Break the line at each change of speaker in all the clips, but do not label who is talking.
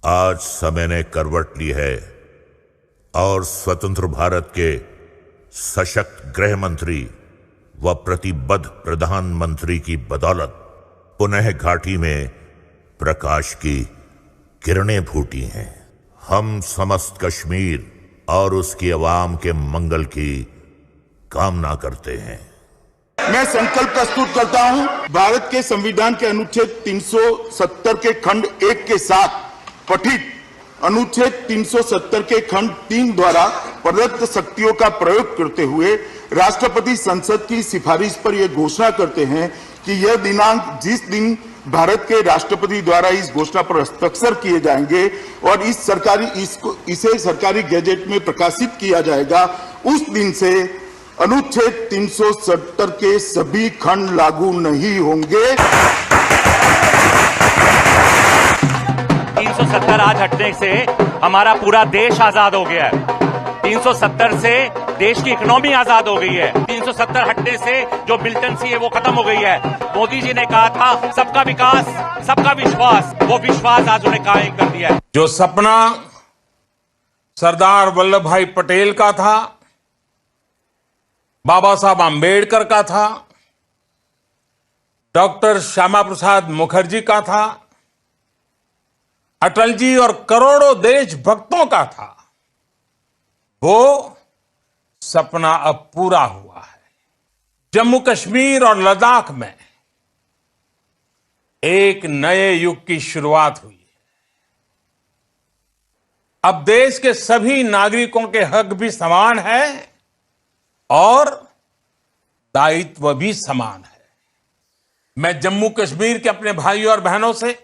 आज समय ने करवट ली है और स्वतंत्र भारत के सशक्त गृह मंत्री व प्रतिबद्ध प्रधानमंत्री की बदौलत पुनः घाटी में प्रकाश की किरणें फूटी हैं। हम समस्त कश्मीर और उसकी आवाम के मंगल की कामना करते हैं।
मैं संकल्प प्रस्तुत करता हूं, भारत के संविधान के अनुच्छेद 370 के खंड 1 के साथ पठित अनुच्छेद 370 के खंड 3 द्वारा प्रदत्त शक्तियों का प्रयोग करते हुए राष्ट्रपति संसद की सिफारिश पर यह घोषणा करते हैं कि यह दिनांक जिस दिन भारत के राष्ट्रपति द्वारा इस घोषणा पर हस्ताक्षर किए जाएंगे और इसे सरकारी गैजेट में प्रकाशित किया जाएगा, उस दिन से अनुच्छेद 370 के सभी खंड लागू नहीं होंगे।
370 आज हटने से हमारा पूरा देश आजाद हो गया है। 370 से देश की इकोनॉमी आजाद हो गई है। 370 हटने से जो मिलिटेंसी है वो खत्म हो गई है। मोदी जी ने कहा था सबका विकास, सबका विश्वास, वो विश्वास आज उन्हें कायम कर दिया है।
जो सपना सरदार वल्लभ भाई पटेल का था, बाबा साहब आम्बेडकर का था, डॉक्टर श्यामा प्रसाद मुखर्जी का था, अटल जी और करोड़ों देशभक्तों का था, वो सपना अब पूरा हुआ है। जम्मू कश्मीर और लद्दाख में एक नए युग की शुरुआत हुई है। अब देश के सभी नागरिकों के हक भी समान है और दायित्व भी समान है। मैं जम्मू कश्मीर के अपने भाइयों और बहनों से,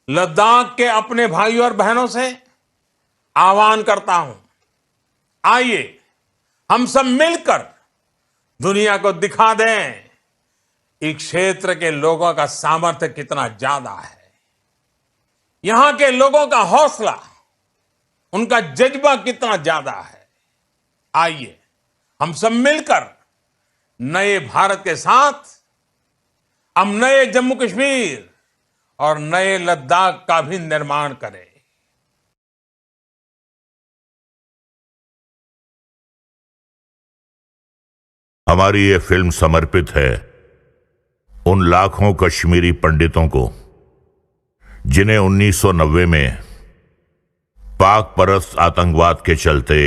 लद्दाख के अपने भाइयों और बहनों से आह्वान करता हूं, आइए हम सब मिलकर दुनिया को दिखा दें इस क्षेत्र के लोगों का सामर्थ्य कितना ज्यादा है, यहां के लोगों का हौसला, उनका जज्बा कितना ज्यादा है। आइए हम सब मिलकर नए भारत के साथ हम नए जम्मू कश्मीर और नए लद्दाख का भी निर्माण करें।
हमारी ये फिल्म समर्पित है उन लाखों कश्मीरी पंडितों को जिन्हें 1990 में पाक परस्त आतंकवाद के चलते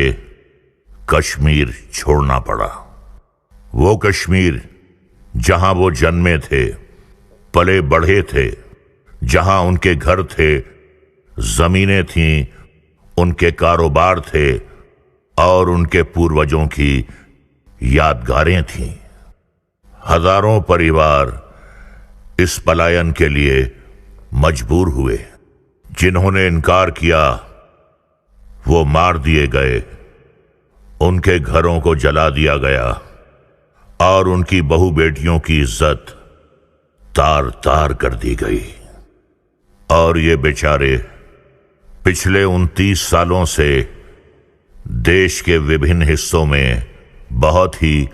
कश्मीर छोड़ना पड़ा। वो कश्मीर जहां वो जन्मे थे, पले बढ़े थे, जहां उनके घर थे, जमीनें थीं, उनके कारोबार थे और उनके पूर्वजों की यादगारें थीं। हजारों परिवार इस पलायन के लिए मजबूर हुए। जिन्होंने इनकार किया वो मार दिए गए, उनके घरों को जला दिया गया और उनकी बहू बेटियों की इज्जत तार तार कर दी गई। और ये बेचारे पिछले 29 सालों से देश के विभिन्न हिस्सों में बहुत ही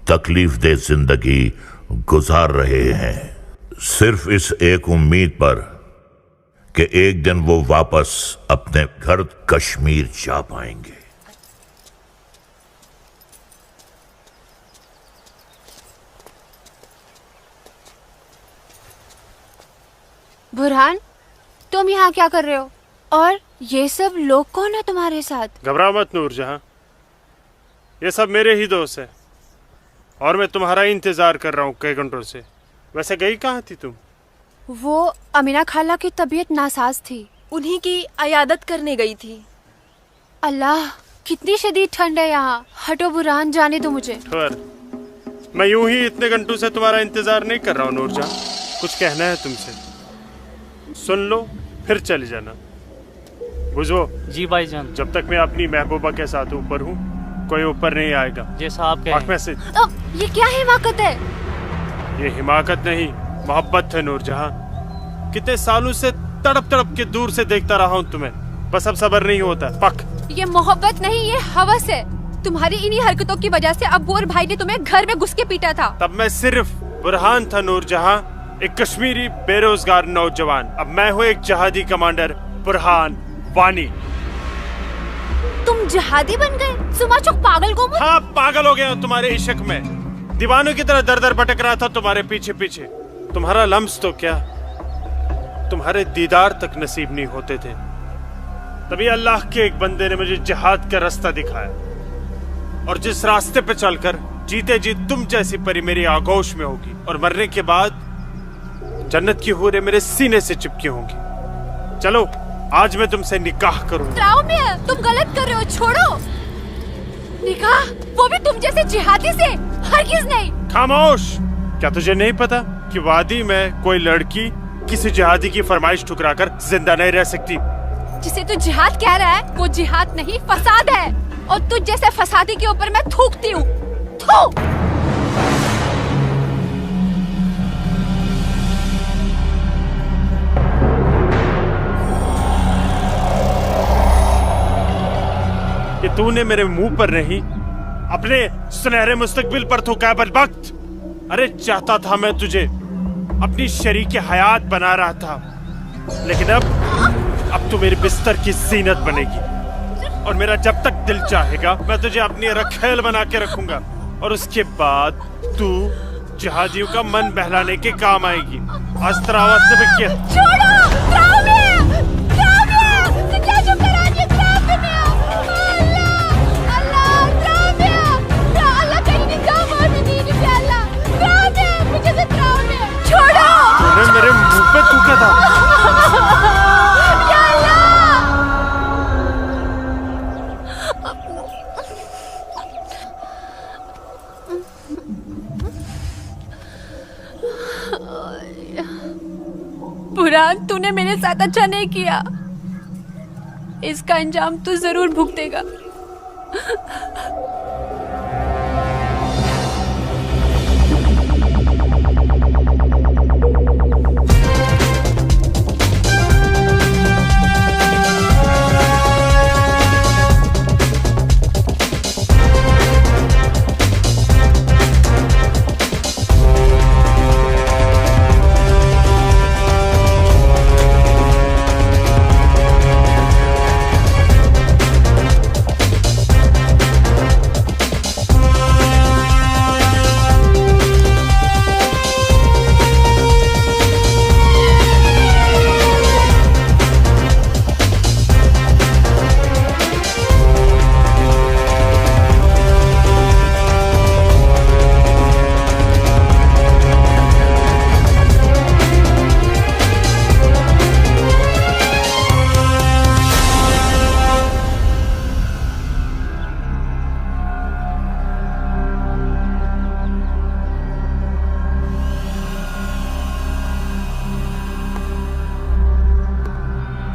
तकलीफदेह जिंदगी गुजार रहे हैं, सिर्फ इस एक उम्मीद पर कि एक दिन वो वापस अपने घर कश्मीर जा पाएंगे।
बुरहान, तुम यहाँ क्या कर रहे हो? और ये सब लोग कौन है तुम्हारे साथ?
घबराओ मत नूरजहां, ये सब मेरे ही दोस्त हैं और मैं तुम्हारा ही इंतजार कर रहा हूँ कई घंटों से। वैसे गई कहाँ थी तुम?
वो अमीना खाला की तबीयत नासाज थी,
उन्हीं की अयादत करने गई थी।
अल्लाह, कितनी शदीद ठंड है यहाँ। हटो बुरहान, जाने दो मुझे।
मैं यूं ही इतने घंटों से तुम्हारा इंतजार नहीं कर रहा हूँ नूरजहां, कुछ कहना है तुमसे, सुन लो फिर चले जाना। बुझो
जी भाईजान।
जब तक मैं अपनी महबूबा के साथ ऊपर हूँ कोई ऊपर नहीं आएगा।
जैसा आप कहें।
से
ये क्या हिमाकत है?
ये हिमाकत नहीं, मोहब्बत है नूरजहां। कितने सालों से तड़प तड़प के दूर से देखता रहा हूँ तुम्हें, बस अब सब्र नहीं होता। पक,
ये मोहब्बत नहीं, ये हवस है। तुम्हारी इन्हीं हरकतों की वजह से अब्बू और भाई ने तुम्हें घर में घुस के पीटा था।
तब मैं सिर्फ बुरहान था नूरजहां, एक कश्मीरी बेरोजगार नौजवान। अब मैं हूँ एक जहादी कमांडर बुरहान वानी।
तुम जिहादी बन गए? सुमा चुक पागल को मत।
हाँ, पागल हो गया तुम्हारे इश्क में, दीवानों की तरह दर दर भटक रहा था तुम्हारे पीछे पीछे। तुम्हारा लम्स तो क्या, तुम्हारे दीदार तक नसीब नहीं होते थे। तभी अल्लाह के एक बंदे ने मुझे जिहाद का रास्ता दिखाया, और जिस रास्ते पे चलकर जीते जी तुम जैसी परी मेरी आगोश में होगी, और मरने के बाद जन्नत की हूरें मेरे सीने से चिपकी होंगी। चलो आज मैं तुमसे निकाह करूंगा।
तुम गलत कर रहे हो, छोड़ो। निकाह? वो भी तुम जैसे जिहादी से? हरगिज़ नहीं।
खामोश। क्या तुझे नहीं पता कि वादी में कोई लड़की किसी जिहादी की फरमाइश ठुकराकर जिंदा नहीं रह सकती?
जिसे तू जिहाद कह रहा है वो जिहाद नहीं, फसाद है। और तुझ जैसे फसादी के ऊपर मैं थूकती हूँ। थू।
कि तूने मेरे मुंह पर नहीं, अपने सुनहरे मुस्तकबिल पर थूका बदबख्त। अरे चाहता था मैं तुझे अपनी शरीक हयात बना रहा था, लेकिन अब तू मेरे बिस्तर की जीनत बनेगी, और मेरा जब तक दिल चाहेगा मैं तुझे अपनी रखेल बना के रखूंगा, और उसके बाद तू जिहादियों का मन बहलाने के काम आएगी। आज तेरा आवाज से क्या? मेरे मुंह पे थूका था।
बुरहान, तूने मेरे साथ अच्छा नहीं किया। इसका अंजाम तू जरूर भुगतेगा।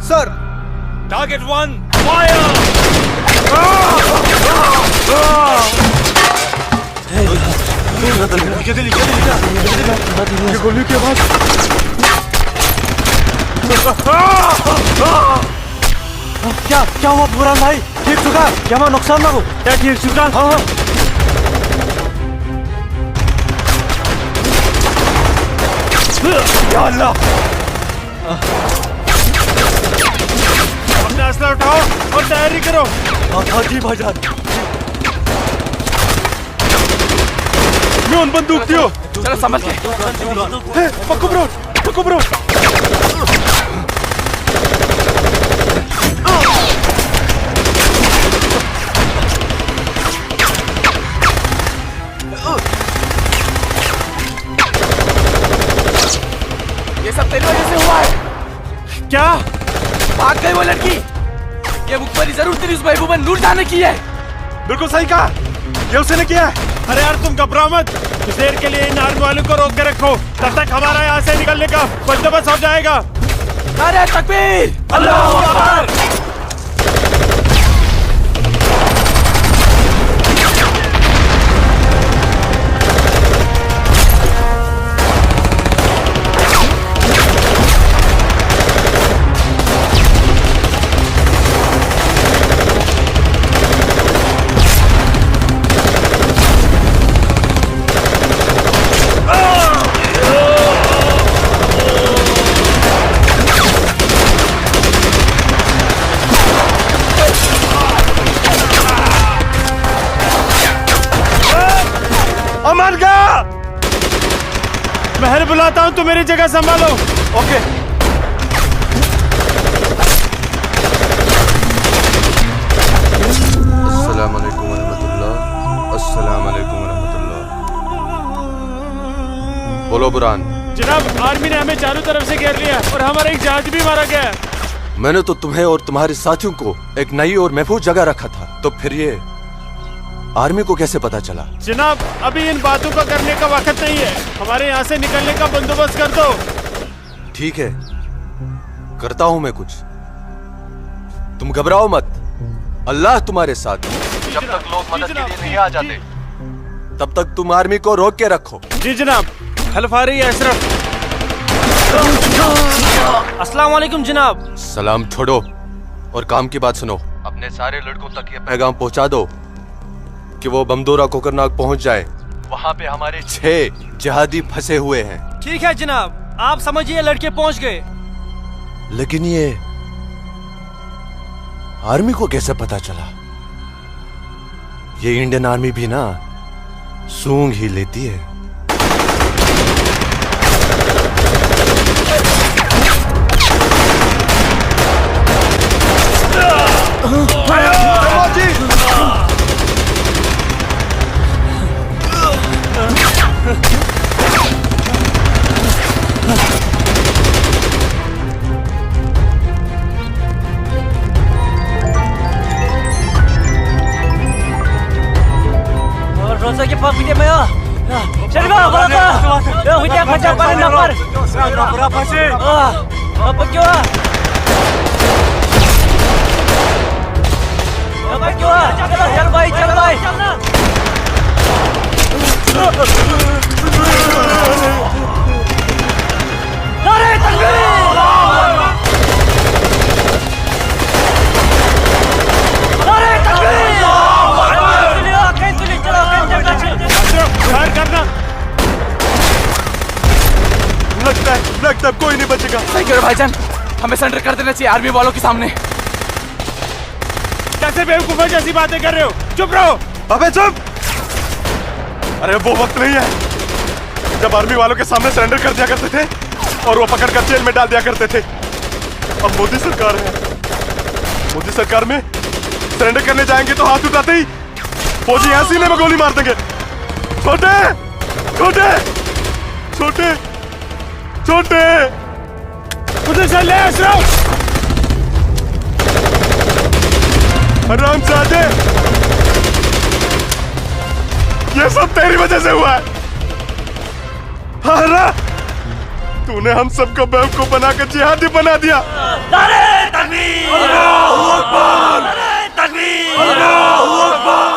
Sir,
target 1 fire.
ये गोली की आवाज। क्या हुआ बुरहान भाई? ठीक चुका? क्या वहाँ नुकसान ना हो? क्या ठीक चुका? हाँ हाँ। या अल्लाह।
असला उठाओ और तैयारी करो।
हाँ जी भाईजान।
मैं उन बंदूक दियो।
चलो संभल के।
पक्को ब्रो, पक्को ब्रो।
ये सब तेरी वजह से हुआ है।
क्या?
भाग गई वो लड़की। ये मुखबरी जरूर तेरी उस महबूबा नूर जान ने की है।
बिल्कुल सही कहा, ये उसने किया है। अरे यार तुम घबराओ मत, कुछ देर के लिए इन आर्मी वालों को रोक के रखो, तब तक हमारा यहाँ से निकलने का बंदोबस्त हो जाएगा।
नारे तकबीर, अल्लाहू अकबर।
बुलाता हूँ, तुम मेरी जगह संभालो।
ओके।
अस्सलाम वालेकुम रहमतुल्लाह। अस्सलाम वालेकुम रहमतुल्लाह। बोलो बुरान।
जनाब, आर्मी ने हमें चारों तरफ से घेर लिया और हमारा एक जहाज भी मारा गया।
मैंने तो तुम्हें और तुम्हारे साथियों को एक नई और महफूज जगह रखा था, तो फिर ये आर्मी को कैसे पता चला?
जनाब, अभी इन बातों का करने का वक्त नहीं है। हमारे यहाँ से निकलने का बंदोबस्त कर दो।
ठीक है, करता हूं मैं कुछ। तुम घबराओ मत, अल्लाह तुम्हारे साथ है। जब तक लोग मदद के लिए नहीं आ जाते, तब तक तुम आर्मी को रोक के रखो।
जी जनाब। खल्फ आ रही है अशरफ।
अस्सलाम वालेकुम जनाब।
सलाम छोड़ो और काम की बात सुनो। अपने सारे लड़कों तक ये पैगाम पहुंचा दो कि वो बमदोरा कोकरनाग पहुंच जाए। वहां पे हमारे 6 जिहादी फंसे हुए हैं।
ठीक है जनाब, आप समझिए लड़के पहुंच गए।
लेकिन ये आर्मी को कैसे पता चला? ये इंडियन आर्मी भी ना सूंघ ही लेती है।
Rosa ke pak video maya. Serba berapa? Ya video kaca paling lapar. Berapa sih? Apa kau? Apa kau? Chal bhai, chal bhai. Nare takbir!
करना।
लगता है कोई नहीं बचेगा।
सही करो भाईजान, हमें सरेंडर कर देना चाहिए आर्मी वालों के सामने।
कैसे बेवकूफों जैसी बातें कर रहे हो? चुप रहो।
अबे चुप! अरे वो वक्त नहीं है जब आर्मी वालों के सामने सरेंडर कर दिया करते थे और वो पकड़ कर जेल में डाल दिया करते थे। अब मोदी सरकार है। मोदी सरकार में सरेंडर करने जाएंगे तो हाथ उठाते ही फौजी यहाँ सीने में गोली मार देंगे। छोटे छोटे छोटे छोटे
उधर से ले अशरफ।
हरामजादे, ये सब तेरी वजह से हुआ है। हारा, तूने हम सबको बेवकूफ बनाकर जिहादी बना दिया।
नारे तकबीर! अल्लाहू अकबर! नारे तकबीर! अल्लाहू अकबर!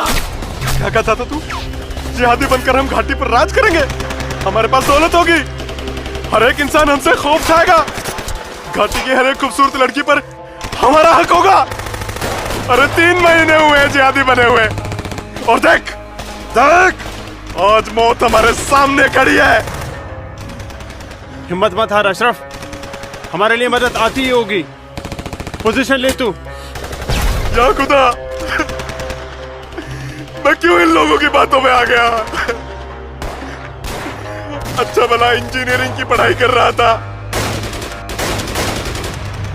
क्या कहता था तू? जिहादी बनकर हम घाटी पर राज करेंगे, हमारे पास दौलत होगी, हर एक इंसान हमसे खौफ खाएगा, घाटी की हर एक खूबसूरत लड़की पर हमारा हक होगा। अरे 3 महीने हुए हैं जिहादी बने हुए और देख देख आज मौत हमारे सामने खड़ी है।
हिम्मत मत हार अशरफ, हमारे लिए मदद आती ही होगी। पोजीशन ले तू।
या खुदा, मैं क्यों इन लोगों की बातों में आ गया? अच्छा भला इंजीनियरिंग की पढ़ाई कर रहा था।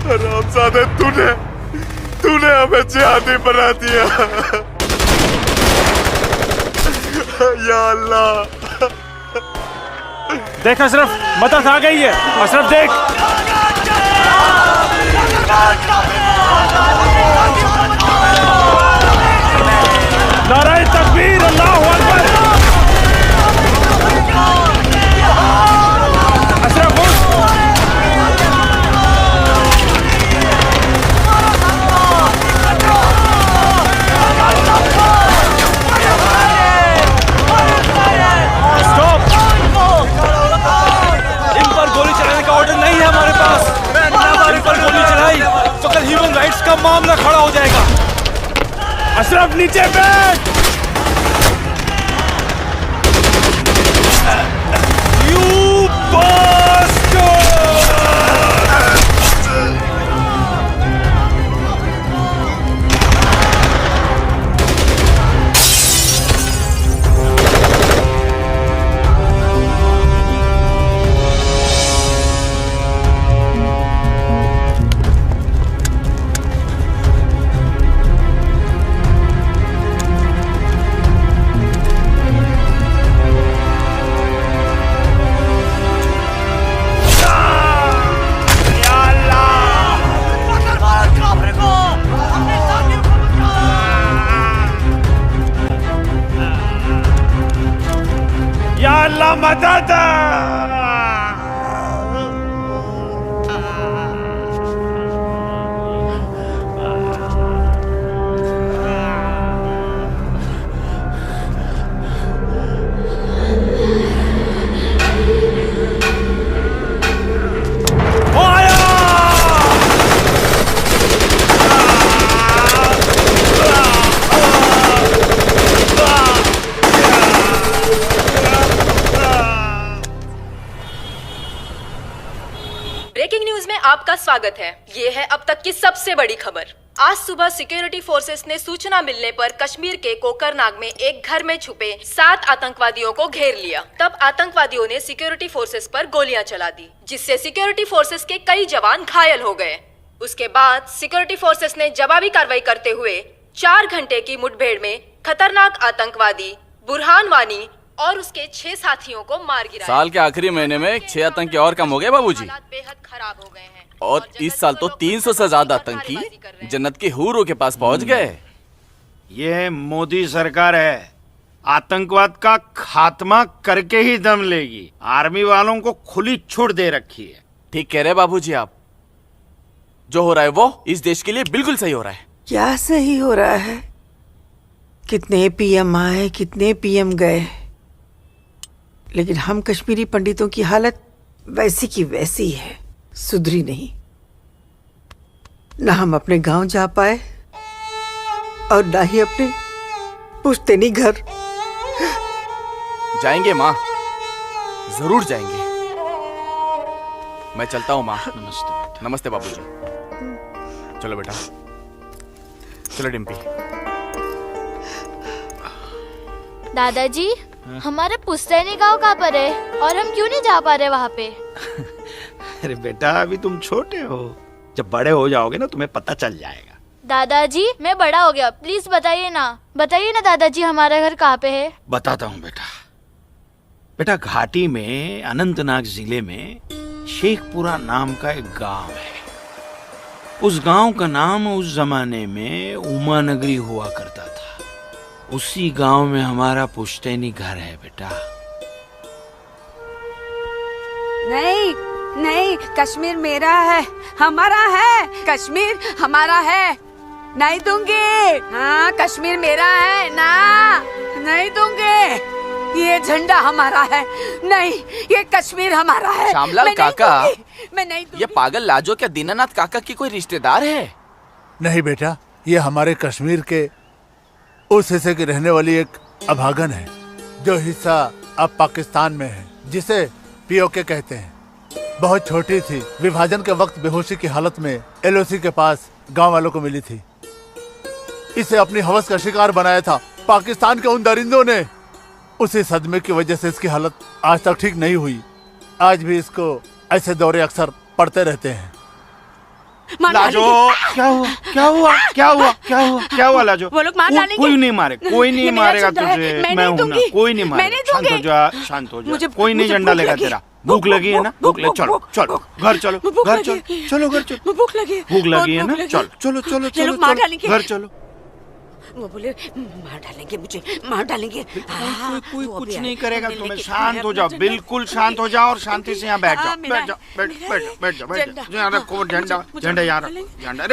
हरामजादे, तूने हमें जिहादी बना दिया। या अल्लाह।
देख अशरफ, मदद आ गई है। अशरफ देख। नाराए तकबीर, अल्लाहू अकबर। अशरफ उठ।
इन पर गोली चलाने का ऑर्डर नहीं है हमारे पास। हमारे पर गोली चलाई तो कल ह्यूमन राइट्स का मामला खड़ा हो जाएगा।
अशरफ नीचे बैठ।
You bastard!
चाहता था।
ब्रेकिंग न्यूज में आपका स्वागत है। ये है अब तक की सबसे बड़ी खबर। आज सुबह सिक्योरिटी फोर्सेस ने सूचना मिलने पर कश्मीर के कोकरनाग में एक घर में छुपे 7 आतंकवादियों को घेर लिया। तब आतंकवादियों ने सिक्योरिटी फोर्सेस पर गोलियां चला दी, जिससे सिक्योरिटी फोर्सेस के कई जवान घायल हो गए। उसके बाद सिक्योरिटी फोर्सेस ने जवाबी कार्रवाई करते हुए 4 घंटे की मुठभेड़ में खतरनाक आतंकवादी बुरहान वानी और उसके 6 साथियों को मार गिराया।
साल के आखिरी महीने में 6 आतंकी और कम हो गए बाबूजी।
हालात बेहद खराब हो गए हैं
और इस साल तो 300 से ज्यादा आतंकी जन्नत के हूरों के पास पहुंच गए।
ये मोदी सरकार है, आतंकवाद का खात्मा करके ही दम लेगी। आर्मी वालों को खुली छूट दे रखी है।
ठीक कह रहे बाबूजी आप। जो हो रहा है वो इस देश के लिए बिल्कुल सही हो रहा है।
क्या सही हो रहा है? कितने पीएम आए, कितने पीएम गए, लेकिन हम कश्मीरी पंडितों की हालत वैसी की वैसी है, सुधरी नहीं। ना हम अपने गांव जा पाए और ना ही अपने पुश्तैनी घर।
जाएंगे माँ, जरूर जाएंगे। मैं चलता हूँ माँ।
नमस्ते।
नमस्ते बाबूजी। चलो बेटा, चलो डिम्पी।
दादाजी, हमारा पुश्तैनी गांव कहाँ पर है और हम क्यों नहीं जा पा रहे वहाँ पे?
अरे बेटा, अभी तुम छोटे हो, जब बड़े हो जाओगे ना तुम्हें पता चल जाएगा।
दादाजी, मैं बड़ा हो गया, प्लीज बताइए ना दादाजी, हमारा घर कहाँ पे है?
बताता हूँ बेटा। बेटा, घाटी में अनंतनाग जिले में शेखपुरा नाम का एक गांव है। उस गांव का नाम उस जमाने में उमा नगरी हुआ करता था। उसी गांव में हमारा पुश्तैनी घर है बेटा।
नहीं नहीं, कश्मीर मेरा है, हमारा है। कश्मीर हमारा है, नहीं दूंगी। हाँ, कश्मीर मेरा है ना, नहीं दूंगी। ये झंडा हमारा है, नहीं, ये कश्मीर हमारा है।
श्यामलाल काका,
मैं नहीं दूंगी।
ये पागल लाजो क्या दीनानाथ काका की कोई रिश्तेदार है?
नहीं बेटा, ये हमारे कश्मीर के उस हिस्से की रहने वाली एक अभागन है, जो हिस्सा अब पाकिस्तान में है, जिसे पीओके कहते हैं। बहुत छोटी थी, विभाजन के वक्त बेहोशी की हालत में एलओसी के पास गांव वालों को मिली थी। इसे अपनी हवस का शिकार बनाया था पाकिस्तान के उन दरिंदों ने। उसी सदमे की वजह से इसकी हालत आज तक ठीक नहीं हुई। आज भी इसको ऐसे दौरे अक्सर पड़ते रहते हैं।
लाजो, क्या हुआ क्या हुआ क्या हुआ क्या हुआ क्या हुआ लाजो?
वो लोग मार डालेंगे।
कोई नहीं मारे, कोई नहीं मारेगा तुझे। मैं हूं ना, कोई नहीं मारेगा। शांत हो जा, शांत हो जा। कोई नहीं झंडा लेगा तेरा। भूख लगी है ना, भूख लगी, चलो चलो घर चलो, घर चलो, चलो घर चलो।
भूख लगी
है ना, चलो चलो चलो चलो, घर चलो।
वो बोले मार डालेंगे मुझे, मार डालेंगे।
कोई कुछ नहीं करेगा तुम्हें। शांत हो जाओ, बिल्कुल शांत हो जाओ और शांति से यहाँ बैठ जाओ। बैठ जाओ, बैठ जाओ। यहाँ रखो झंडा, झंडा यहाँ रखो। झंडा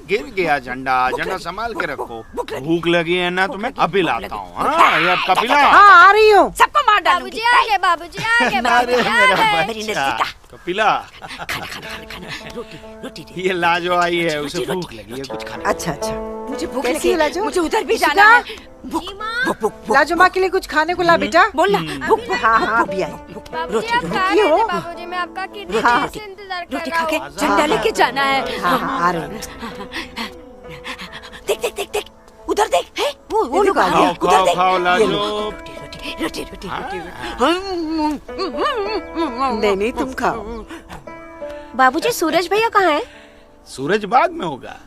गिर गया झंडा, झंडा संभाल के रखो। भूख लगी है ना तुम्हें, अभी लाता हूँ। हाँ, ये अब कपिला।
हाँ, आ रही हूँ। सबको मार डालूंगी।
बाबूजी आगे,
मेरी नज़दीका।
कपिला,
रोटी।
ये लाजो आई है, उसे भूख लगी है, कुछ खाने।
अच्छा, मुझे भूख लगी है लाजो, मुझे उधर भी जाना है। भूख लाजो, माँ के लिए कुछ खाने को ला बेटा। बोल ना। भूख। हाँ, अभी आई। रोटी हो।
बाबूजी, मैं आपका कितने
हाँ,
से इंतजार कर
रोटी
रहा
खा के
हूँ।
झंडा लेके जाना है। हाँ, आ रहे हैं। देख, उधर देख। है वो लोग आ गए। उधर देख।
खाओ लाजो।
रोटी। नहीं, तुम खाओ।
बाबूजी, सूरज भैया कहाँ है?
सूरज बाद में होगा।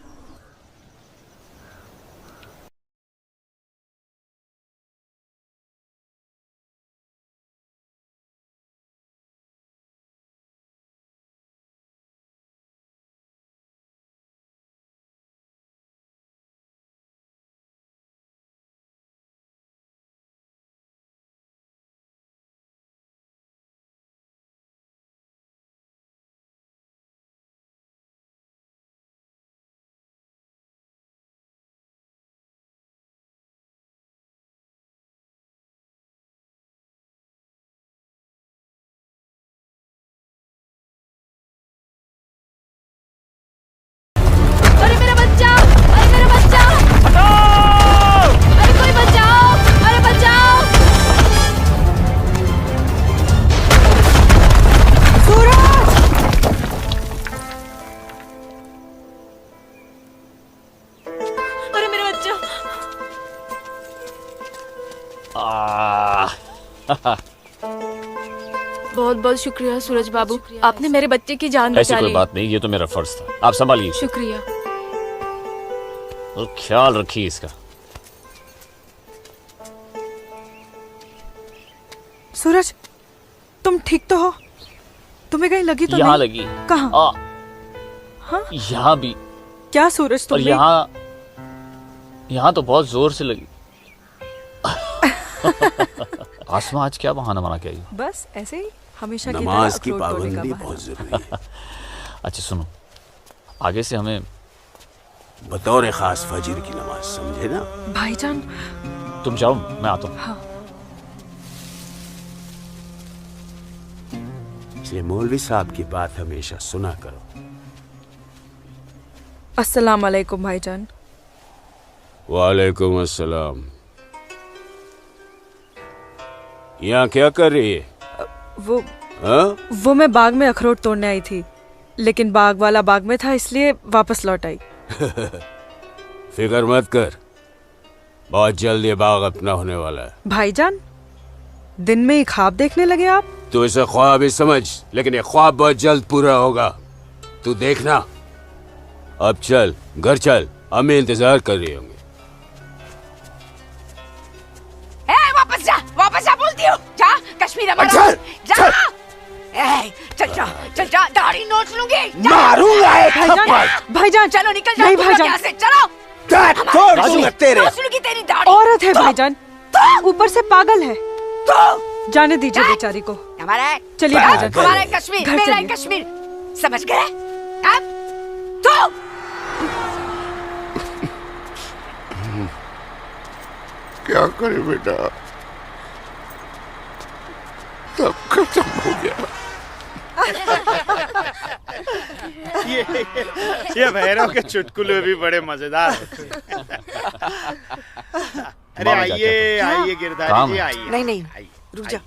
बहुत बहुत शुक्रिया सूरज बाबू, आपने मेरे बच्चे की जान
ऐसी
बचा
कोई
ली।
बात नहीं, ये तो मेरा फर्ज था। आप संभालिए
शुक्रिया।
और ख्याल रखिए इसका।
सूरज, तुम ठीक तो हो? तुम्हें कहीं लगी तो
यहाँ
नहीं?
लगी।
कहाँ? हाँ?
यहाँ भी।
क्या सूरज
और
तुम्हें?
यहाँ तो बहुत जोर से लगी। आसमा आज क्या बहाना बना के आई?
बस ऐसे ही, हमेशा की
नमाज
तरह
की
अखरोट तोड़ने का
पाबंदी
बहाना।
बहुत जरूरी है।
अच्छा सुनो, आगे से हमें
बतौर खास फजर की नमाज, समझे ना?
भाईजान,
तुम जाओ, मैं आता हूँ।
हाँ।
इसलिए मौलवी साहब की बात हमेशा सुना करो।
अस्सलाम वालेकुम भाईजान।
वालेकुम अस्सलाम। यहाँ क्या कर रही है?
वो मैं बाग में अखरोट तोड़ने आई थी, लेकिन बाग वाला बाग में था, इसलिए वापस लौट आई।
फिक्र मत कर, बहुत जल्द ये बाग अपना होने वाला है।
भाईजान, दिन में ही ख्वाब देखने लगे आप?
तू इसे ख्वाब ही समझ, लेकिन ये ख्वाब बहुत जल्द पूरा होगा, तू देखना। अब चल, घर चल, हमें इंतजार कर रही होंगे।
वापस जा बोलती हूँ। जा, कश्मीर हमारा।
चल,
जा। चल जा, दाढ़ी नोच लूंगी।
मारूंगा एक
थप्पड़। भाईजान,
चलो निकल जाओ।
नहीं भाईजान,
यहाँ से चलो। नोच लूंगी तेरी दाढ़ी।
औरत है भाईजान, ऊपर से पागल है। जाने दीजिए बेचारी को।
हमारा है।
चलिए भाईजान,
हमारा है कश्मीर,
घर
मेरा है
चलिए।
कश्मीर, समझ गए? अब तो
क्या करे बेटा, सब खत्म हो गया।
ये भैरव के चुटकुले भी बड़े मजेदार होते हैं। अरे आइए आइए गिरधारी जी, आइए।
नहीं, रुक जा।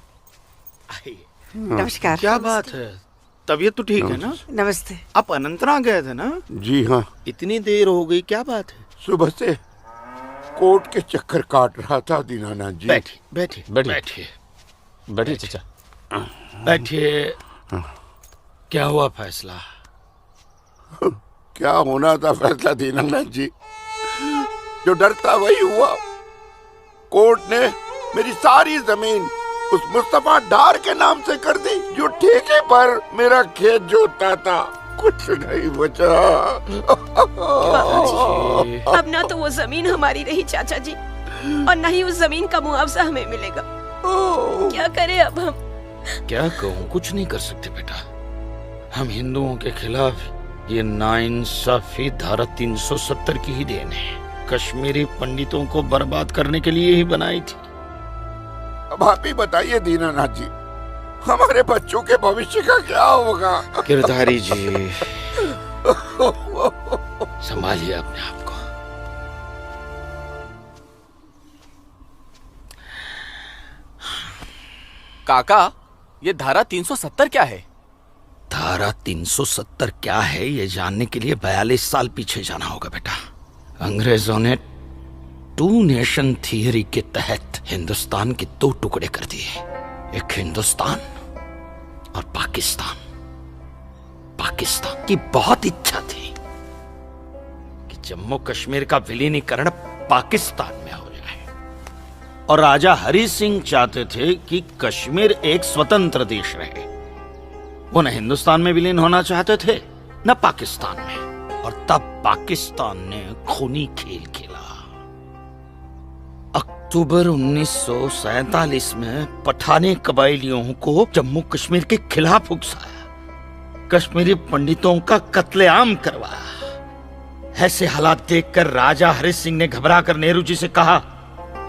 नमस्कार।
क्या बात है, तबीयत तो ठीक है ना?
नमस्ते।
आप अनंतनाग गए थे ना?
जी हाँ।
इतनी देर हो गई, क्या बात है?
सुबह से कोर्ट के चक्कर काट रहा था दीनानाथ जी।
बैठिए
चाचा,
बैठिए। क्या हुआ फैसला?
क्या होना था फैसला दीनानाथ जी, जो डर था वही हुआ। कोर्ट ने मेरी सारी जमीन उस मुस्तफा डार के नाम से कर दी, जो ठेके पर मेरा खेत जोतता था। कुछ नहीं बचा।
अब ना तो वो जमीन हमारी रही चाचा जी, और न ही उस जमीन का मुआवजा हमें मिलेगा। क्या करें अब हम?
क्या कहूँ, कुछ नहीं कर सकते बेटा। हम हिंदुओं के खिलाफ ये नाइंसाफी धारा 370 की ही देन है। कश्मीरी पंडितों को बर्बाद करने के लिए ही बनाई थी।
अब आप ही बताइए दीनानाथ जी, हमारे बच्चों के भविष्य का क्या होगा?
गिरधारी जी, संभालिए अपने आप को।
काका, ये धारा 370 क्या है?
धारा 370 क्या है, ये जानने के लिए 42 साल पीछे जाना होगा बेटा। अंग्रेजों ने टू नेशन थियरी के तहत हिंदुस्तान के दो टुकड़े कर दिए, एक हिंदुस्तान और पाकिस्तान। पाकिस्तान की बहुत इच्छा थी कि जम्मू कश्मीर का विलीनीकरण पाकिस्तान में हो जाए, और राजा हरि सिंह चाहते थे कि कश्मीर एक स्वतंत्र देश रहे। वो न हिंदुस्तान में विलीन होना चाहते थे न पाकिस्तान में, और तब पाकिस्तान ने खूनी खेल खेला। अक्टूबर 1947 में पठानी कबायलियों को जम्मू कश्मीर के खिलाफ उकसाया, कश्मीरी पंडितों का कत्लेआम करवाया। ऐसे हालात देखकर राजा हरि सिंह ने घबरा कर नेहरू जी से कहा,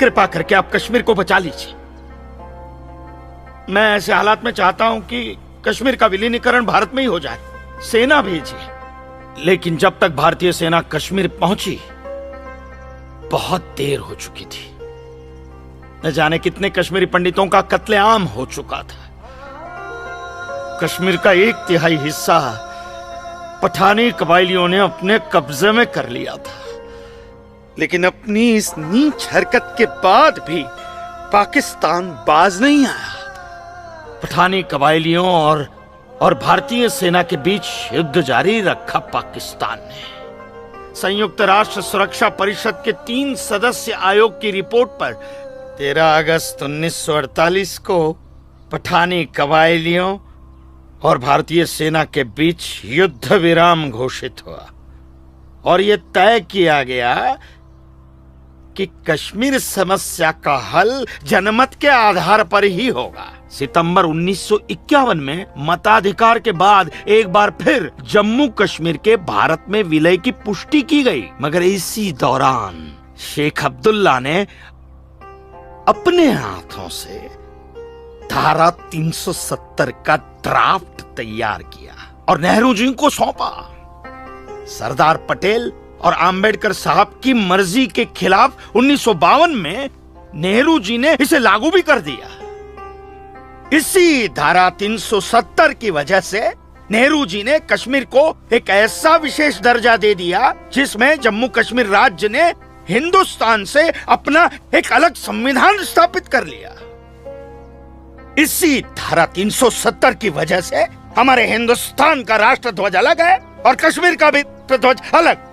कृपा करके आप कश्मीर को बचा लीजिए। मैं ऐसे हालात में चाहता हूं कि कश्मीर का विलीनीकरण भारत में ही हो जाए, सेना भेजिए। लेकिन जब तक भारतीय सेना कश्मीर पहुंची, बहुत देर हो चुकी थी। न जाने कितने कश्मीरी पंडितों का कत्लेआम हो चुका था। कश्मीर का 1/3 हिस्सा पठानी कबायलियों ने अपने कब्जे में कर लिया था। लेकिन अपनी इस नीच हरकत के बाद भी
पाकिस्तान बाज नहीं आया। पठानी कबायलियों और भारतीय सेना के बीच युद्ध जारी रखा पाकिस्तान ने। संयुक्त राष्ट्र सुरक्षा परिषद के 3 सदस्य आयोग की रिपोर्ट पर 13 अगस्त 1948 को पठानी कबायलियों और भारतीय सेना के बीच युद्ध विराम घोषित हुआ और यह तय किया गया कि कश्मीर समस्या का हल जनमत के आधार पर ही होगा। सितंबर 1951 में मताधिकार के बाद एक बार फिर जम्मू कश्मीर के भारत में विलय की पुष्टि की गई, मगर इसी दौरान शेख अब्दुल्ला ने अपने हाथों से धारा 370 का ड्राफ्ट तैयार किया और नेहरू जी को सौंपा। सरदार पटेल और अंबेडकर साहब की मर्जी के खिलाफ 1952 में नेहरू जी ने इसे लागू भी कर दिया। इसी धारा 370 की वजह से नेहरू जी ने कश्मीर को एक ऐसा विशेष दर्जा दे दिया जिसमें जम्मू कश्मीर राज्य ने हिंदुस्तान से अपना एक अलग संविधान स्थापित कर लिया। इसी धारा 370 की वजह से हमारे हिंदुस्तान का राष्ट्र ध्वज अलग है और कश्मीर का भी ध्वज अलग।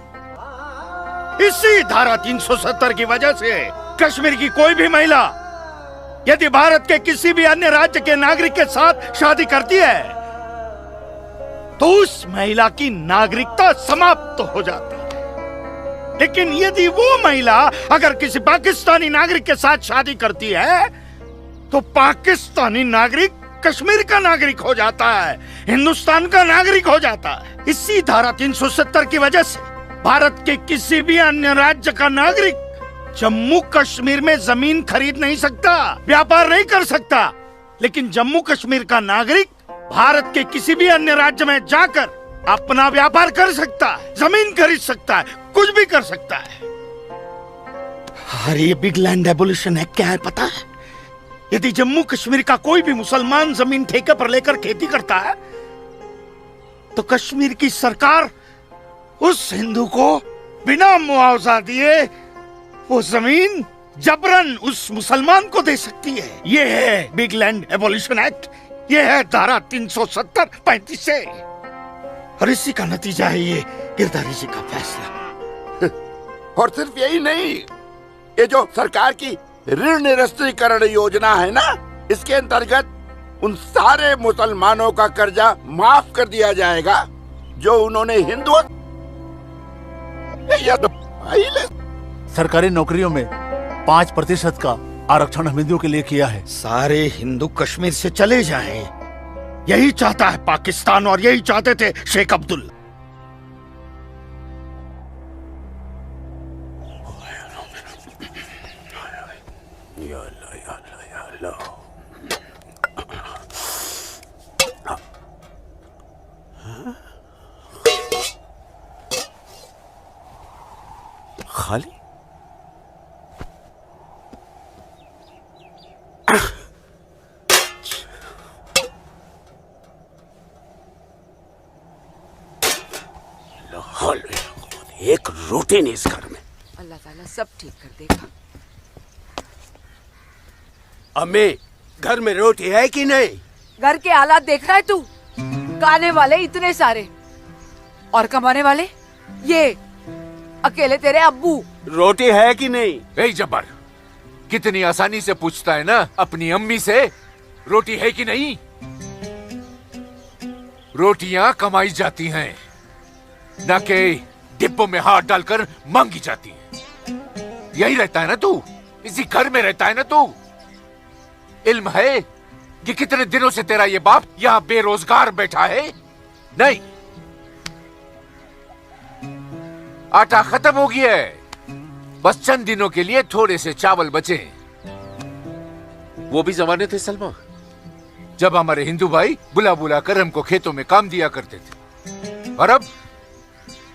इसी धारा 370 की वजह से कश्मीर की कोई भी महिला यदि भारत के किसी भी अन्य राज्य के नागरिक के साथ शादी करती है तो उस महिला की नागरिकता समाप्त हो जाती है। लेकिन यदि वो महिला अगर किसी पाकिस्तानी नागरिक के साथ शादी करती है तो पाकिस्तानी नागरिक कश्मीर का नागरिक हो जाता है, हिंदुस्तान का नागरिक हो जाता है। इसी धारा 370 की वजह से भारत के किसी भी अन्य राज्य का नागरिक जम्मू कश्मीर में जमीन खरीद नहीं सकता, व्यापार नहीं कर सकता, लेकिन जम्मू कश्मीर का नागरिक भारत के किसी भी अन्य राज्य में जाकर अपना व्यापार कर सकता है, जमीन खरीद सकता है, कुछ भी कर सकता है। अरे ये बिग लैंड एबोल्यूशन है, क्या है पता है? यदि जम्मू कश्मीर का कोई भी मुसलमान जमीन ठेके पर लेकर खेती करता है तो कश्मीर की सरकार उस हिंदू को बिना मुआवजा दिए वो जमीन जबरन उस मुसलमान को दे सकती है। ये है बिग लैंड एबोल्यूशन एक्ट, ये है धारा 370-35 से, और इसी का नतीजा है ये गिरधारी जी का फैसला।
और सिर्फ यही नहीं, ये जो सरकार की ऋण निरस्तीकरण योजना है ना, इसके अंतर्गत उन सारे मुसलमानों का कर्जा माफ कर दिया जाएगा जो उन्होंने हिंदू
सरकारी नौकरियों में 5% का आरक्षण हम हिंदुओं के लिए किया है।
सारे हिंदू कश्मीर से चले जाएं, यही चाहता है पाकिस्तान और यही चाहते थे शेख अब्दुल्ला।
खाली एक रोटी नहीं इस घर में।
अल्लाह ताला सब ठीक कर देगा।
अम्मी, घर में रोटी है कि नहीं?
घर के हालात देख रहा है तू? खाने वाले इतने सारे और कमाने वाले ये अकेले तेरे अब्बू।
रोटी है कि नहीं?
ए जब्बार, कितनी आसानी से पूछता है ना अपनी अम्मी से रोटी है कि नहीं। रोटियां कमाई जाती हैं, न कि डिब्बों में हाथ डालकर मांगी जाती हैं। यही रहता है ना तू, इसी घर में रहता है ना तू। इल्म है कि कितने दिनों से तेरा ये बाप यहाँ बेरोजगार बैठा है? नहीं, आटा खत्म हो गया है, बस चंद दिनों के लिए थोड़े से चावल बचे। वो भी जमाने थे सलमा, जब हमारे हिंदू भाई बुला बुला कर हमको खेतों में काम दिया करते थे, और अब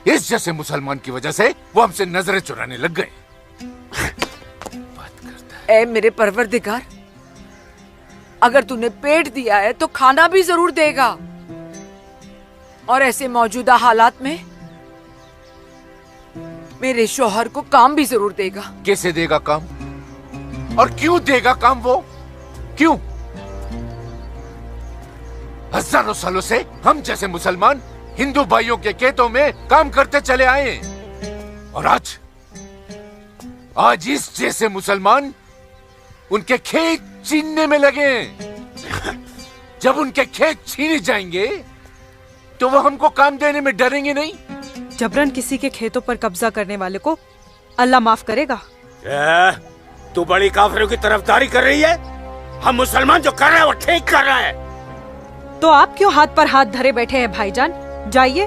इस जैसे मुसलमान की वजह से वो हमसे नजरें चुराने लग गए।
ए मेरे परवरदिगार, अगर तूने पेट दिया है तो खाना भी जरूर देगा, और ऐसे मौजूदा हालात में मेरे शौहर को काम भी जरूर देगा।
कैसे देगा काम? और क्यों देगा काम वो? क्यों? हजारों सालों से हम जैसे मुसलमान हिंदू भाइयों के खेतों में काम करते चले आए हैं और आज इस जैसे मुसलमान उनके खेत छीनने में लगे हैं। जब उनके खेत छीने जाएंगे तो वो हमको काम देने में डरेंगे नहीं।
जबरन किसी के खेतों पर कब्जा करने वाले को अल्लाह माफ करेगा।
तू बड़ी काफिरों की तरफदारी कर रही है? हम मुसलमान जो कर रहे हैं वो ठीक कर रहे हैं।
तो आप क्यों हाथ पर हाथ धरे बैठे हैं भाईजान? जाइए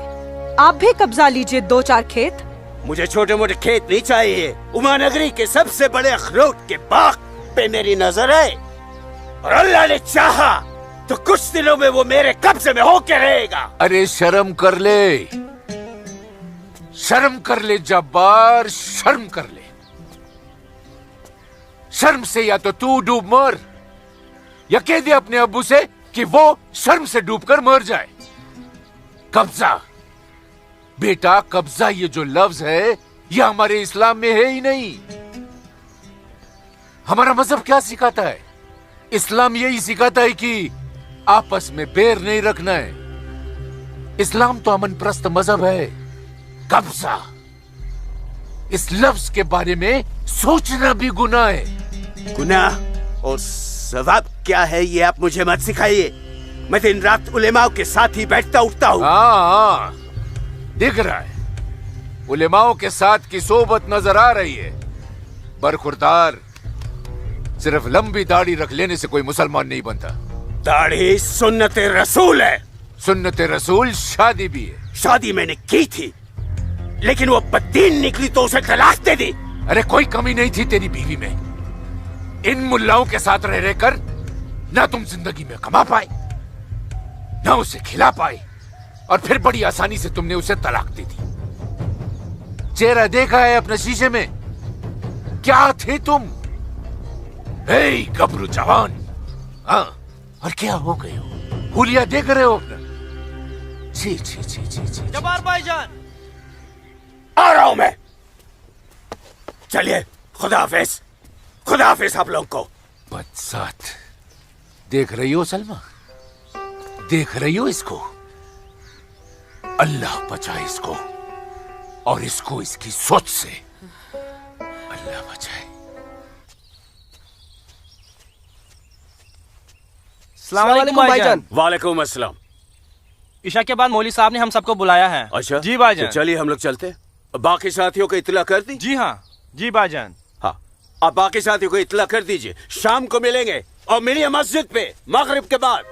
आप भी कब्जा लीजिए 2-4 खेत।
मुझे छोटे मोटे खेत नहीं चाहिए। उमानगरी के सबसे बड़े अखरोट के बाग पे मेरी नजर है और अल्लाह ने चाहा तो कुछ दिनों में वो मेरे कब्जे में होके रहेगा।
अरे शर्म कर ले, शर्म कर ले जब्बार, शर्म कर ले। शर्म से या तो तू डूब मर या कह दे अपने अब्बू से कि वो शर्म से डूबकर मर जाए। कब्जा बेटा, कब्जा ये जो लफ्ज है ये हमारे इस्लाम में है ही नहीं। हमारा मजहब क्या सिखाता है? इस्लाम यही सिखाता है कि आपस में बैर नहीं रखना है। इस्लाम तो अमन प्रस्त मजहब है। कब्जा, इस लफ्ज के बारे में सोचना भी गुनाह है।
गुनाह और सवाब क्या है ये आप मुझे मत सिखाइए। मैं दिन रात उलेमाओं के साथ ही बैठता उठता हूँ।
हाँ, दिख रहा है उलेमाओं के साथ की सोबत नजर आ रही है। बरखुरदार, सिर्फ लंबी दाढ़ी रख लेने से कोई मुसलमान नहीं बनता।
दाढ़ी सुन्नत रसूल है।
सुन्नत रसूल शादी भी है।
शादी मैंने की थी लेकिन वो बददीन निकली तो उसे तलाक दे दी।
अरे कोई कमी नहीं थी तेरी बीवी में। इन मुल्लाओं के साथ रह रहकर ना तुम जिंदगी में कमा पाए ना उसे खिला पाए और फिर बड़ी आसानी से तुमने उसे तलाक दे दी। चेहरा देखा है अपने शीशे में? क्या थे तुम? गबरू जवान। हाँ, और क्या हो गए हो? हुलिया देख रहे हो अपना? जी जी जी जी जी।
जब्बार भाईजान,
आ रहा हूं मैं। चलिए, खुदा हाफिज। खुदा हाफिज आप लोग को।
बदसात, देख रही हो सलमा? देख रही हो इसको? अल्लाह बचाए इसको और इसको इसकी सोच से। अल्लाह बचाए।
अस्सलाम वालेकुम भाईजान।
वालेकुम अस्सलाम।
ईशा के बाद मौली साहब ने हम सबको बुलाया है।
अच्छा
जी भाईजान।
तो चलिए हम लोग चलते। बाकी साथियों को इत्तला कर दी?
जी हाँ जी भाईजान।
हाँ, आप बाकी साथियों को इत्तला कर दीजिए। शाम को मिलेंगे और मिलिए मस्जिद पे मगरिब के बाद।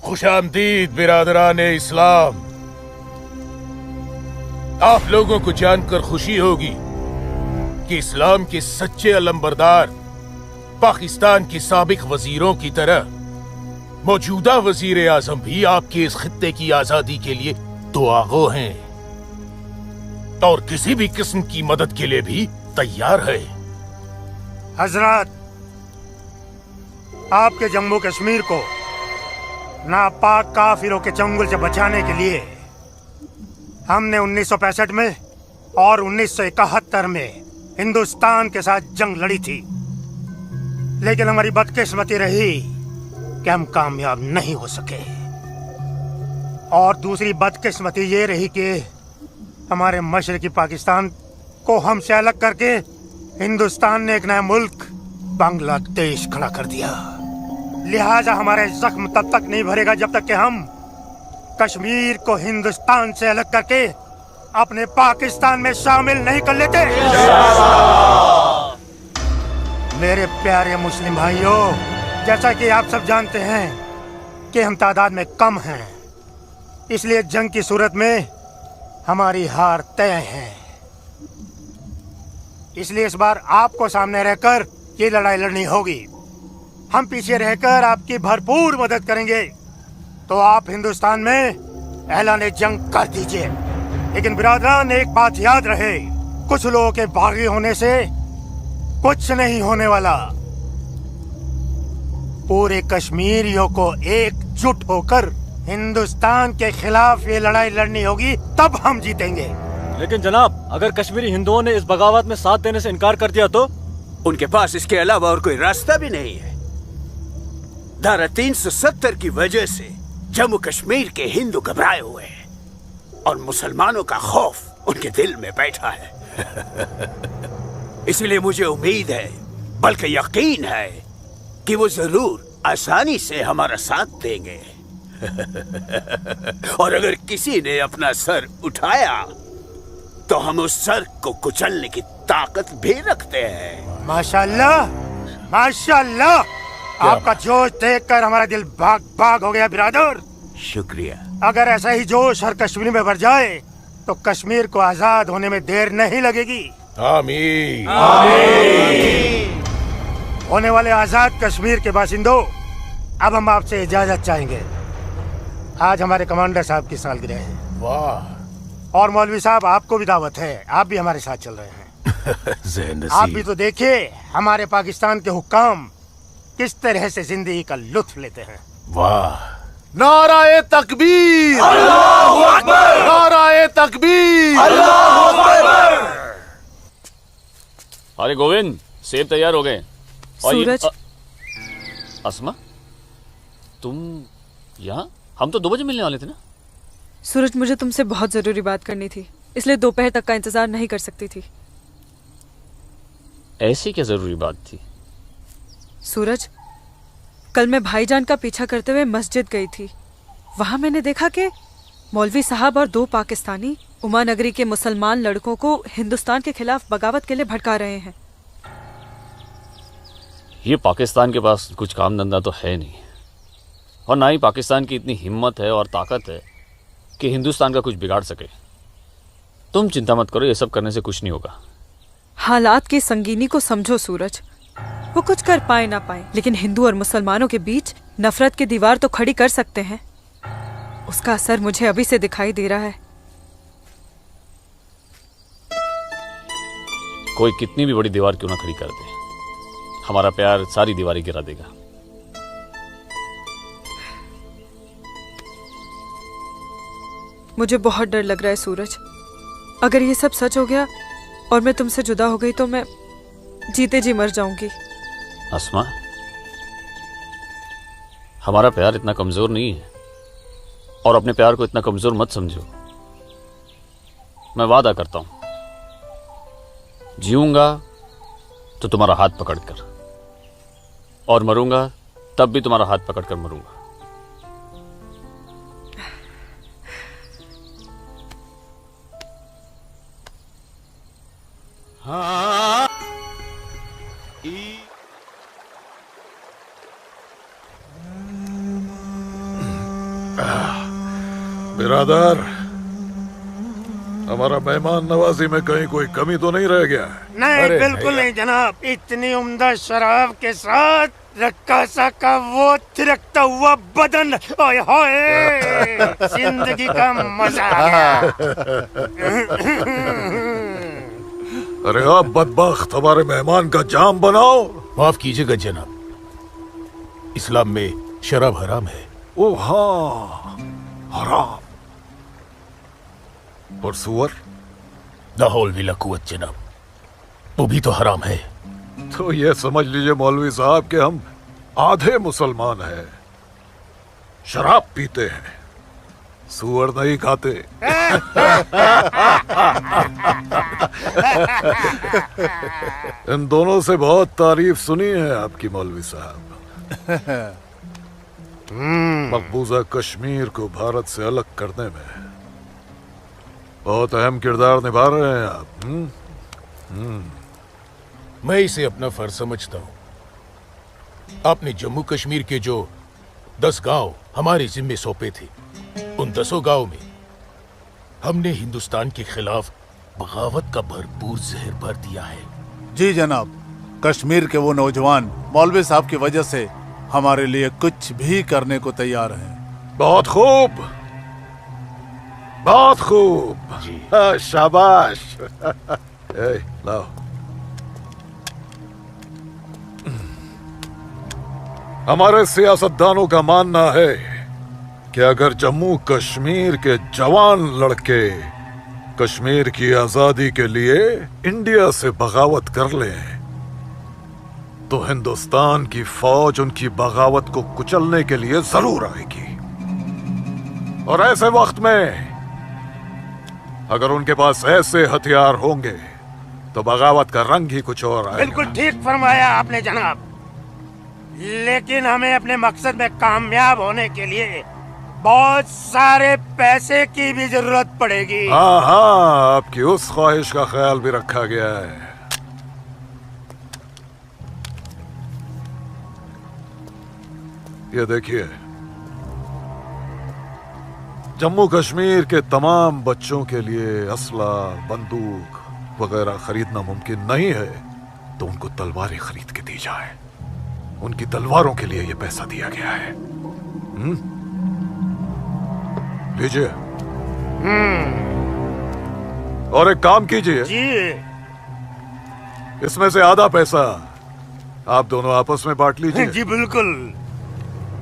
खुशामदीद बिरादरान इस्लाम। आप लोगों को जानकर खुशी होगी कि इस्लाम के सच्चे अलंबरदार पाकिस्तान के साबिक वजीरों की तरह मौजूदा वजीर आजम भी आपके इस खित्ते की आजादी के लिए दुआगो हैं और किसी भी किस्म की मदद के लिए भी तैयार है।
हजरत, आपके जम्मू कश्मीर को नापाक काफिरों के चंगुल से बचाने के लिए हमने 1965 में और 1971 में हिंदुस्तान के साथ जंग लड़ी थी, लेकिन हमारी बदकिस्मती रही कि हम कामयाब नहीं हो सके। और दूसरी बदकिस्मती ये रही कि हमारे मशरकी पाकिस्तान को हमसे अलग करके हिंदुस्तान ने एक नया मुल्क बांग्लादेश खड़ा कर दिया। लिहाजा हमारे जख्म तब तक नहीं भरेगा जब तक कि हम कश्मीर को हिंदुस्तान से अलग करके अपने पाकिस्तान में शामिल नहीं कर लेते। मेरे प्यारे मुस्लिम भाइयों, जैसा कि आप सब जानते हैं कि हम तादाद में कम हैं, इसलिए जंग की सूरत में हमारी हार तय है। इसलिए इस बार आपको सामने रहकर ये लड़ाई लड़नी होगी। हम पीछे रहकर आपकी भरपूर मदद करेंगे। तो आप हिंदुस्तान में ऐलान जंग कर दीजिए। लेकिन बिरादरान, एक बात याद रहे, कुछ लोगों के बागी होने से कुछ नहीं होने वाला। पूरे कश्मीरियों को एकजुट होकर हिंदुस्तान के खिलाफ ये लड़ाई लड़नी होगी, तब हम जीतेंगे।
लेकिन जनाब, अगर कश्मीरी हिंदुओं ने इस बगावत में साथ देने से इनकार कर दिया तो?
उनके पास इसके अलावा और कोई रास्ता भी नहीं है। धारा 370 की वजह से जम्मू कश्मीर के हिंदू घबराए हुए हैं और मुसलमानों का खौफ उनके दिल में बैठा है। इसलिए मुझे उम्मीद है, बल्कि यकीन है, कि वो जरूर आसानी से हमारा साथ देंगे। और अगर किसी ने अपना सर उठाया तो हम उस सर को कुचलने की ताकत भी रखते हैं।
माशाल्लाह, माशाल्लाह, आपका जोश देखकर हमारा दिल भाग भाग हो गया बिरादर।
शुक्रिया।
अगर ऐसा ही जोश हर कश्मीर में भर जाए तो कश्मीर को आजाद होने में देर नहीं लगेगी।
आमीन।
आमीन। होने वाले आजाद कश्मीर के बासिंदों, अब हम आपसे इजाजत चाहेंगे। आज हमारे कमांडर साहब की सालगिरह है।
वाह।
और मौलवी साहब, आपको भी दावत है, आप भी हमारे साथ चल रहे हैं। आप भी तो देखिए हमारे पाकिस्तान के हुक्काम किस तरह से जिंदगी का लुत्फ लेते हैं।
वाह।
नाराए तकबीर,
अल्लाहू अकबर,
नाराए तकबीर,
अल्लाहू अकबर।
अरे गोविंद, सेब तैयार हो गए।
सूरज।
अस्मा, तुम यहाँ? हम तो 2 बजे मिलने वाले थे ना।
सूरज, मुझे तुमसे बहुत जरूरी बात करनी थी, इसलिए दोपहर तक का इंतजार नहीं कर सकती थी।
ऐसी क्या जरूरी बात थी?
सूरज, कल मैं भाईजान का पीछा करते हुए मस्जिद गई थी। वहां मैंने देखा कि मौलवी साहब और 2 पाकिस्तानी उमा नगरी के मुसलमान लड़कों को हिंदुस्तान के खिलाफ बगावत के लिए भड़का रहे हैं।
ये पाकिस्तान के पास कुछ काम धंधा तो है नहीं, और ना ही पाकिस्तान की इतनी हिम्मत है और ताकत है कि हिंदुस्तान का कुछ बिगाड़ सके। तुम चिंता मत करो, ये सब करने से कुछ नहीं होगा।
हालात की संगीनी को समझो सूरज। वो कुछ कर पाए ना पाए, लेकिन हिंदू और मुसलमानों के बीच नफरत की दीवार तो खड़ी कर सकते हैं। उसका असर मुझे अभी से दिखाई दे रहा है।
कोई कितनी भी बड़ी दीवार क्यों ना खड़ी कर दे, हमारा प्यार सारी दीवारें गिरा देगा।
मुझे बहुत डर लग रहा है सूरज। अगर ये सब सच हो गया और मैं तुमसे जुदा हो गई तो मैं जीते जी मर जाऊंगी।
अस्मा, हमारा प्यार इतना कमजोर नहीं है, और अपने प्यार को इतना कमजोर मत समझो। मैं वादा करता हूं, जीऊंगा तो तुम्हारा हाथ पकड़कर, और मरूंगा तब भी तुम्हारा हाथ पकड़कर मरूंगा।
हाँ।
बिरादर, हमारा मेहमान नवाजी में कहीं कोई कमी तो नहीं रह गया?
नहीं, बिल्कुल नहीं जनाब। इतनी उम्दा शराब के साथ रक्कासा का वो थिरकता हुआ बदन, ओए होए, जिंदगी का मजा आ गया।
अरे आप बदबख्त, हमारे मेहमान का जाम बनाओ।
माफ कीजिएगा जनाब, इस्लाम में शराब हराम है।
ओ हाँ, हराम। और सुअर?
लाहौल विला कुवत जनाब, वो भी तो हराम है।
तो ये समझ लीजिए मौलवी साहब कि हम आधे मुसलमान हैं, शराब पीते हैं, सुअर नहीं खाते। इन दोनों से बहुत तारीफ सुनी है आपकी मौलवी साहब। मकबूजा कश्मीर को भारत से अलग करने में बहुत अहम किरदार निभा रहे हैं आप।
मैं इसे अपना फर्ज समझता हूं। आपने जम्मू कश्मीर के जो 10 गांव हमारे जिम्मे सौंपे थे, उन 10 गांव में हमने हिंदुस्तान के खिलाफ बगावत का भरपूर जहर भर दिया है।
जी जनाब, कश्मीर के वो नौजवान मौलवी साहब की वजह से हमारे लिए कुछ भी करने को तैयार हैं।
बहुत खूब, बहुत खूब, शाबाश। लाओ, हमारे सियासतदानों का मानना है कि अगर जम्मू कश्मीर के जवान लड़के कश्मीर की आजादी के लिए इंडिया से बगावत कर लें तो हिंदुस्तान की फौज उनकी बगावत को कुचलने के लिए जरूर आएगी। और ऐसे वक्त में अगर उनके पास ऐसे हथियार होंगे तो बगावत का रंग ही कुछ और आएगा।
बिल्कुल ठीक फरमाया आपने जनाब, लेकिन हमें अपने मकसद में कामयाब होने के लिए बहुत सारे पैसे की भी जरूरत पड़ेगी।
हाँ हाँ, आपकी उस ख्वाहिश का ख्याल भी रखा गया है। ये देखिए, जम्मू कश्मीर के तमाम बच्चों के लिए असला, बंदूक वगैरह खरीदना मुमकिन नहीं है, तो उनको तलवारें खरीद के दी जाए। उनकी तलवारों के लिए ये पैसा दिया गया है। लीजिए। और एक काम कीजिए
जी,
इसमें से आधा पैसा आप दोनों आपस में बांट लीजिए।
जी बिल्कुल।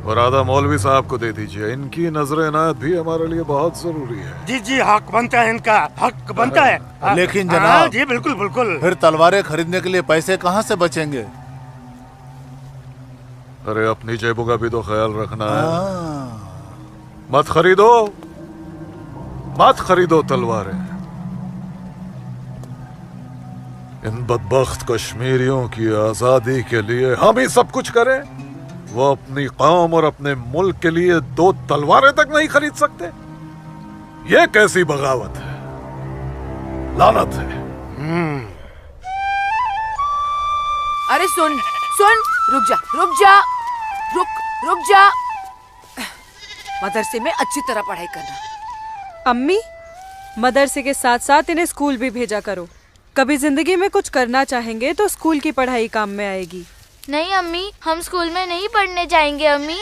और आधा मौलवी साहब को दे दीजिए। इनकी नजर इनायत भी हमारे लिए बहुत जरूरी है।
जी जी, हक बनता है, इनका हक बनता है।
लेकिन जनाब,
जी बिल्कुल बिल्कुल।
फिर तलवारें खरीदने के लिए पैसे कहाँ से बचेंगे?
अरे अपनी जेबों का भी तो ख्याल रखना है। मत खरीदो, मत खरीदो तलवारें। इन बदबख्त कश्मीरियों की आजादी के लिए हम ही सब कुछ करें, वो अपनी कौम और अपने मुल्क के लिए 2 तलवारें तक नहीं खरीद सकते। ये कैसी बगावत है, लानत है।
अरे सुन सुन, रुक जा रुक जा, रुक जा। मदरसे में अच्छी तरह पढ़ाई करना।
अम्मी, मदरसे के साथ साथ इन्हें स्कूल भी भेजा करो। कभी जिंदगी में कुछ करना चाहेंगे तो स्कूल की पढ़ाई काम में आएगी।
नहीं अम्मी, हम स्कूल में नहीं पढ़ने जाएंगे अम्मी।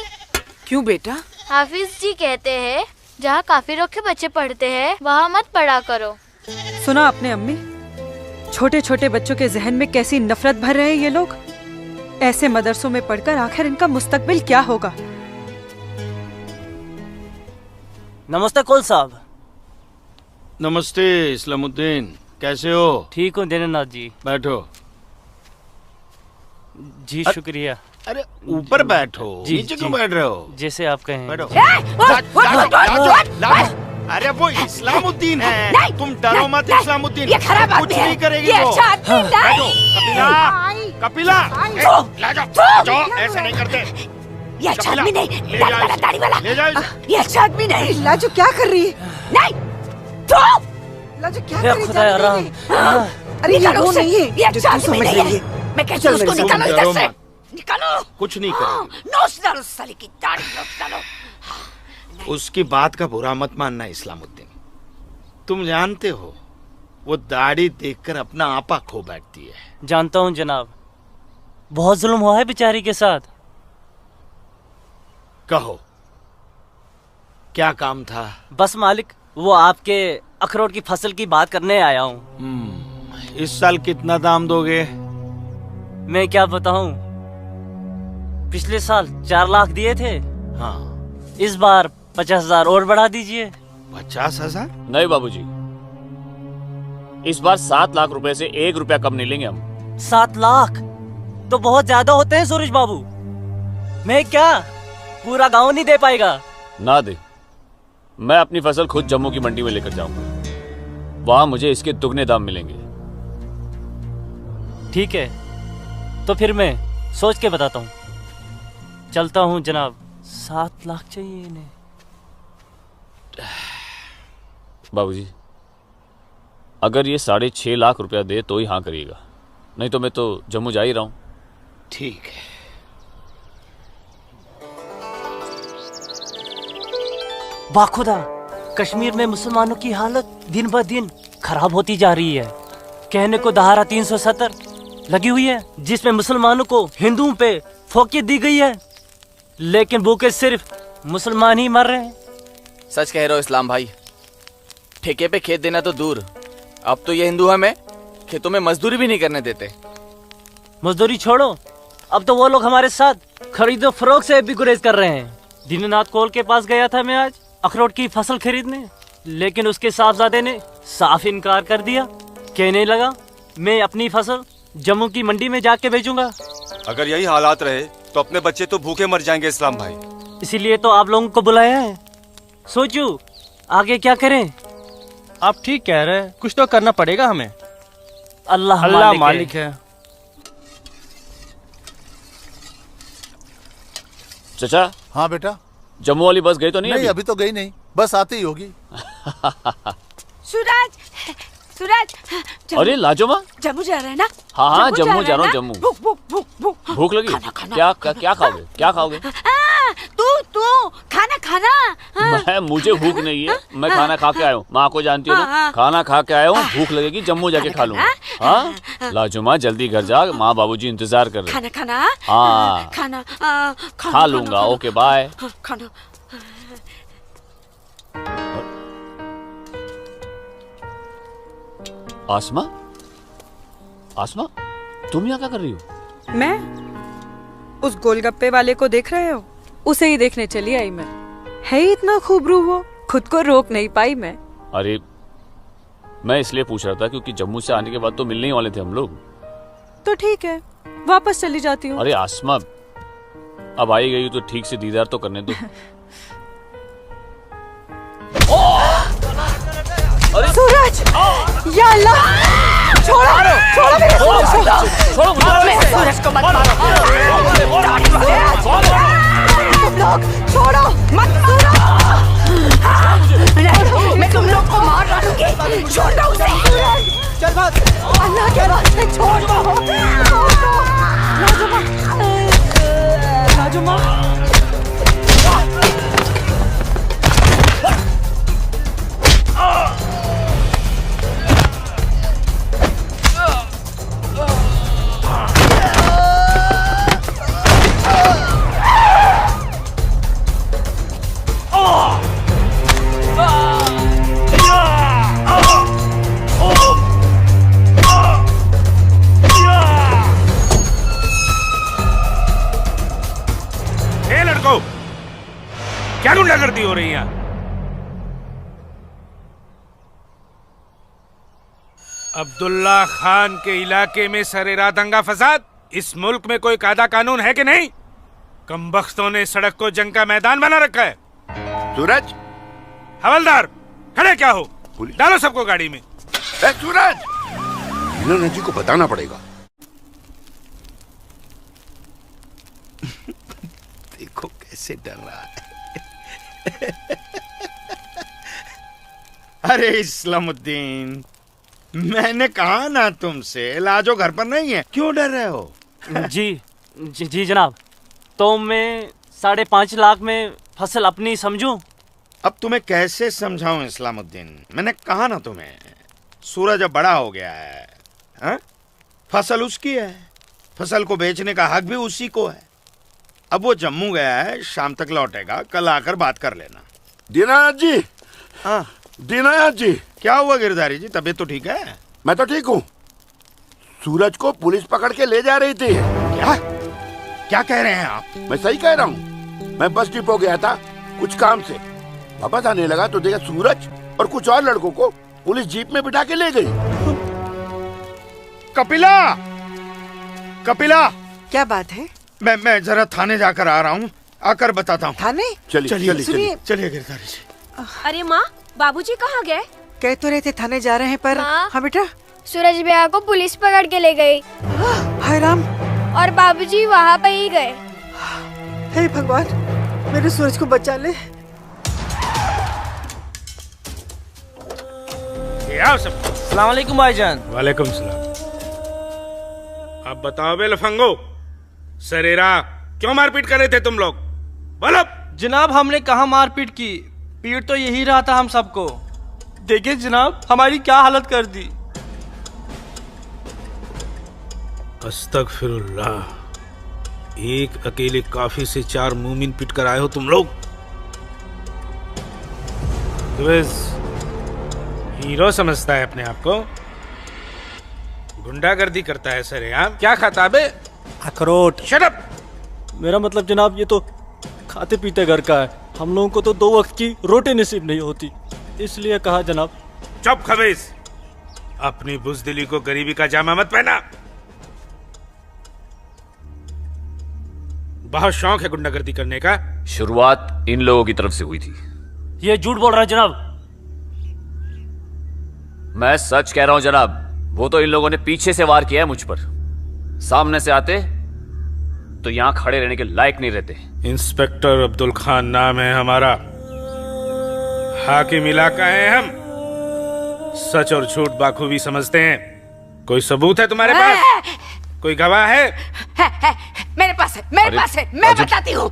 क्यों बेटा?
हाफिज जी कहते हैं जहाँ काफिरों के बच्चे पढ़ते हैं वहाँ मत पढ़ा करो।
सुना आपने अम्मी? छोटे छोटे बच्चों के जहन में कैसी नफरत भर रहे हैं ये लोग। ऐसे मदरसों में पढ़कर आखिर इनका मुस्तकबिल क्या होगा?
नमस्ते कौल साहब।
नमस्ते इस्लामुद्दीन, कैसे हो?
ठीक हूँ दीनानाथ जी।
बैठो।
जी शुक्रिया।
अरे ऊपर बैठो, नीचे क्यों बैठ रहे हो?
जैसे आप कहें।
बैठो। अरे वो इस्लामुद्दीन है, तुम डरो मत। इस्लामुद्दीन कुछ नहीं करेगी वो। बैठो। कपिला, ले जाओ, ऐसे नहीं करते।
ये अच्छा आदमी नहीं, दाढ़ी वाला।
ले जाओ।
ये अच्छा आदमी नहीं। लाजो क्या कर रही है? नहीं, तो लाजो क्या कर रही है? अरे ये वो नहीं है, ये अच्छा आदमी नहीं है। मैं कहती हूँ उसको निकालो इधर से, निकालो।
कुछ नहीं करेगी।
नोच डालो साले की दाढ़ी, नोच डालो।
उसकी बात का बुरा मत मानना इस्लामुद्दीन। तुम जानते हो वो दाढ़ी देखकर अपना आपा खो बैठती है।
जानता हूँ जनाब, बहुत जुल्म हुआ है बेचारी के साथ।
कहो क्या काम था?
बस मालिक, वो आपके अखरोट की फसल की बात करने आया हूँ।
इस साल कितना दाम दोगे?
मैं क्या बताऊं, पिछले साल 4 लाख दिए थे।
हाँ,
इस बार 50,000 और बढ़ा दीजिए।
50,000?
नहीं बाबूजी, इस बार 7 लाख रुपए से 1 रुपया कम नहीं लेंगे हम।
7 लाख तो बहुत ज्यादा होते हैं सूरज बाबू। मैं क्या पूरा गांव नहीं दे पाएगा?
ना दे, मैं अपनी फसल खुद जम्मू की मंडी में लेकर जाऊंगा। वहां मुझे इसके दुगने दाम मिलेंगे।
ठीक है, तो फिर मैं सोच के बताता हूँ। चलता हूँ जनाब। 7 लाख चाहिए इन्हें।
बाबूजी, अगर ये 6.5 लाख रुपया दे तो ही हाँ करिएगा, नहीं तो मैं तो जम्मू जा ही रहा हूँ।
ठीक है।
बाखुदा, कश्मीर में मुसलमानों की हालत दिन ब दिन खराब होती जा रही है। कहने को धारा 370 लगी हुई है जिसमें मुसलमानों को हिंदुओं पे फोकियत दी गई है, लेकिन भूखे सिर्फ मुसलमान ही मर रहे हैं।
सच कह रहे हो इस्लाम भाई, ठेके पे खेत देना तो दूर, अब तो ये हिंदू हमें खेतों में मजदूरी भी नहीं करने देते।
मजदूरी छोड़ो, अब तो वो लोग हमारे साथ खरीदो फरोख्त से भी गुरेज कर रहे हैं। दीननाथ कोल के पास गया था मैं आज अखरोट की फसल खरीदने, लेकिन उसके साहबजादे ने साफ इनकार कर दिया। कहने लगा मैं अपनी फसल जम्मू की मंडी में जाके बेचूंगा।
अगर यही हालात रहे तो अपने बच्चे तो भूखे मर जाएंगे इस्लाम भाई।
इसीलिए तो आप लोगों को बुलाया है। सोचो आगे क्या करें।
आप ठीक कह रहे हैं, कुछ तो करना पड़ेगा हमें।
अल्लाह
मालिक है।
चाचा।
हाँ बेटा।
जम्मू वाली बस गई तो नहीं?
नहीं अभी तो गई नहीं, बस आती ही होगी।
सूरज, सूरज।
अरे लाजोमा,
जम्मू जा रहे हैं ना?
हाँ जम्मू जा रहा हूँ। जम्मू भूख लगी? क्या खाओगे? क्या खाओगे?
तू खाना खाना।
मुझे भूख नहीं है, मैं खाना खा के आया हूँ। माँ को जानती हो ना, खाना खा के आया हूँ, भूख लगेगी जम्मू जाके खा लूंगा। हाँ लाजोमा जल्दी घर जा, माँ बाबूजी इंतजार कर रहे।
खाना
हाँ
खाना
खा लूंगा। Okay bye.
खाना।
आसमा, आसमा तुम यहाँ क्या कर रही हो?
मैं उस गोलगप्पे वाले को देख रहे हो? उसे ही देखने चली आई मैं। है ही इतना खूबरू वो, खुद को रोक नहीं पाई मैं।
अरे मैं इसलिए पूछ रहा था क्योंकि जम्मू से आने के बाद तो मिलने ही वाले थे हम लोग।
तो ठीक है, वापस चली जाती हूँ।
अरे आसमा, अब आई गई तो ठीक से दीदार तो करने दो।
अरे सूरज, या अल्लाह, छोड़ो मेरे सूरज को मत मारो। तुम लोग छोड़ो मत मारो। नहीं, मैं तुम लोग को मार डालूंगी। छोड़ दो उसे। अल्लाह के वास्ते छोड़ दो।
राजुमा
क्या गुंडागर्दी हो रही है? अब्दुल्ला खान के इलाके में सरेराह दंगा फसाद। इस मुल्क में कोई कायदा कानून है कि नहीं? कमबख्तों ने सड़क को जंग का मैदान बना रखा है।
सूरज,
हवलदार खड़े क्या हो? डालो सबको गाड़ी में।
सूरज, इन्होंने जी को बताना पड़ेगा। देखो कैसे डर रहा है।
अरे इस्लामुद्दीन, मैंने कहा ना तुमसे, लाजो घर पर नहीं है, क्यों डर रहे हो?
जी जनाब, तो मैं 5.5 लाख में फसल अपनी समझूं?
अब तुम्हें कैसे समझाऊं इस्लामुद्दीन? मैंने कहा ना तुम्हें, सूरज अब बड़ा हो गया है। हा? फसल उसकी है, फसल को बेचने का हक भी उसी को है। अब वो जम्मू गया है, शाम तक लौटेगा, कल आकर बात कर लेना।
दीनानाथ जी।
हाँ
दीनानाथ जी।
क्या हुआ गिरधारी जी, तबीयत तो ठीक है?
मैं तो ठीक हूँ। सूरज को पुलिस पकड़ के ले जा रही थी।
क्या कह रहे हैं आप?
मैं सही कह रहा हूँ। मैं बस डिपो गया था कुछ काम से, वापस आने लगा तो देखा सूरज और कुछ और लड़कों को पुलिस जीप में बिठा के ले गई।
कपिला, कपिला,
क्या बात है?
मैं जरा थाने जाकर आ रहा हूँ, आकर बताता हूँ।
थाने?
चलिए गिरधारी जी।
अरे माँ, बाबूजी कहाँ गए?
कह तो रहे थे थाने जा रहे हैं पर। हाँ बेटा।
सूरज भैया को पुलिस पकड़ के ले गई।
हाय राम।
और बाबूजी वहाँ पे ही गए।
हे भगवान, मेरे सूरज को बचा ले।
अस्सलाम वालेकुम भाईजान। वालेकुम सलाम। अब बताओ बे लफंगो, सरेरा क्यों मारपीट कर रहे थे तुम लोग? बोलो।
जनाब हमने कहा मारपीट की, पीट तो यही रहा था हम सबको। देखिए जनाब हमारी क्या हालत कर दी।
अस्तगफिरुल्लाह, एक अकेले काफी से 4 मूमिन पिट कर आए हो तुम लोग। हीरो समझता है अपने आप को, गुंडागर्दी करता है सरेआम। क्या खाता बे?
अखरोट।
Shut up.
मेरा मतलब जनाब ये तो खाते पीते घर का है, हम लोगों को तो 2 वक्त की रोटी नसीब नहीं होती, इसलिए कहा जनाब।
चुप खबीस, अपनी बुज़दिली को गरीबी का जामा मत पहना। बहुत शौक है गुंडागर्दी करने का।
शुरुआत इन लोगों की तरफ से हुई थी।
ये झूठ बोल रहा है जनाब।
मैं सच कह रहा हूं जनाब, वो तो इन लोगों ने पीछे से वार किया है मुझ पर। सामने से आते तो यहां खड़े रहने के लायक नहीं रहते।
इंस्पेक्टर अब्दुल खान नाम है हमारा, हाकिम इलाका है हम, सच और झूठ बाखूबी समझते हैं। कोई सबूत है तुम्हारे पास? कोई गवाह है?
मेरे पास है, मेरे पास है, मैं बताती हूँ।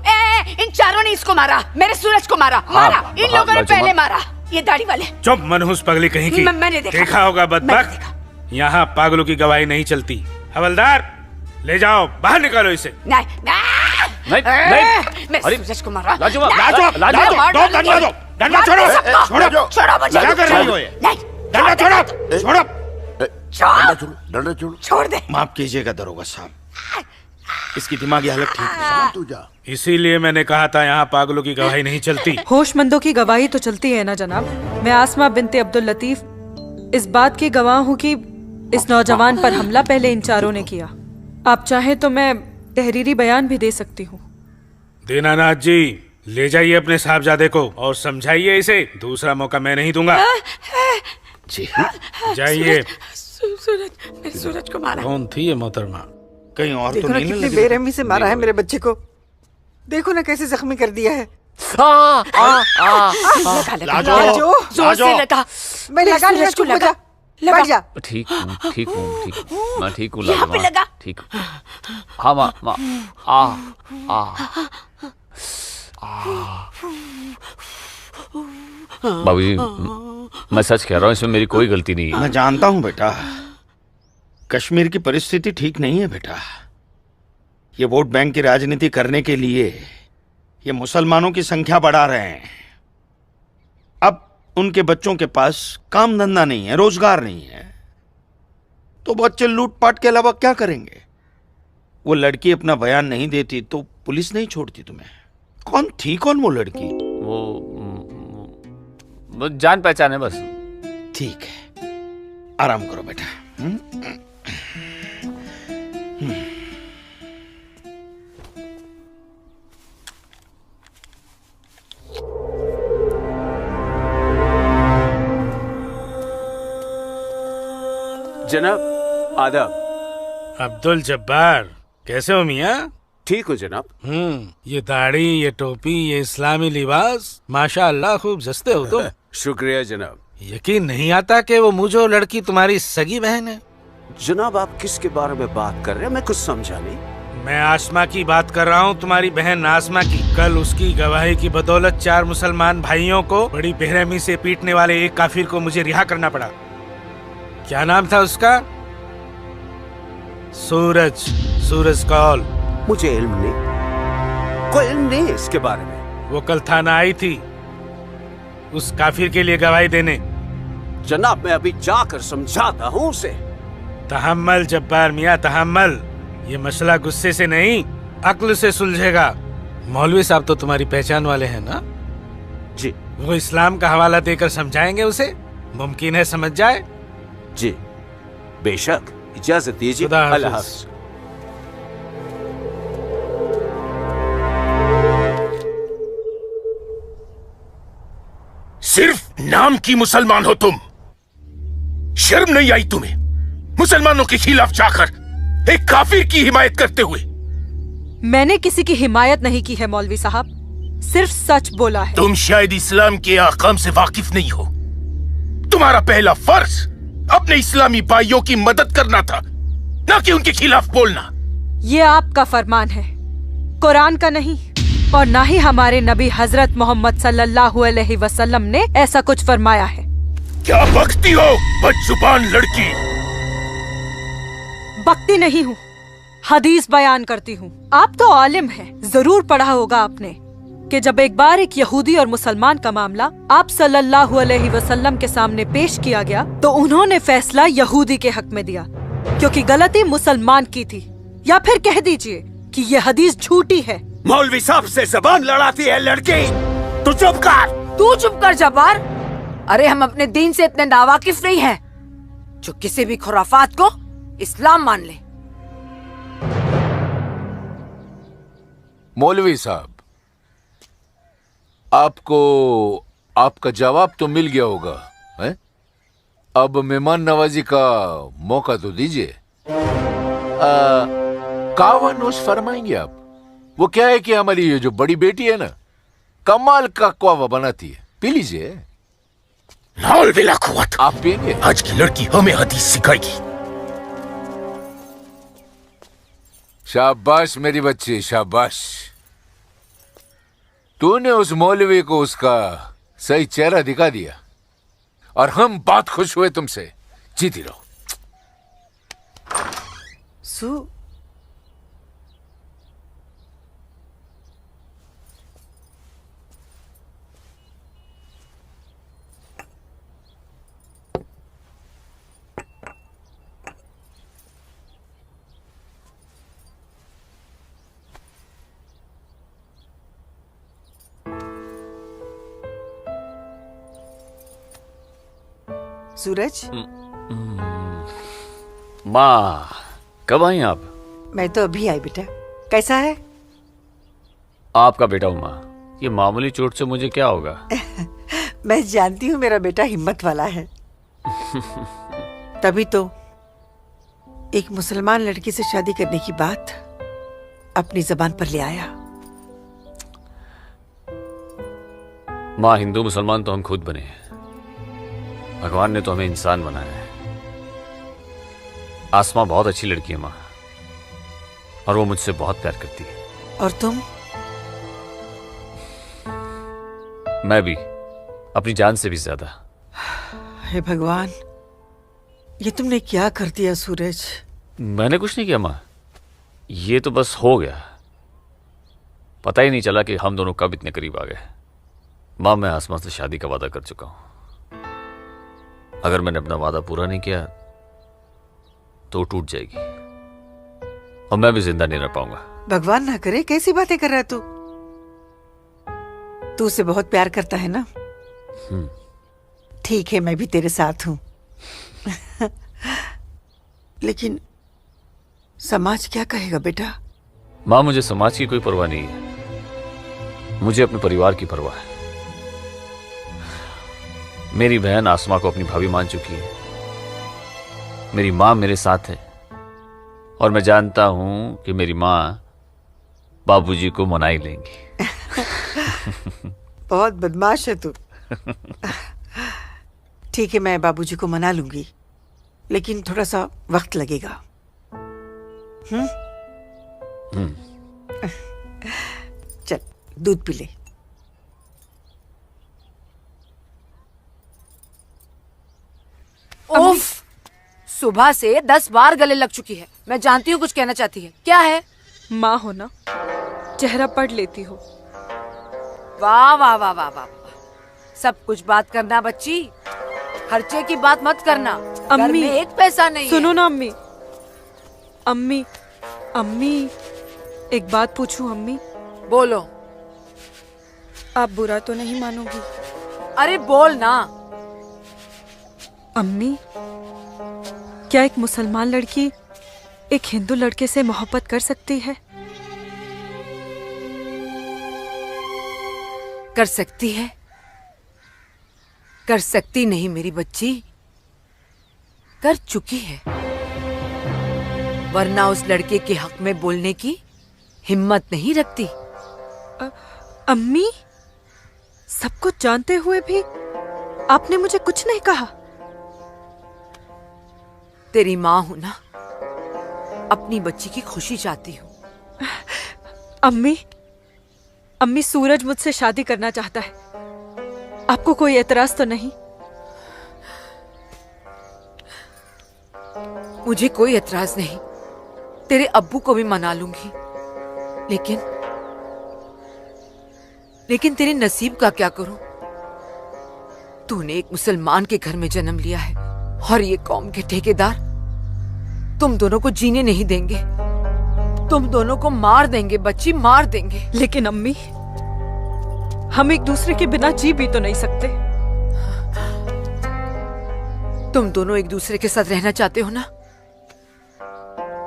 इन चारों ने इसको मारा, मेरे सूरज को मारा। इन लोगों ने पहले मारा, ये दाढ़ी वाले।
चुप मनहूस पगली कहीं की।
मैंने
देखा होगा बदबख्त, यहाँ पागलों की गवाही नहीं चलती। हवलदार ले जाओ, बाहर निकालो इसे।
नहीं
नहीं,
मेरे सूरज को मारा।
लाजवाब, डंडा छोड़ो,
छोड़ो मुझे।
क्या कर रही हो ये? डंडा छोड़ो, छोड़ो,
डंडा छोड़ो।
छोड़ दे।
माफ कीजिएगा दरोगा साहब, इसकी दिमागी हालत ठीक नहीं।
तू जा।
इसीलिए मैंने कहा था यहाँ पागलों की गवाही नहीं चलती।
होशमंदों की गवाही तो चलती है ना जनाब। मैं आसमा बिनते अब्दुल लतीफ इस बात की गवाह हूँ कि इस नौजवान पर हमला पहले इन चारों ने किया। आप चाहे तो मैं तहरीरी बयान भी दे सकती हूँ।
दीनानाथ जी, ले जाइए अपने साहबजादे को और समझाइए इसे। दूसरा मौका मैं नहीं दूंगा।
जी
जाइए।
सूरज, मेरे सूरज को मारा।
कौन थी ये मोहतरमा?
कहीं और
देखो
तो
ना
नहीं
कितनी
लगी?
बेरहमी से मारा है मेरे बच्चे को। देखो ना कैसे जख्मी कर दिया है।
लाजो, जोर से लगा।
मैंने लगा
सूरज को लगा।
ठीक हूँ, ठीक हूँ, ठीक हूँ, मैं ठीक हूँ लाजमा, ठीक हूँ। हाँ माँ, बाबूजी मैं सच कह रहा हूँ, इसमें मेरी कोई गलती नहीं है।
मैं जानता हूँ बेटा, कश्मीर की परिस्थिति ठीक नहीं है बेटा। ये वोट बैंक की राजनीति करने के लिए ये मुसलमानों की संख्या बढ़ा रहे हैं। अब उनके बच्चों के पास काम धंधा नहीं है, रोजगार नहीं है, तो बच्चे लूटपाट के अलावा क्या करेंगे? वो लड़की अपना बयान नहीं देती तो पुलिस नहीं छोड़ती तुम्हें। कौन थी वो लड़की?
वो जान पहचान है बस।
ठीक है, आराम करो बेटा।
जनाब आदाब।
अब्दुल जब्बार, कैसे हो मियाँ?
ठीक हो जनाब।
ये दाढ़ी, ये टोपी, ये इस्लामी लिबास, माशाअल्लाह खूब जस्ते हो तुम।
शुक्रिया जनाब।
यकीन नहीं आता कि वो मुझे लड़की तुम्हारी सगी बहन है।
जनाब आप किसके बारे में बात कर रहे हैं? मैं कुछ समझा नहीं।
मैं आसमा की बात कर रहा हूँ, तुम्हारी बहन आसमा की। कल उसकी गवाही की बदौलत 4 मुसलमान भाइयों को बड़ी बेरहमी से पीटने वाले एक काफिर को मुझे रिहा करना पड़ा। क्या नाम था उसका? सूरज कौल।
मुझे इल्म नहीं, कोई इल्म नहीं इसके बारे में।
वो कल थाना आई थी उस काफिर के लिए गवाही देने।
जनाब मैं अभी जाकर समझाता हूँ उसे।
तहम्मल जब्बार मियाँ, तहम्मल। ये मसला गुस्से से नहीं, अक्ल से सुलझेगा। मौलवी साहब तो तुम्हारी पहचान वाले हैं ना?
जी।
वो इस्लाम का हवाला देकर समझाएंगे उसे, मुमकिन है समझ जाए।
जी बेशक, इजाजत दीजिए। अल्लाह हाफ़िज़।
सिर्फ नाम की मुसलमान हो तुम, शर्म नहीं आई तुम्हें मुसलमानों के खिलाफ जाकर एक काफिर की हिमायत करते हुए?
मैंने किसी की हिमायत नहीं की है मौलवी साहब। सिर्फ सच बोला है।
तुम शायद इस्लाम के अहकाम से वाकिफ नहीं हो। तुम्हारा पहला फर्ज अपने इस्लामी भाइयों की मदद करना था, न कि उनके खिलाफ बोलना।
ये आपका फरमान है, कुरान का नहीं, और ना ही हमारे नबी हजरत मोहम्मद सल्लल्लाहु अलैहि वसल्लम ने ऐसा कुछ फरमाया है।
क्या बकती हो बदजुबान लड़की?
बकती नहीं हूँ, हदीस बयान करती हूँ। आप तो आलिम हैं, जरूर पढ़ा होगा आपने कि जब एक बार एक यहूदी और मुसलमान का मामला आप सल्लल्लाहु अलैहि वसल्लम के सामने पेश किया गया तो उन्होंने फैसला यहूदी के हक में दिया, क्योंकि गलती मुसलमान की थी। या फिर कह दीजिए कि ये हदीस झूठी है।
मौलवी साहब से जबान लड़ाती है लड़की, तू चुप कर।
तू चुप कर जब्बार। अरे हम अपने दीन से इतने नावाकिफ नहीं हैं जो किसी भी खुराफात को इस्लाम मान ले।
मौलवी साहब, आपको आपका जवाब तो मिल गया होगा, है? अब मेहमान नवाजी का मौका तो दीजिए। कावा नोश फरमाएंगे आप? वो क्या है कि हमारी ये जो बड़ी बेटी है ना, कमाल का कावा बनाती है, पी लीजिए।
आप पिएंगे? आज की लड़की हमें हदीस सिखाएगी।
शाबाश मेरी बच्ची, शाबाश। तूने उस मौलवी को उसका सही चेहरा दिखा दिया और हम बहुत खुश हुए तुमसे। जीती रहो।
सूरज,
माँ कब आई आप?
मैं तो अभी आई बेटा। कैसा है?
आपका बेटा हूँ माँ, ये मामूली चोट से मुझे क्या होगा?
मैं जानती हूँ मेरा बेटा हिम्मत वाला है। तभी तो एक मुसलमान लड़की से शादी करने की बात अपनी जबान पर ले आया।
माँ, हिंदू मुसलमान तो हम खुद बने हैं, भगवान ने तो हमें इंसान बनाया है। आसमां बहुत अच्छी लड़की है माँ, और वो मुझसे बहुत प्यार करती है।
और तुम?
मैं भी, अपनी जान से भी ज्यादा।
हे भगवान, ये तुमने क्या कर दिया सूरज?
मैंने कुछ नहीं किया माँ, ये तो बस हो गया। पता ही नहीं चला कि हम दोनों कब इतने करीब आ गए। माँ, मैं आसमां से शादी का वादा कर चुका हूं। अगर मैंने अपना वादा पूरा नहीं किया तो टूट जाएगी और मैं भी जिंदा नहीं रह पाऊंगा।
भगवान ना करे, कैसी बातें कर रहा है तू? तू उसे बहुत प्यार करता है ना? ठीक है, मैं भी तेरे साथ हूं। लेकिन समाज क्या कहेगा बेटा?
माँ, मुझे समाज की कोई परवाह नहीं है, मुझे अपने परिवार की परवाह है। मेरी बहन आसमा को अपनी भाभी मान चुकी है, मेरी माँ मेरे साथ है, और मैं जानता हूं कि मेरी माँ बाबूजी को मना ही लेंगी।
बहुत बदमाश है तू। ठीक है, मैं बाबूजी को मना लूंगी, लेकिन थोड़ा सा वक्त लगेगा। चल दूध पी ले।
उफ, सुबह से 10 बार गले लग चुकी है। मैं जानती हूँ कुछ कहना चाहती है। क्या है?
माँ हो ना, चेहरा पढ़ लेती हो।
वाह वाह वाह वाह वाह, सब कुछ बात करना बच्ची, खर्चे की बात मत करना। घर
अम्मी,
में एक पैसा नहीं
सुनो
है।
ना अम्मी। अम्मी, अम्मी, एक बात पूछूं अम्मी?
बोलो।
आप बुरा तो नहीं मानोगी?
अरे बोल ना।
अम्मी, क्या एक मुसलमान लड़की एक हिंदू लड़के से मोहब्बत कर सकती है?
कर सकती है, कर सकती नहीं मेरी बच्ची, कर चुकी है। वरना उस लड़के के हक में बोलने की हिम्मत नहीं रखती।
अम्मी, सब कुछ जानते हुए भी आपने मुझे कुछ नहीं कहा।
तेरी माँ हूं ना, अपनी बच्ची की खुशी चाहती हूँ।
अम्मी, सूरज मुझसे शादी करना चाहता है। आपको कोई एतराज तो नहीं?
मुझे कोई एतराज नहीं, तेरे अब्बू को भी मना लूंगी। लेकिन तेरे नसीब का क्या करूं? तूने एक मुसलमान के घर में जन्म लिया है और ये कौम के ठेकेदार तुम दोनों को जीने नहीं देंगे। तुम दोनों को मार देंगे बच्ची, मार देंगे।
लेकिन अम्मी, हम एक दूसरे के बिना जी भी तो नहीं सकते।
तुम दोनों एक दूसरे के साथ रहना चाहते हो ना,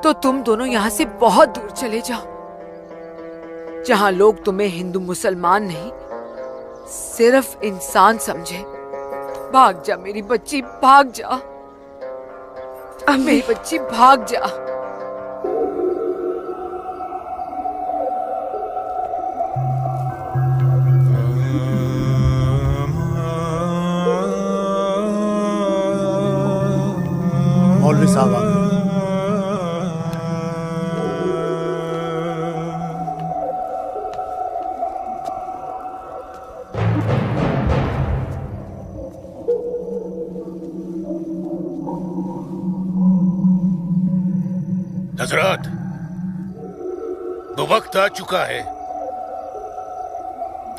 तो तुम दोनों यहाँ से बहुत दूर चले जाओ, जहाँ लोग तुम्हें हिंदू मुसलमान नहीं, सिर्फ इंसान समझे। भाग जा मेरी बच्ची, भाग जा मेरी बच्ची, भाग जा।
मौलवी साहब आ गए।
हजरत, वो वक्त आ चुका है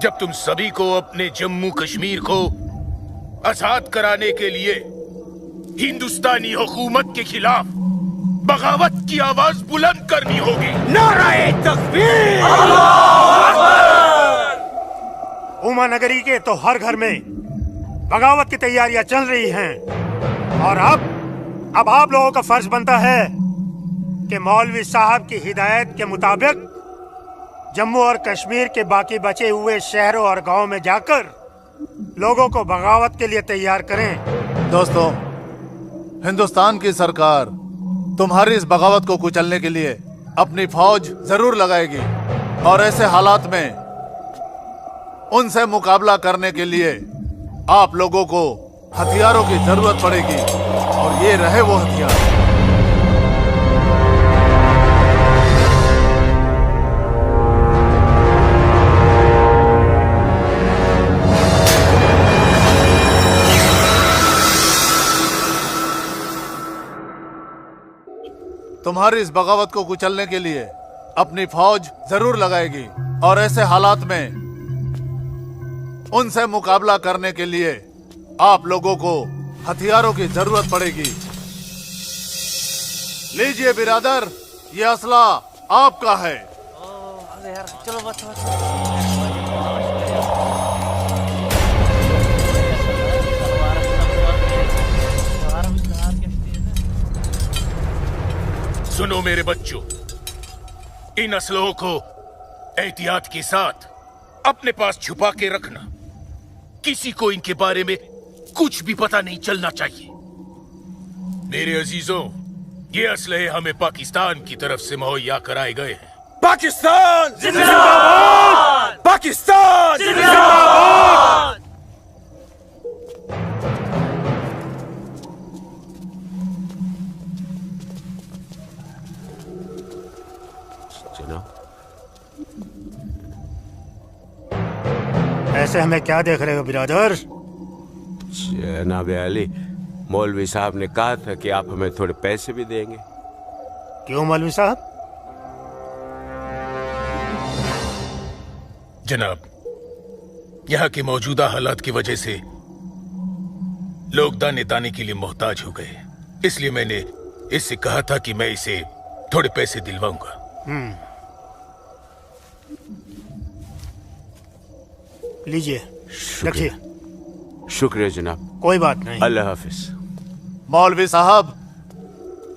जब तुम सभी को अपने जम्मू कश्मीर को आजाद कराने के लिए हिंदुस्तानी हुकूमत के खिलाफ बगावत की आवाज बुलंद करनी होगी।
नारे तकबीर! उमा नगरी के तो हर घर में बगावत की तैयारियां चल रही हैं और अब आप लोगों का फर्ज बनता है कि मौलवी साहब की हिदायत के मुताबिक जम्मू और कश्मीर के बाकी बचे हुए शहरों और गांवों में जाकर लोगों को बगावत के लिए तैयार करें।
दोस्तों, हिंदुस्तान की सरकार तुम्हारी इस बगावत को कुचलने के लिए अपनी फौज जरूर लगाएगी और ऐसे हालात में उनसे मुकाबला करने के लिए आप लोगों को हथियारों की जरूरत पड़ेगी और ये रहे वो हथियार। तुम्हारी इस बगावत को कुचलने के लिए अपनी फौज जरूर लगाएगी और ऐसे हालात में उनसे मुकाबला करने के लिए आप लोगों को हथियारों की जरूरत पड़ेगी। लीजिए बिरादर, ये असला आपका है।
चलो बस
सुनो मेरे बच्चों, इन असलों को एहतियात के साथ अपने पास छुपा के रखना। किसी को इनके बारे में कुछ भी पता नहीं चलना चाहिए। मेरे अजीजों, ये असलहे हमें पाकिस्तान की तरफ से मुहैया कराए गए हैं।
पाकिस्तान जिंदाबाद! पाकिस्तान जिंदाबाद!
ऐसे हमें क्या देख रहे हो बिरादर?
जनाब अली, मौलवी साहब ने कहा था कि आप हमें थोड़े पैसे भी देंगे।
क्यों मौलवी साहब?
जनाब, यहाँ के मौजूदा हालात की वजह से लोग दाने दाने के लिए मोहताज हो गए, इसलिए मैंने इससे कहा था कि मैं इसे थोड़े पैसे दिलवाऊंगा।
लीजिए, रखिए।
शुक्रिया जनाब।
कोई बात नहीं।
अल्लाह हाफिज।
मौलवी साहब,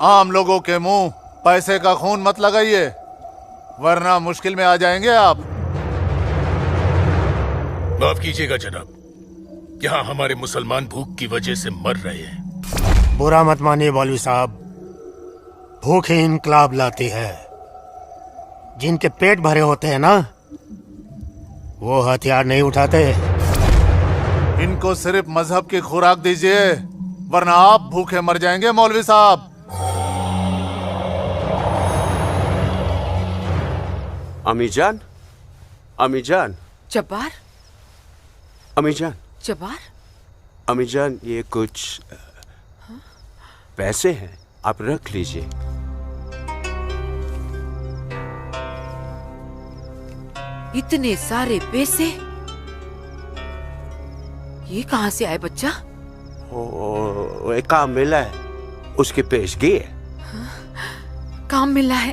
आम लोगों के मुंह पैसे का खून मत लगाइए, वरना मुश्किल में आ जाएंगे आप।
माफ कीजिएगा जनाब, यहाँ हमारे मुसलमान भूख की वजह से मर रहे हैं।
बुरा मत मानिए मौलवी साहब, भूख ही इनकलाब लाती है। जिनके पेट भरे होते हैं ना, वो हथियार नहीं उठाते।
इनको सिर्फ मजहब की खुराक दीजिए, वरना आप भूखे मर जाएंगे मौलवी साहब।
अमीजान, अमीजान,
जब्बार,
अमीजान,
जब्बार,
अमीजान, ये कुछ पैसे हैं, आप रख लीजिए।
इतने सारे पैसे ये कहाँ से आए बच्चा?
एक काम मिला है, उसकी पेशगी है।
काम मिला है,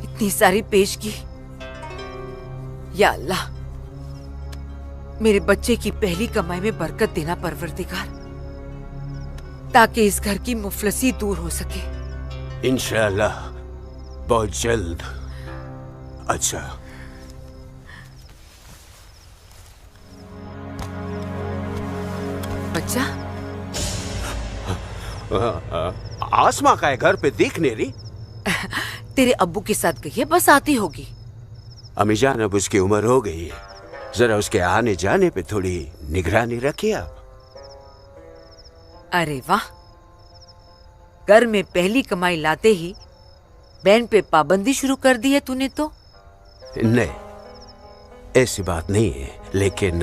इतनी सारी पेशगी। या अल्लाह, मेरे बच्चे की पहली कमाई में बरकत देना परवरदिगार, ताकि इस घर की मुफलसी दूर हो सके।
इंशाअल्लाह बहुत जल्द। अच्छा,
बच्चा,
आसमा का है घर पे दिख नहीं रही।
तेरे अब्बू के साथ गई है, बस आती होगी।
अमीजान, अब उसकी उम्र हो गई है, जरा उसके आने जाने पे थोड़ी निगरानी रखिए आप।
अरे वाह, घर में पहली कमाई लाते ही बहन पे पाबंदी शुरू कर दी है तूने तो।
नहीं, ऐसी बात नहीं है, लेकिन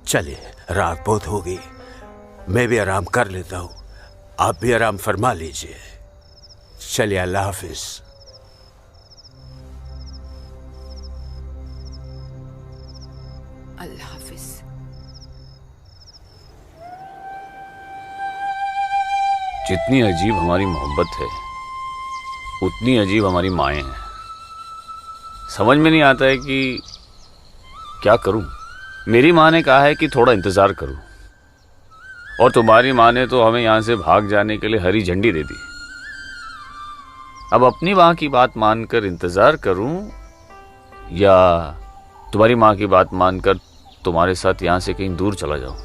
चलिए, रात बहुत हो गई, मैं भी आराम कर लेता हूँ, आप भी आराम फरमा लीजिए। चलिए, अल्लाह हाफिज।
अल्लाह हाफिज।
जितनी अजीब हमारी मोहब्बत है, उतनी अजीब हमारी माएँ हैं। समझ में नहीं आता है कि क्या करूं। मेरी माँ ने कहा है कि थोड़ा इंतजार करूं, और तुम्हारी माँ ने तो हमें यहां से भाग जाने के लिए हरी झंडी दे दी। अब अपनी माँ की बात मानकर इंतजार करूं या तुम्हारी माँ की बात मानकर तुम्हारे साथ यहां से कहीं दूर चला जाऊं?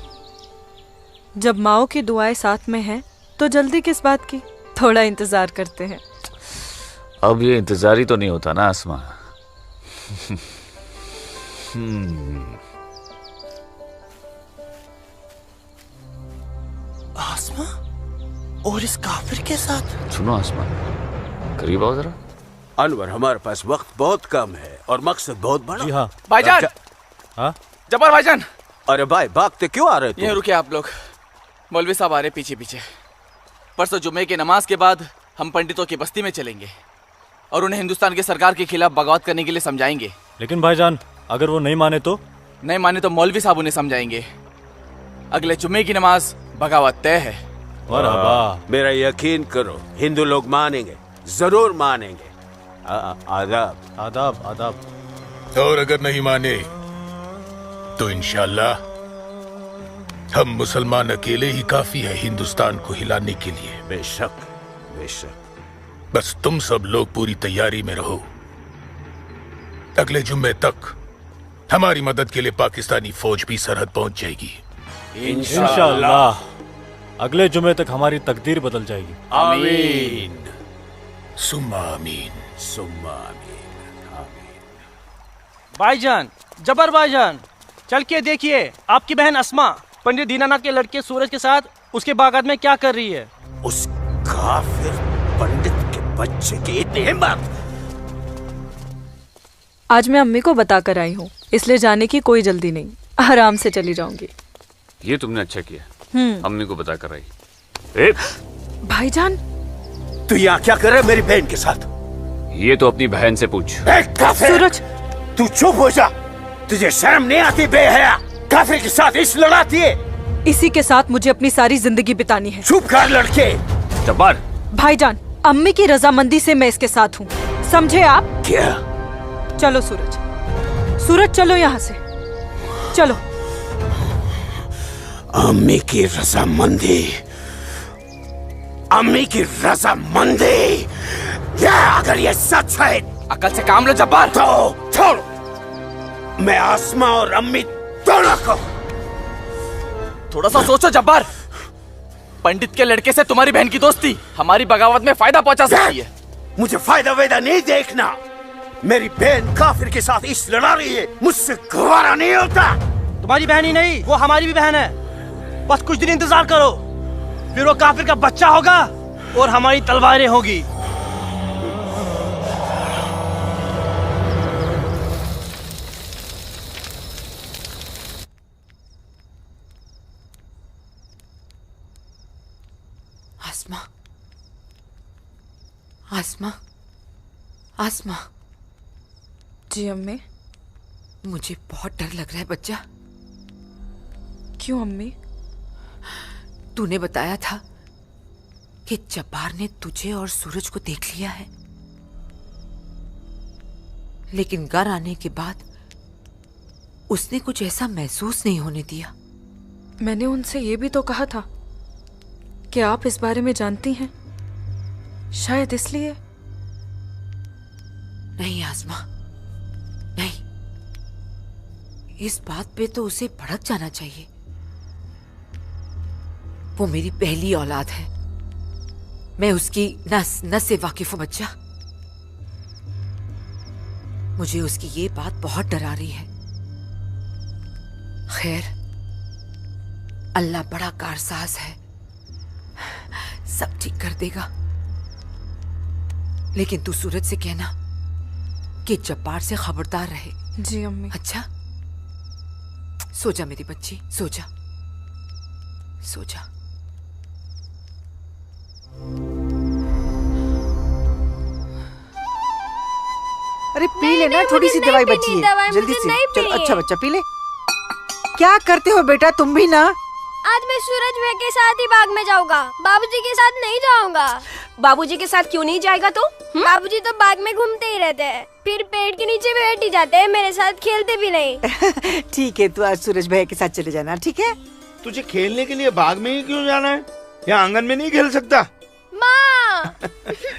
जब माओ की दुआएं साथ में हैं, तो जल्दी किस बात की? थोड़ा इंतजार करते हैं।
अब ये इंतजार ही तो नहीं होता ना आसमा।
आसमा और इस काफिर के साथ?
सुनो आसमा, करीब आओ जरा।
अनवर, हमारे पास वक्त बहुत कम है और मकसद बहुत बड़ा।
जी हाँ भाईजान।
हाँ
जब्बार भाईजान।
अरे भाई, भागते क्यों आ रहे थे?
यहीं रुके आप लोग, मौलवी साहब आ रहे पीछे पीछे। परसों जुम्मे की नमाज के बाद हम पंडितों की बस्ती में चलेंगे और उन्हें हिंदुस्तान की सरकार के खिलाफ बगावत करने के लिए समझाएंगे।
लेकिन भाईजान, अगर वो नहीं माने तो?
नहीं माने तो मौलवी साहब उन्हें समझाएंगे। अगले जुम्मे की नमाज बगावत तय है।
मेरा यकीन करो, हिंदू लोग मानेंगे, जरूर मानेंगे। आदाब
आदाब आदाब।
और अगर नहीं माने तो इंशाल्लाह हम मुसलमान अकेले ही काफी है हिंदुस्तान को हिलाने के लिए।
बेशक बेशक।
बस तुम सब लोग पूरी तैयारी में रहो। अगले जुम्मे तक हमारी मदद के लिए पाकिस्तानी फौज भी सरहद पहुंच जाएगी।
इंशाअल्लाह अगले जुमे तक हमारी तकदीर बदल जाएगी।
आमीन
सुम्मा आमीन
सुम्मा आमीन।
भाईजान, जबर भाईजान, चल के देखिए आपकी बहन अस्मा पंडित दीनानाथ के लड़के सूरज के साथ उसके बागात में क्या कर रही है।
उस काफिर पंडित के बच्चे की इतनी हिम्मत।
आज मैं अम्मी को बताकर आई हूँ, इसलिए जाने की कोई जल्दी नहीं, आराम से चली जाऊंगी।
ये तुमने अच्छा किया, अम्मी को बता कर आई।
भाईजान,
तू यहाँ क्या कर रहा है मेरी बहन के साथ?
ये तो अपनी बहन से पूछ।
सूरज,
तू चुप हो जा। तुझे शर्म नहीं आती बेहया? काफिर के साथ इस लड़ाती है।
इसी के साथ मुझे अपनी सारी जिंदगी बितानी है।
चुप कर लड़के।
जब्बार।
भाईजान, अम्मी की रजामंदी से मैं इसके साथ हूँ, समझे आप?
क्या?
चलो सूरज, सूरज चलो यहाँ से, चलो।
अम्मी की रजामंदी, अम्मी की रजामंदी, या अगर ये सच है,
अकल से काम लो जब्बार।
तो छोड़, मैं आसमा और अम्मी दोनों को।
थोड़ा सा सोचो जब्बार, पंडित के लड़के से तुम्हारी बहन की दोस्ती हमारी बगावत में फायदा पहुंचा सकती है।
मुझे फायदा वेदा नहीं देखना, मेरी बहन काफिर के साथ इस लड़ा रही है, मुझसे गवारा नहीं होता।
तुम्हारी बहन ही नहीं, वो हमारी भी बहन है। बस कुछ दिन इंतजार करो, फिर वो काफिर का बच्चा होगा और हमारी तलवारें होगी।
आसमा, आसमा, आसमा।
जी अम्मी।
मुझे बहुत डर लग रहा है बच्चा।
क्यों अम्मी?
तूने बताया था कि जब्बार ने तुझे और सूरज को देख लिया है, लेकिन घर आने के बाद उसने कुछ ऐसा महसूस नहीं होने दिया।
मैंने उनसे ये भी तो कहा था कि आप इस बारे में जानती हैं, शायद इसलिए।
नहीं आसमा, नहीं। इस बात पे तो उसे भड़क जाना चाहिए। वो मेरी पहली औलाद है, मैं उसकी नस नस से वाकिफ हूं बच्चा। मुझे उसकी ये बात बहुत डरा रही है। खैर, अल्लाह बड़ा कारसाज है, सब ठीक कर देगा। लेकिन तू सूरज से कहना कि जब्बार से खबरदार रहे।
जी अम्मी।
अच्छा, सो जा मेरी बच्ची, सो जा, सो जा।
अरे पी लेना, थोड़ी सी दवाई बची है, जल्दी से। चल अच्छा बच्चा पी ले। क्या करते हो बेटा तुम भी ना?
आज मैं सूरज भैया के साथ ही बाग में जाऊंगा, बाबूजी के साथ नहीं जाऊंगा।
बाबूजी के साथ क्यों नहीं जाएगा तू?
बाबूजी तो बाग में घूमते ही रहते हैं, फिर पेड़ के नीचे बैठ ही जाते हैं, मेरे साथ खेलते भी नहीं।
ठीक है, तू आज सूरज भैया के साथ चले जाना, ठीक है?
तुझे खेलने के लिए बाग में ही क्यों जाना है? यहाँ आंगन में नहीं खेल सकता?
माँ।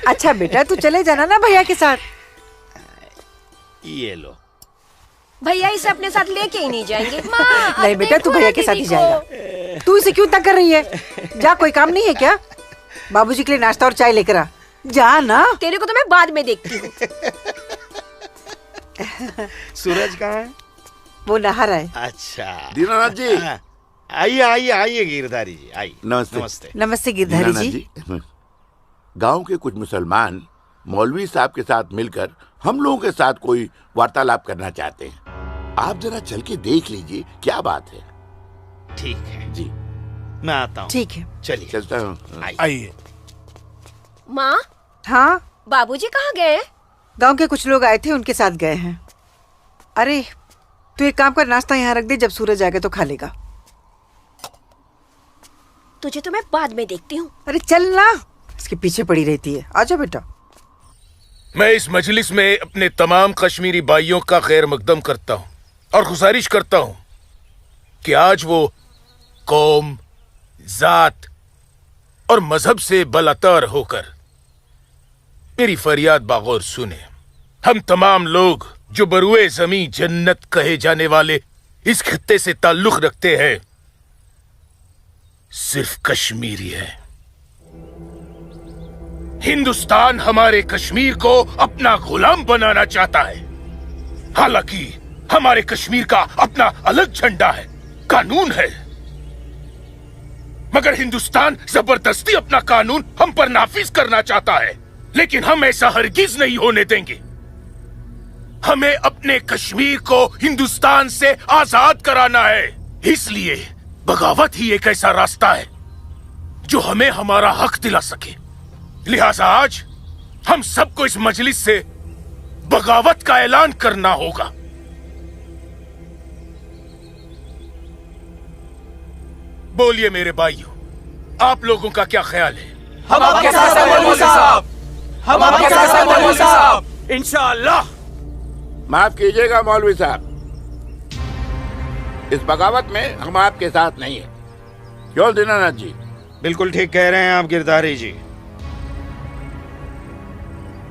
अच्छा बेटा तू चले जाना ना भैया के साथ।
ये लो।
भैया इसे अपने साथ लेके ही नहीं जाएंगे।
नहीं बेटा तू भैया के साथ ही जाएगा। तू इसे क्यों तक कर रही है? जा, कोई काम नहीं है क्या? बाबूजी के लिए नाश्ता और चाय लेकर आ, जा ना।
तेरे को तो मैं बाद में देखती हूँ।
सूरज कहाँ है?
वो नहा रहा है।
अच्छा
दीनानाथ जी।
आइए आइए आइए गिरधारी जी, आइए।
नमस्ते।
नमस्ते।
नमस्ते गिरधारी जी।
गांव के कुछ मुसलमान मौलवी साहब के साथ मिलकर हम लोगों के साथ कोई वार्तालाप करना चाहते हैं। आप जरा चल के देख लीजिए क्या बात है।
ठीक है
जी,
मैं आता हूँ।
ठीक है,
चलिए
चलता हूँ।
आइए।
माँ,
हाँ
बाबूजी कहाँ गए?
गांव के कुछ लोग आए थे, उनके साथ गए हैं। अरे तू एक काम कर, नाश्ता यहाँ रख दे, जब सूरज आएगा तो खा लेगा।
तुझे तो मैं बाद में देखती हूँ।
अरे चल ना, इसके पीछे पड़ी रहती है। आजा बेटा।
मैं इस मजलिस में अपने तमाम कश्मीरी भाइयों का खैर मकदम करता हूँ और गुजारिश करता हूँ कि आज वो कौम, जात और मजहब से बलातर होकर मेरी फरियाद बागौर सुने। हम तमाम लोग जो बरुए जमी जन्नत कहे जाने वाले इस खित्ते से ताल्लुक रखते हैं, सिर्फ कश्मीरी है। हिंदुस्तान हमारे कश्मीर को अपना गुलाम बनाना चाहता है। हालांकि हमारे कश्मीर का अपना अलग झंडा है, कानून है, मगर हिंदुस्तान जबरदस्ती अपना कानून हम पर नाफिज करना चाहता है। लेकिन हम ऐसा हरगिज नहीं होने देंगे। हमें अपने कश्मीर को हिंदुस्तान से आजाद कराना है। इसलिए बगावत ही एक ऐसा रास्ता है जो हमें हमारा हक दिला सके। लिहाजा आज हम सबको इस मजलिस से बगावत का ऐलान करना होगा। बोलिए मेरे भाइयों, आप लोगों का क्या ख्याल है?
हम आपके साथ हैं मौलवी साहब। हम आपके साथ हैं मौलवी साहब।
इंशाअल्लाह।
माफ कीजिएगा मौलवी साहब, इस बगावत में हम आपके साथ नहीं है। क्यों दीनानाथ जी?
बिल्कुल ठीक कह रहे हैं आप गिरधारी जी।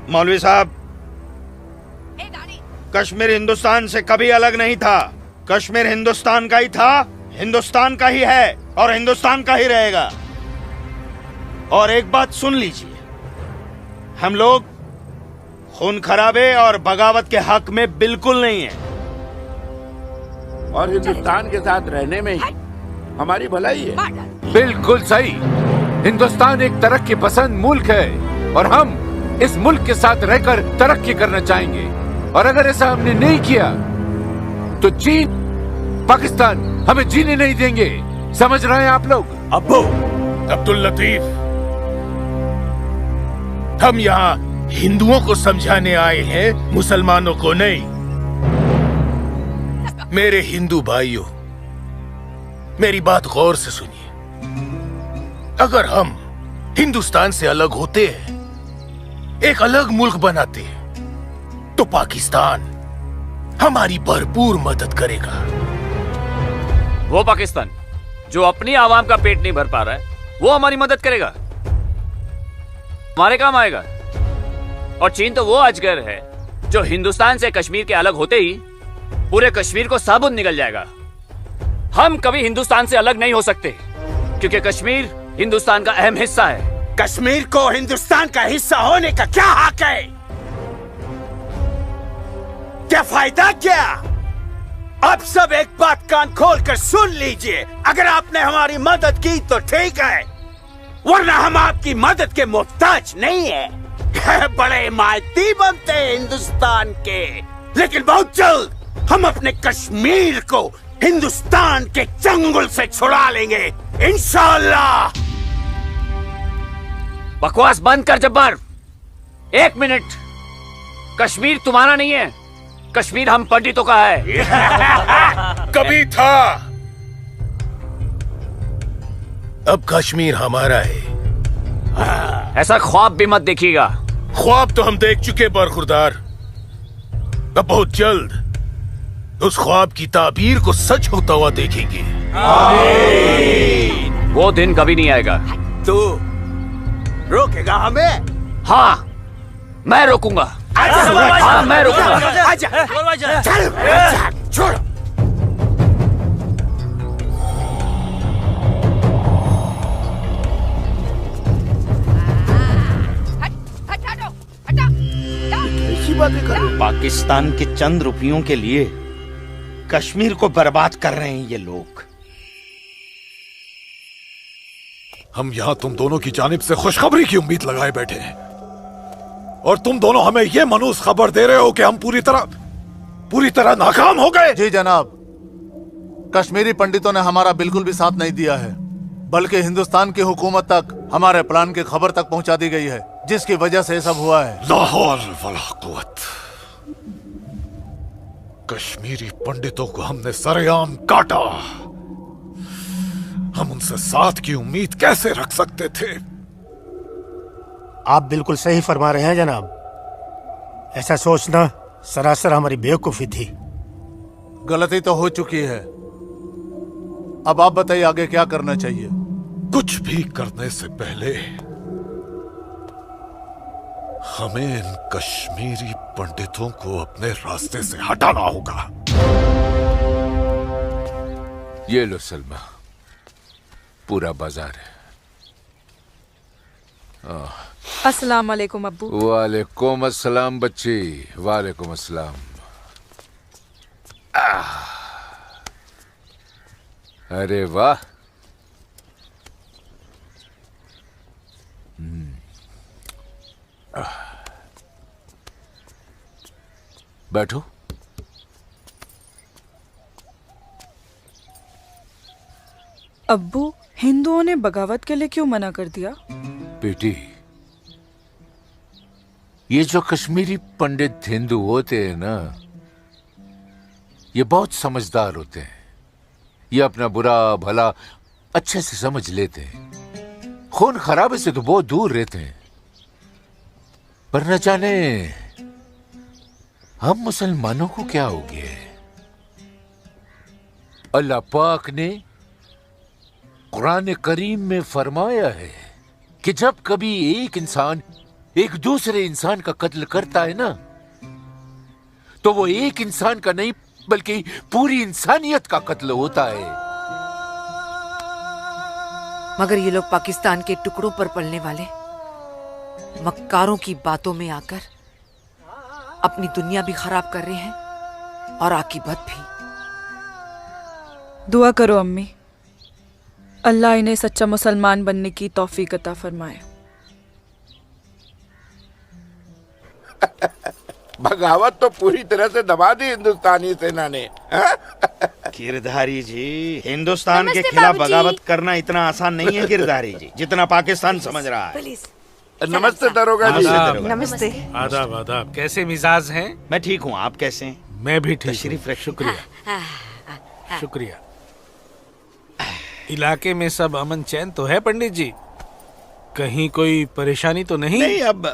मौलवी साहब, कश्मीर हिंदुस्तान से कभी अलग नहीं था। कश्मीर हिंदुस्तान का ही था, हिंदुस्तान का ही है और हिंदुस्तान का ही रहेगा। और एक बात सुन लीजिए, हम लोग खून खराबे और बगावत के हक में बिल्कुल नहीं है।
और हिंदुस्तान के साथ रहने में ही हमारी भलाई है।
बिल्कुल सही। हिंदुस्तान एक तरक्की पसंद मुल्क है और हम इस मुल्क के साथ रहकर तरक्की करना चाहेंगे। और अगर ऐसा हमने नहीं किया तो चीन, पाकिस्तान हमें जीने नहीं देंगे। समझ रहे हैं आप लोग?
अब्बू अब्दुल लतीफ, हम यहाँ हिंदुओं को समझाने आए हैं, मुसलमानों को नहीं। मेरे हिंदू भाइयों, मेरी बात गौर से सुनिए। अगर हम हिंदुस्तान से अलग होते हैं, एक अलग मुल्क बनाते हैं, तो पाकिस्तान हमारी भरपूर मदद करेगा।
वो पाकिस्तान जो अपनी आवाम का पेट नहीं भर पा रहा है, वो हमारी मदद करेगा, हमारे काम आएगा। और चीन तो वो अजगर है जो हिंदुस्तान से कश्मीर के अलग होते ही पूरे कश्मीर को साबुत निकल जाएगा। हम कभी हिंदुस्तान से अलग नहीं हो सकते, क्योंकि कश्मीर हिंदुस्तान का अहम हिस्सा है।
कश्मीर को हिंदुस्तान का हिस्सा होने का क्या हक है? क्या फायदा क्या? अब सब एक बात कान खोल कर सुन लीजिए। अगर आपने हमारी मदद की तो ठीक है, वरना हम आपकी मदद के मोहताज नहीं है। बड़े मायती बनते हैं हिंदुस्तान के, लेकिन बहुत जल्द हम अपने कश्मीर को हिंदुस्तान के चंगुल से छुड़ा लेंगे, इंशाअल्लाह।
बकवास बंद कर जब्बार। 1 मिनट। कश्मीर तुम्हारा नहीं है, कश्मीर हम पंडितों का है।
कभी था, अब कश्मीर हमारा है।
ऐसा ख्वाब भी मत देखिएगा।
ख्वाब तो हम देख चुके बरखुरदार। अब बहुत जल्द उस ख्वाब की ताबीर को सच होता हुआ देखेंगे।
वो दिन कभी नहीं आएगा।
तू रोकेगा हमें?
हाँ, मैं रोकूंगा। हाँ, मैं रोकूंगा।
आजा, चल, छोड़। ऐसी बातें कर रहे? पाकिस्तान के चंद रुपयों के लिए कश्मीर को बर्बाद कर रहे हैं ये लोग।
हम यहाँ तुम दोनों की जानिब से खुशखबरी की उम्मीद लगाए बैठे हैं, और तुम दोनों हमें यह मनूस खबर दे रहे हो कि हम पूरी तरह नाकाम हो गए।
जी जनाब, कश्मीरी पंडितों ने हमारा बिल्कुल भी साथ नहीं दिया है, बल्कि हिंदुस्तान की हुकूमत तक हमारे प्लान की खबर तक पहुंचा दी गई है, जिसकी वजह से सब हुआ है।
ला हौल वला कुव्वत। कश्मीरी पंडितों को हमने सरेआम काटा। हम उनसे साथ की उम्मीद कैसे रख सकते थे?
आप बिल्कुल सही फरमा रहे हैं जनाब। ऐसा सोचना सरासर हमारी बेवकूफी थी।
गलती तो हो चुकी है, अब आप बताइए आगे क्या करना चाहिए।
कुछ भी करने से पहले हमें इन कश्मीरी पंडितों को अपने रास्ते से हटाना होगा।
ये लो सलमा, पूरा बाजार है।
अस्सलाम वालेकुम अब्बू।
वालेकुम अस्सलाम बच्ची, वालेकुम अस्सलाम। अरे वाह, बैठो।
अब्बू, हिंदुओं ने बगावत के लिए क्यों मना कर दिया?
बेटी, ये जो कश्मीरी पंडित हिंदू होते हैं ना, ये बहुत समझदार होते हैं। ये अपना बुरा भला अच्छे से समझ लेते हैं। खून खराबे से तो बहुत दूर रहते हैं। पर न जाने हम मुसलमानों को क्या हो गया है। अल्लाह पाक ने कुरान करीम में फरमाया है कि जब कभी एक इंसान एक दूसरे इंसान का कत्ल करता है ना, तो वो एक इंसान का नहीं बल्कि पूरी इंसानियत का कत्ल होता है।
मगर ये लोग पाकिस्तान के टुकड़ों पर पलने वाले मक्कारों की बातों में आकर अपनी दुनिया भी खराब कर रहे हैं और आकीबत भी।
दुआ करो अम्मी, अल्लाह इन्हें सच्चा मुसलमान बनने की तौफीक अता फरमाए।
बगावत तो पूरी तरह से दबा दी हिंदुस्तानी सेना ने।
गिरधारी जी, हिंदुस्तान के खिलाफ बगावत करना इतना आसान नहीं है गिरधारी जी, जितना पाकिस्तान समझ रहा है।
नमस्ते दरोगा जी।
नमस्ते।
आदाब आदाब। कैसे मिजाज हैं?
मैं ठीक हूँ, आप कैसे हैं?
मैं भी ठीक।
तशरीफ रखिए।
शुक्रिया शुक्रिया। इलाके में सब अमन चैन तो है पंडित जी? कहीं कोई परेशानी तो नहीं?
नहीं, अब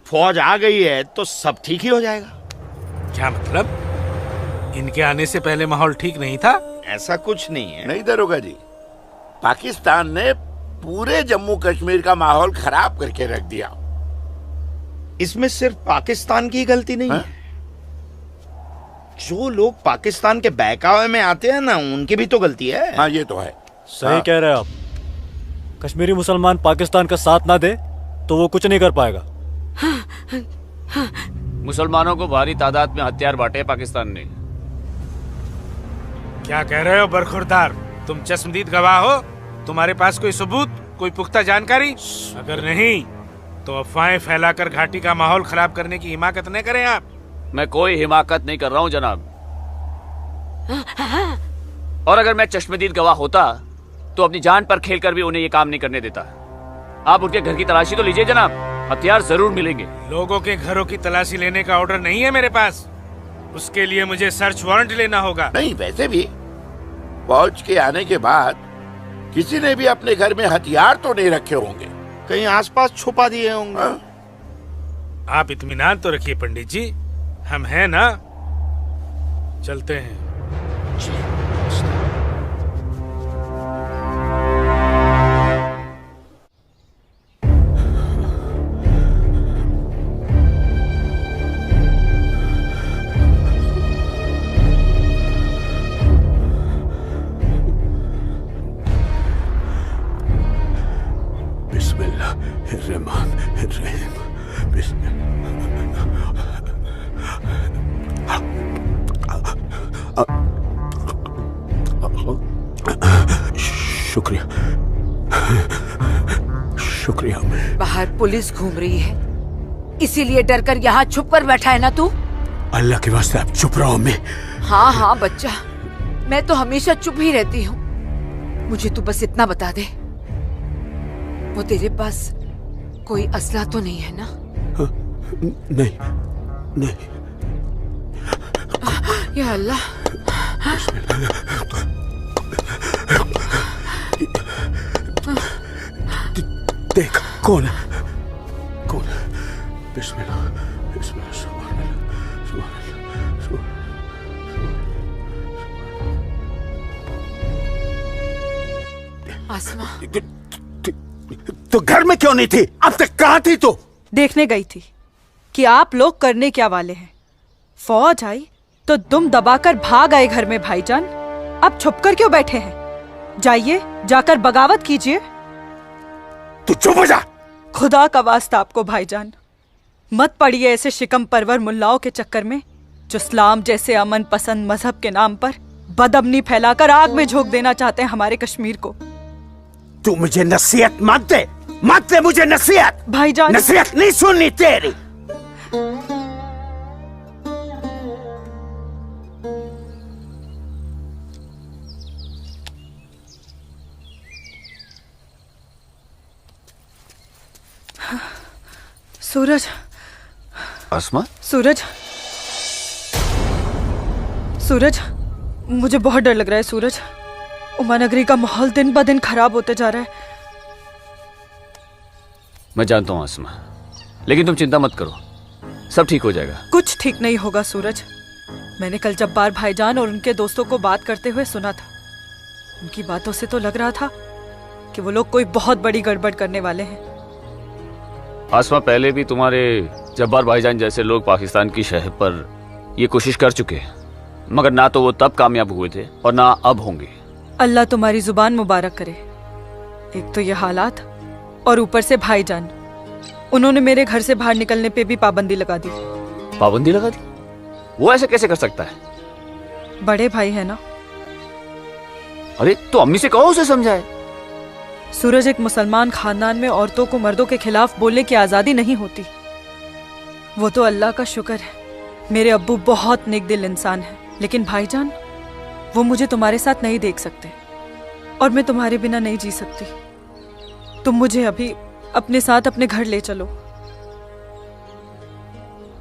फौज आ गई है तो सब ठीक ही हो जाएगा।
क्या मतलब? इनके आने से पहले माहौल ठीक नहीं था?
ऐसा कुछ नहीं है।
नहीं दरोगा जी, पाकिस्तान ने पूरे जम्मू कश्मीर का माहौल खराब करके रख दिया।
इसमें सिर्फ पाकिस्तान की गलती नहीं है। जो लोग पाकिस्तान के बहकावे में आते हैं ना, उनकी भी तो गलती है।
हाँ, ये तो है।
सही कह रहे हैं आप। कश्मीरी मुसलमान पाकिस्तान का साथ ना दे तो वो कुछ नहीं कर पाएगा।
मुसलमानों को भारी तादाद में हथियार बांटे पाकिस्तान ने।
क्या कह रहे हो बरखुरदार? तुम चश्मदीद गवाह हो? तुम्हारे पास कोई सबूत, कोई पुख्ता जानकारी? अगर नहीं तो अफवाहें फैलाकर घाटी का माहौल खराब करने की हिमाकत न करें आप।
मैं कोई हिमाकत नहीं कर रहा हूँ जनाब। और अगर मैं चश्मदीद गवाह होता तो अपनी जान पर खेलकर भी उन्हें ये काम नहीं करने देता। आप उनके घर की तलाशी तो लीजिए जनाब, हथियार जरूर मिलेंगे।
लोगों के घरों की तलाशी लेने का ऑर्डर नहीं है मेरे पास, उसके लिए मुझे सर्च वारंट लेना होगा।
नहीं, वैसे भी फौज के आने के बाद किसी ने भी अपने घर में हथियार तो नहीं रखे होंगे,
कहीं आसपास छुपा दिए होंगे।
आप इत्मीनान तो रखिए पंडित जी, हम हैं ना। चलते हैं।
शुक्रिया शुक्रिया।
बाहर पुलिस घूम रही है, इसीलिए डर कर यहाँ छुप कर बैठा है ना तू?
अल्लाह के वास्ते आप चुप रहो अम्मी।
हाँ हाँ बच्चा, मैं तो हमेशा चुप ही रहती हूँ। मुझे तू बस इतना बता दे, वो तेरे पास कोई असला तो नहीं है ना?
नहीं नहीं।
या अल्लाह।
देख कौन है, कौन है? बिस्मिल्लाह बिस्मिल्लाह सुभान अल्लाह सुभान अल्लाह।
आसमा,
तो घर में क्यों नहीं थी? अब तक कहाँ थी तू?
देखने गई थी कि आप लोग करने क्या वाले हैं। फौज आई तो दुम दबाकर भाग आए घर में भाईजान। अब छुपकर क्यों बैठे हैं? जाइए, जाकर बगावत कीजिए।
तू चुप हो जा।
खुदा का वास्ता आपको भाईजान, मत पड़िए ऐसे शिकम परवर मुल्लाओं के चक्कर में जो इस्लाम जैसे अमन पसंद मजहब के नाम पर बदअमनी फैलाकर आग में झोंक देना चाहते हैं हमारे कश्मीर को।
तू मुझे नसीहत मत दे, मत दे मुझे नसीहत।
भाईजान,
नसीहत नहीं सुननी तेरी।
सूरज,
आसमा,
सूरज, सूरज, मुझे बहुत डर लग रहा है सूरज। उमानगरी का माहौल दिन ब दिन खराब होते जा रहा है।
मैं जानता हूँ आसमा, लेकिन तुम चिंता मत करो, सब ठीक हो जाएगा।
कुछ ठीक नहीं होगा सूरज। मैंने कल जब्बार भाईजान और उनके दोस्तों को बात करते हुए सुना था। उनकी बातों से तो लग रहा था कि वो लोग कोई बहुत बड़ी गड़बड़ करने वाले हैं।
आसमा, पहले भी तुम्हारे जब्बार भाईजान जैसे लोग पाकिस्तान की शहर पर ये कोशिश कर चुके हैं, मगर ना तो वो तब कामयाब हुए थे और ना अब होंगे।
अल्लाह तुम्हारी जुबान मुबारक करे। एक तो ये हालात और ऊपर से भाईजान, उन्होंने मेरे घर से बाहर निकलने पे भी पाबंदी लगा दी।
पाबंदी लगा दी? वो ऐसे कैसे कर सकता है?
बड़े भाई है ना।
अरे तो अम्मी से कहो, उसे समझाए।
सूरज, एक मुसलमान खानदान में औरतों को मर्दों के खिलाफ बोलने की आजादी नहीं होती। वो तो अल्लाह का शुक्र है, मेरे अब्बू बहुत नेक दिल इंसान है। लेकिन भाईजान, वो मुझे तुम्हारे साथ नहीं देख सकते और मैं तुम्हारे बिना नहीं जी सकती। तुम मुझे अभी अपने साथ अपने घर ले चलो।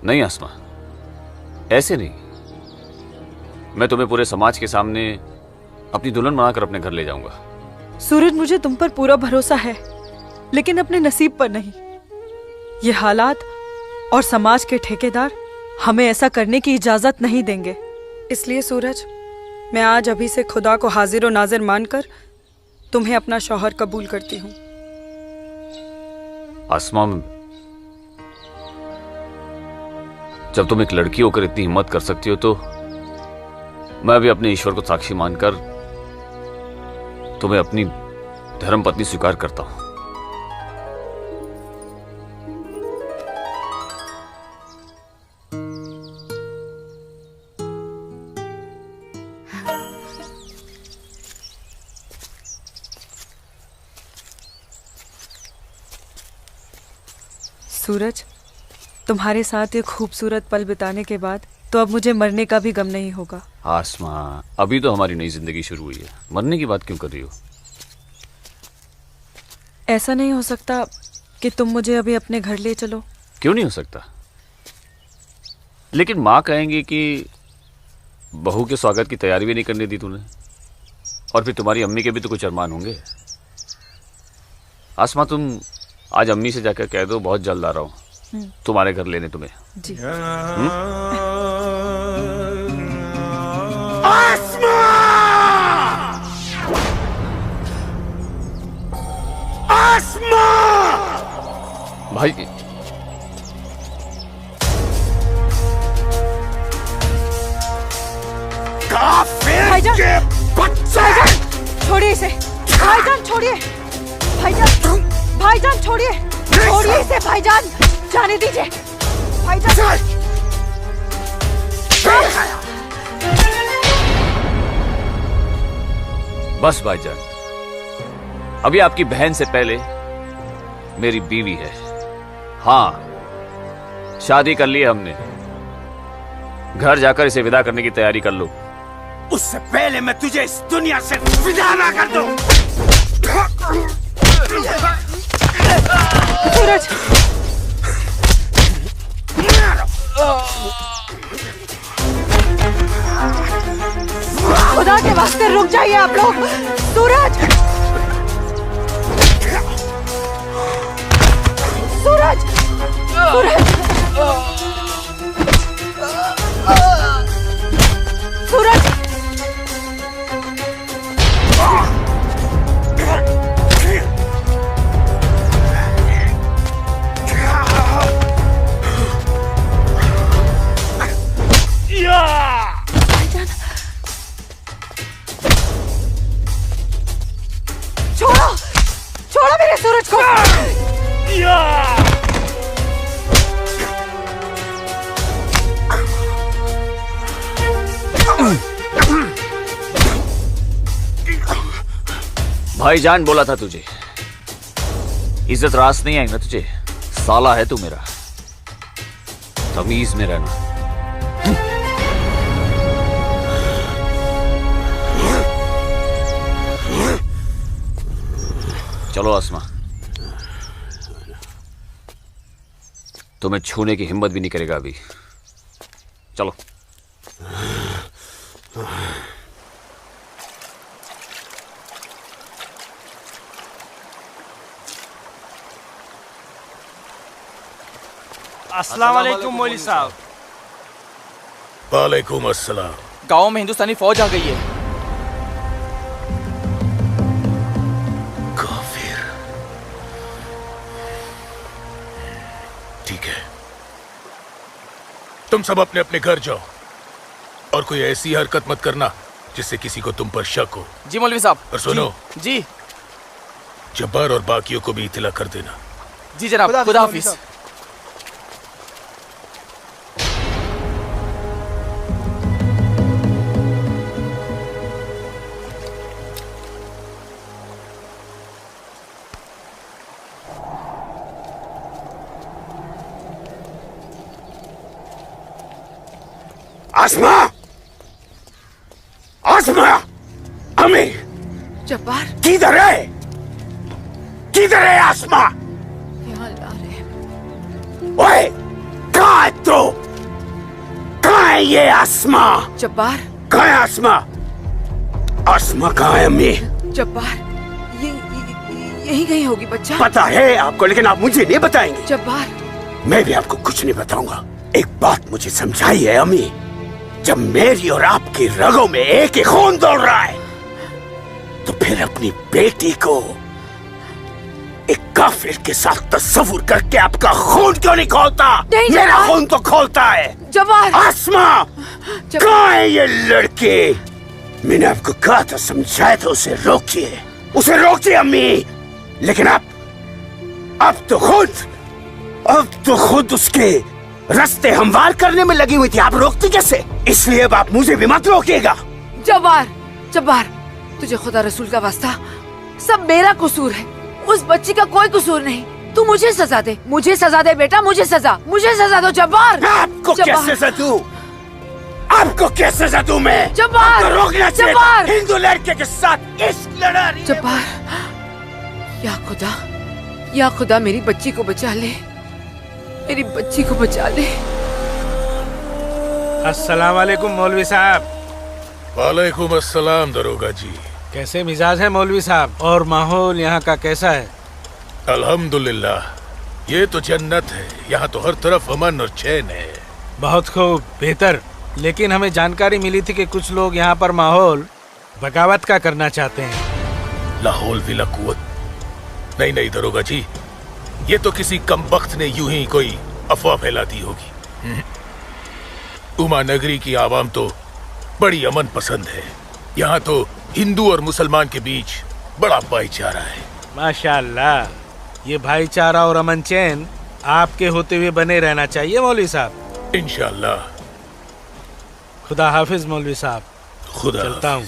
नहीं आसमा, ऐसे नहीं। मैं तुम्हें पूरे समाज के सामने अपनी दुल्हन बनाकर अपने घर ले जाऊंगा।
सूरज, मुझे तुम पर पूरा भरोसा है, लेकिन अपने नसीब पर नहीं। ये हालात और समाज के ठेकेदार हमें ऐसा करने की इजाजत नहीं देंगे। इसलिए सूरज, मैं आज अभी से खुदा को हाजिर और नाजिर मानकर तुम्हें अपना शौहर कबूल करती हूँ।
आसमा, जब तुम एक लड़की होकर इतनी हिम्मत कर सकती हो तो मैं भी अपने ईश्वर को साक्षी मानकर तुम्हें अपनी धर्मपत्नी स्वीकार करता हूं।
सूरज, तुम्हारे साथ ये खूबसूरत पल बिताने के बाद तो अब मुझे मरने का भी गम नहीं होगा।
आसमा, अभी तो हमारी नई जिंदगी शुरू हुई है, मरने की बात क्यों कर रही हो?
ऐसा नहीं हो सकता कि तुम मुझे अभी अपने घर ले चलो?
क्यों नहीं हो सकता? लेकिन माँ कहेंगी कि बहू के स्वागत की तैयारी भी नहीं करने दी तूने, और फिर तुम्हारी अम्मी के भी तो कुछ अरमान होंगे। आसमा, तुम आज अम्मी से जाकर कह दो बहुत जल्द आ रहा हूँ तुम्हारे घर लेने तुम्हें।
जी।
आसमा! आसमा!
भाई,
काफिर के बच्चे!
छोड़िए इसे भाईजान, छोड़िए भाईजान, भाईजान छोड़िए, छोड़िए इसे भाईजान, जाने दीजिए भाईजान।
बस भाईजान, अभी आपकी बहन से पहले मेरी बीवी है। हाँ, शादी कर ली है हमने। घर जाकर इसे विदा करने की तैयारी कर लो।
उससे पहले मैं तुझे इस दुनिया से विदा ना कर दूं।
सूरज, खुदा के वास्ते रुक जाइए आप लोग। सूरज, सूरज, सूरज, सूरज, छोड़ो, छोड़ो मेरे सूरज को।
भाईजान बोला था तुझे, इज्जत रास नहीं आई ना तुझे। साला है तू मेरा, तमीज में रहना। चलो आसमा, तुम्हें छूने की हिम्मत भी नहीं करेगा अभी। चलो।
अस्सलाम वालेकुम मौलवी साहब।
वालेकुम अस्सलाम।
गांव में हिंदुस्तानी फौज आ गई है।
काफिर। ठीक है, तुम सब अपने अपने घर जाओ और कोई ऐसी हरकत मत करना जिससे किसी को तुम पर शक हो।
जी मौलवी साहब।
और सुनो
जी,
जब्बार और बाकियों को भी इत्तला कर देना।
जी जनाब। खुदा हाफिज।
आसमा, आसमा, अम्मी
जब्बार
किधर है? किधर है आसमा?
यहाँ ला रहे हैं।
ओए, कहाँ है तू? कहाँ है ये आसमा?
जब्बार
कहाँ है आसमा? आसमा कहाँ है अम्मी?
जब्बार यही कहीं होगी बच्चा।
पता है आपको, लेकिन आप मुझे नहीं बताएंगे।
जब्बार
मैं भी आपको कुछ नहीं बताऊंगा। एक बात मुझे समझाई है अम्मी, जब मेरी और आपकी रगों में एक ही खून दौड़ रहा है, तो फिर अपनी बेटी को एक काफिर के साथ तस्वुर करके आपका खून क्यों नहीं खोलता? मेरा खून तो खोलता है।
जब्बार
आसमा, कहाँ है ये लड़की? मैंने आपको कहा था, समझाया था, उसे रोकिए, उसे रोकिए अम्मी। लेकिन आप तो खुद उसके रास्ते हमवार करने में लगी हुई थी। आप रोकती कैसे? इसलिए अब आप मुझे भी मत रोकिएगा।
जब्बार जब्बार, तुझे खुदा रसूल का वास्ता, सब मेरा कसूर है, उस बच्ची का कोई कसूर नहीं। तू मुझे सजा दे, मुझे सजा दे बेटा, मुझे सजा दो जब्बार।
आपको क्या सजा दूं? आपको क्या सजा दूं मैं?
जब्बार,
आपको रोकना चाहिए था। हिंदू लड़के के साथ इश्क लड़ा रही है।
जब्बार, या खुदा मेरी बच्ची को बचा ले, मेरी बच्ची को बचा ले।
अस्सलाम वालेकुम मौलवी साहब।
वालेकुम अस्सलाम दरोगा जी।
कैसे मिजाज है मौलवी साहब, और माहौल यहाँ का कैसा है?
अल्हम्दुलिल्लाह, ये तो जन्नत है। यहाँ तो हर तरफ अमन और चैन है।
बहुत खूब, बेहतर। लेकिन हमें जानकारी मिली थी कि कुछ लोग यहाँ पर माहौल बगावत का करना चाहते हैं।
लाहौल विला कुव्वत नहीं नहीं दरोगा जी, ये तो किसी कमबख्त ने यूं ही कोई अफवाह फैला दी होगी। उमा नगरी की आवाम तो बड़ी अमन पसंद है। यहाँ तो हिंदू और मुसलमान के बीच बड़ा भाईचारा है।
माशाअल्लाह, ये भाईचारा और अमन चैन आपके होते हुए बने रहना चाहिए मौलवी साहब।
इंशाअल्लाह।
खुदा हाफिज मौलवी साहब।
खुदा
चलता हूँ।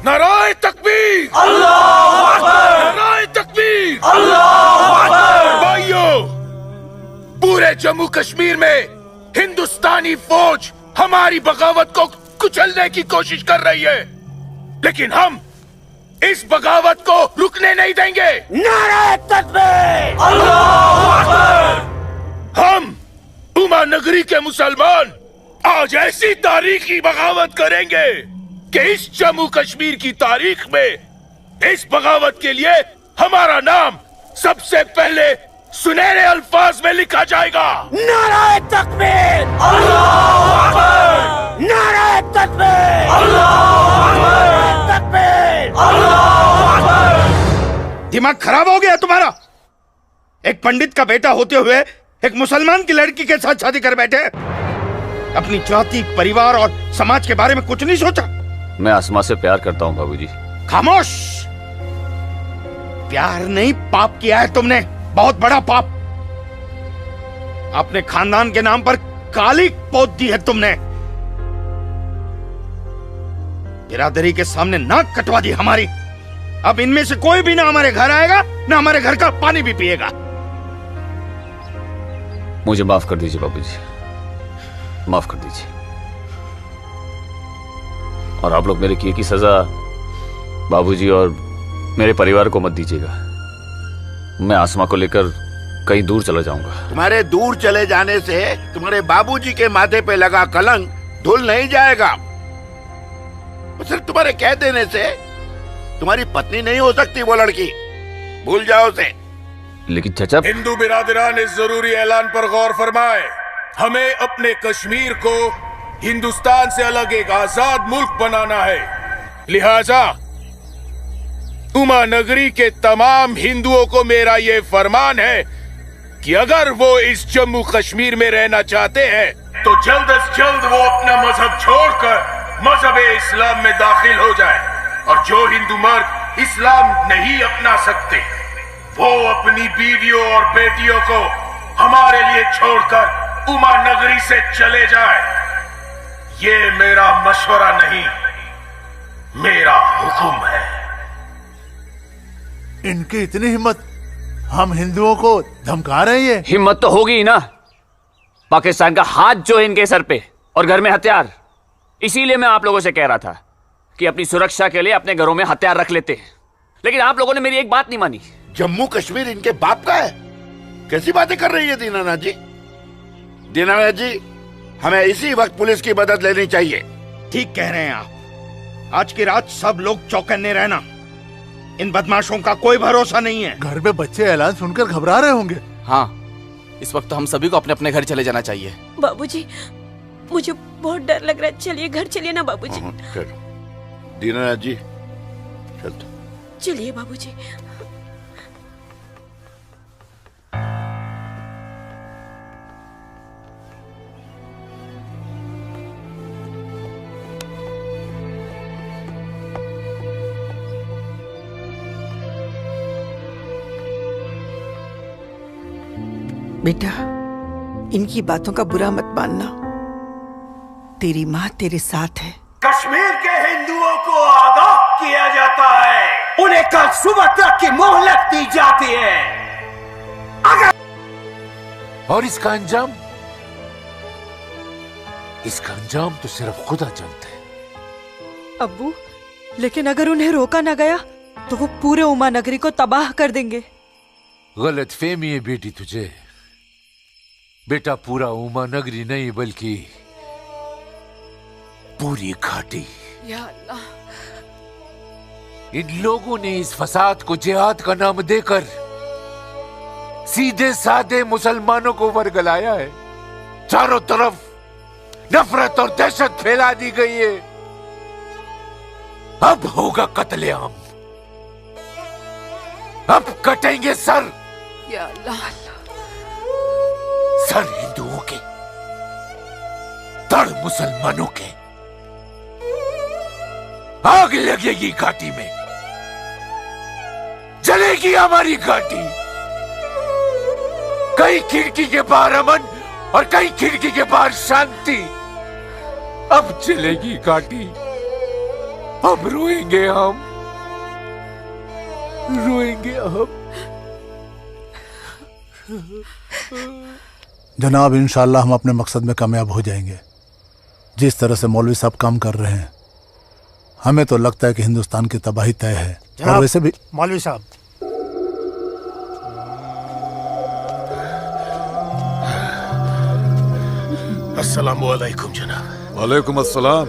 नाराए तकबीर,
अल्लाहू अकबर,
नाराए तकबीर,
अल्लाहू अकबर।
भाइयों, पूरे जम्मू कश्मीर में हिंदुस्तानी फौज हमारी बगावत को कुचलने की कोशिश कर रही है, लेकिन हम इस बगावत को रुकने नहीं देंगे।
नाराए तकबीर,
अल्लाहू अकबर।
हम उमा नगरी के मुसलमान आज ऐसी तारीखी बगावत करेंगे कि इस जम्मू कश्मीर की तारीख में इस बगावत के लिए हमारा नाम सबसे पहले सुनहरे अल्फाज में लिखा जाएगा।
नाराए तकबीर,
अल्लाहू अकबर,
नाराए तकबीर,
अल्लाहू अकबर,
तकबीर,
अल्लाहू अकबर।
दिमाग खराब हो गया तुम्हारा? एक पंडित का बेटा होते हुए एक मुसलमान की लड़की के साथ शादी कर बैठे। अपनी जाति, परिवार और समाज के बारे में कुछ नहीं सोचा?
मैं आसमा से प्यार करता हूँ बाबूजी।
खामोश। प्यार नहीं, पाप किया है तुमने, बहुत बड़ा पाप। अपने खानदान के नाम पर काली पोत दी है तुमने। बिरादरी के सामने नाक कटवा दी हमारी। अब इनमें से कोई भी ना हमारे घर आएगा, ना हमारे घर का पानी भी पिएगा।
मुझे माफ कर दीजिए बाबूजी, माफ कर दीजिए। और आप लोग मेरे किए की सजा बाबूजी और मेरे परिवार को मत दीजिएगा। मैं आसमा को लेकर कहीं दूर चला जाऊंगा।
तुम्हारे दूर चले जाने से तुम्हारे बाबूजी के माथे पे लगा कलंक धुल नहीं जाएगा। सिर्फ तुम्हारे कह देने से तुम्हारी पत्नी नहीं हो सकती वो लड़की, भूल जाओ उसे।
लेकिन चाचा,
हिंदू बिरादरान इस जरूरी ऐलान पर गौर फरमाए। हमें अपने कश्मीर को हिंदुस्तान से अलग एक आजाद मुल्क बनाना है। लिहाजा उमा नगरी के तमाम हिंदुओं को मेरा ये फरमान है कि अगर वो इस जम्मू कश्मीर में रहना चाहते हैं तो जल्द से जल्द वो अपना मजहब छोड़कर मजहब इस्लाम में दाखिल हो जाए। और जो हिंदू मर्द इस्लाम नहीं अपना सकते वो अपनी बीवियों और बेटियों को हमारे लिए छोड़कर उमा नगरी से चले जाए। ये मेरा मशवरा नहीं, मेरा हुक्म है।
इनकी इतनी हिम्मत हम हिंदुओं को धमका रहे हैं।
हिम्मत तो होगी ही ना। पाकिस्तान का हाथ जो है इनके सर पे और घर में हथियार। इसीलिए मैं आप लोगों से कह रहा था कि अपनी सुरक्षा के लिए अपने घरों में हथियार रख लेते हैं, लेकिन आप लोगों ने मेरी एक बात नहीं मानी।
जम्मू कश्मीर इनके बाप का है? कैसी बातें कर रही है दीनानाथ जी? दीनानाथ जी, हमें इसी वक्त पुलिस की मदद लेनी चाहिए।
ठीक कह रहे हैं आप। आज की रात सब लोग चौकन्ने रहना। इन बदमाशों का कोई भरोसा नहीं है।
घर में बच्चे ऐलान सुनकर घबरा रहे होंगे।
हाँ, इस वक्त हम सभी को अपने अपने घर चले जाना चाहिए।
बाबूजी, मुझे बहुत डर लग रहा है। चलिए घर चलिए ना बाबूजी।
चलो दीनानाथ जी, चलते।
चलिए बाबूजी।
बेटा, इनकी बातों का बुरा मत मानना। तेरी माँ तेरे साथ है।
कश्मीर के हिंदुओं को आगाह किया जाता है। उन्हें कल सुबह तक की मोहलत दी जाती है।
और इसका अंजाम तो सिर्फ खुदा जानता है।
अब्बू, लेकिन अगर उन्हें रोका न गया तो वो पूरे उमा नगरी को तबाह कर देंगे।
गलत फहमी है बेटी तुझे। बेटा, पूरा उमा नगरी नहीं बल्कि पूरी घाटी।
या अल्लाह।
इन लोगों ने इस फसाद को जिहाद का नाम देकर सीधे साधे मुसलमानों को वर्गलाया है। चारों तरफ नफरत और दहशत फैला दी गई है। अब होगा कत्लेआम। अब कटेंगे सर।
या अल्लाह।
सर हिंदुओं के, धड़ मुसलमानों के। आग लगेगी घाटी में, जलेगी हमारी घाटी। कई खिड़की के बाहर अमन और कई खिड़की के बाहर शांति। अब चलेगी घाटी। अब रोएंगे हम, रोएंगे हम।
जनाब, इंशाल्लाह हम अपने मकसद में कामयाब हो जाएंगे। जिस तरह से मौलवी साहब काम कर रहे हैं, हमें तो लगता है कि हिंदुस्तान की तबाही तय है। और वैसे भी
मौलवी साहब, अस्सलाम वालेकुम जनाब।
वालेकुम अस्सलाम।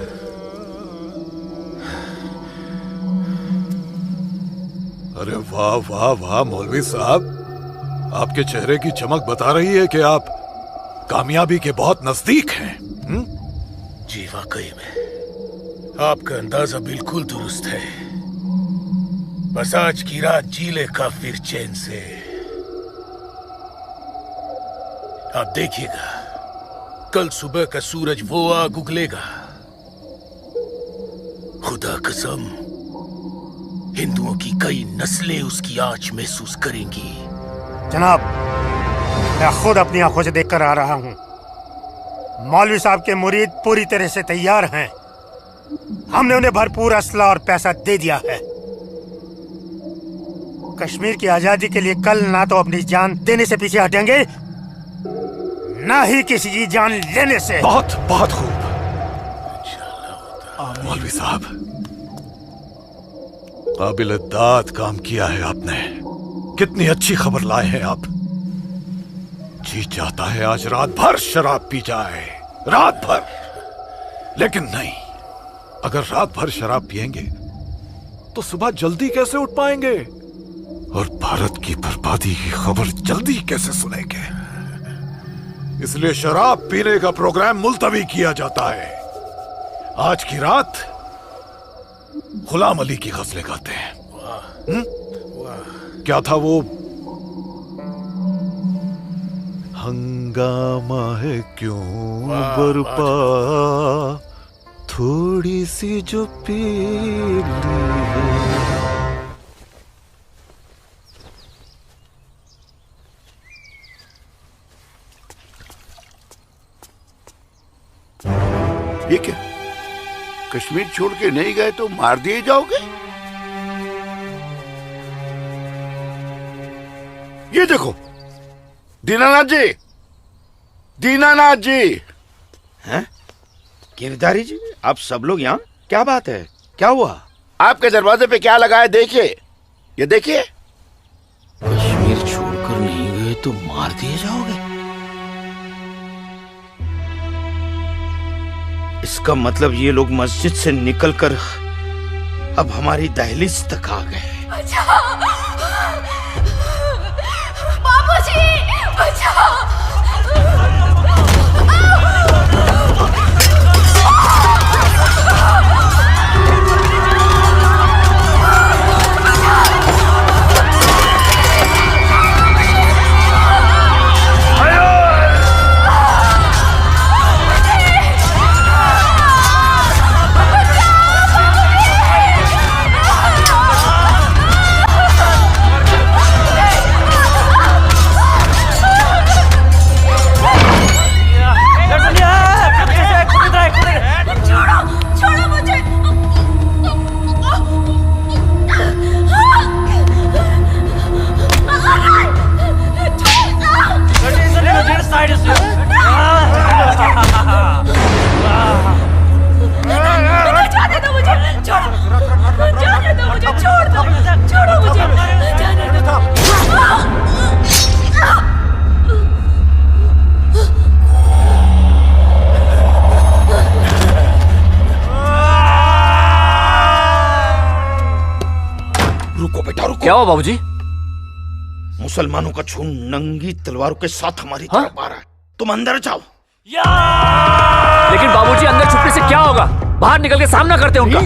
अरे वाह वाह वाह मौलवी साहब, आपके चेहरे की चमक बता रही है कि आप कामयाबी के बहुत नजदीक हैं।
जी वाकई में आपका अंदाजा बिल्कुल दुरुस्त है। बस आज की रात जी ले काफिर चैन से। आप देखिएगा, कल सुबह का सूरज वो आग उगलेगा। खुदा कसम, हिंदुओं की कई नस्लें उसकी आंच महसूस करेंगी। जनाब, मैं खुद अपनी आंखों से देखकर आ रहा हूं। मौलवी साहब के मुरीद पूरी तरह से तैयार हैं। हमने उन्हें भरपूर असला और पैसा दे दिया है। कश्मीर की आजादी के लिए कल ना तो अपनी जान देने से पीछे हटेंगे, ना ही किसी की जान लेने से।
बहुत बहुत खूब मौलवी साहब, काबिल दाद काम किया है आपने। कितनी अच्छी खबर लाए हैं आप। जी चाहता है आज रात भर शराब पी जाए, रात भर। लेकिन नहीं, अगर रात भर शराब पिएंगे तो सुबह जल्दी कैसे उठ पाएंगे और भारत की बर्बादी की खबर जल्दी कैसे सुनेंगे। इसलिए शराब पीने का प्रोग्राम मुलतवी किया जाता है। आज की रात गुलाम अली की गजलें गाते हैं। क्या था वो? हंगामा है क्यों बरपा, थोड़ी सी जो पी ली है।
ये क्या, कश्मीर छोड़ के नहीं गए तो मार दिए जाओगे? देखो, दीनानाथ जी, दीनानाथ जी।
हैं? गिरधारी जी, आप सब लोग यहाँ? क्या बात है, क्या हुआ?
आपके दरवाजे पे क्या लगा है देखिए, ये देखिए।
कश्मीर छोड़कर नहीं गए तो मार दिए जाओगे? इसका मतलब ये लोग मस्जिद से निकलकर अब हमारी दहलीज तक आ गए।
बाबूजी, बचाओ!
क्या हुआ बाबूजी?
मुसलमानों का झुंड नंगी तलवारों के साथ हमारी तरफ आ रहा है, तुम अंदर जाओ।
लेकिन बाबूजी अंदर छुपने से क्या होगा? बाहर निकल के सामना करते उनका।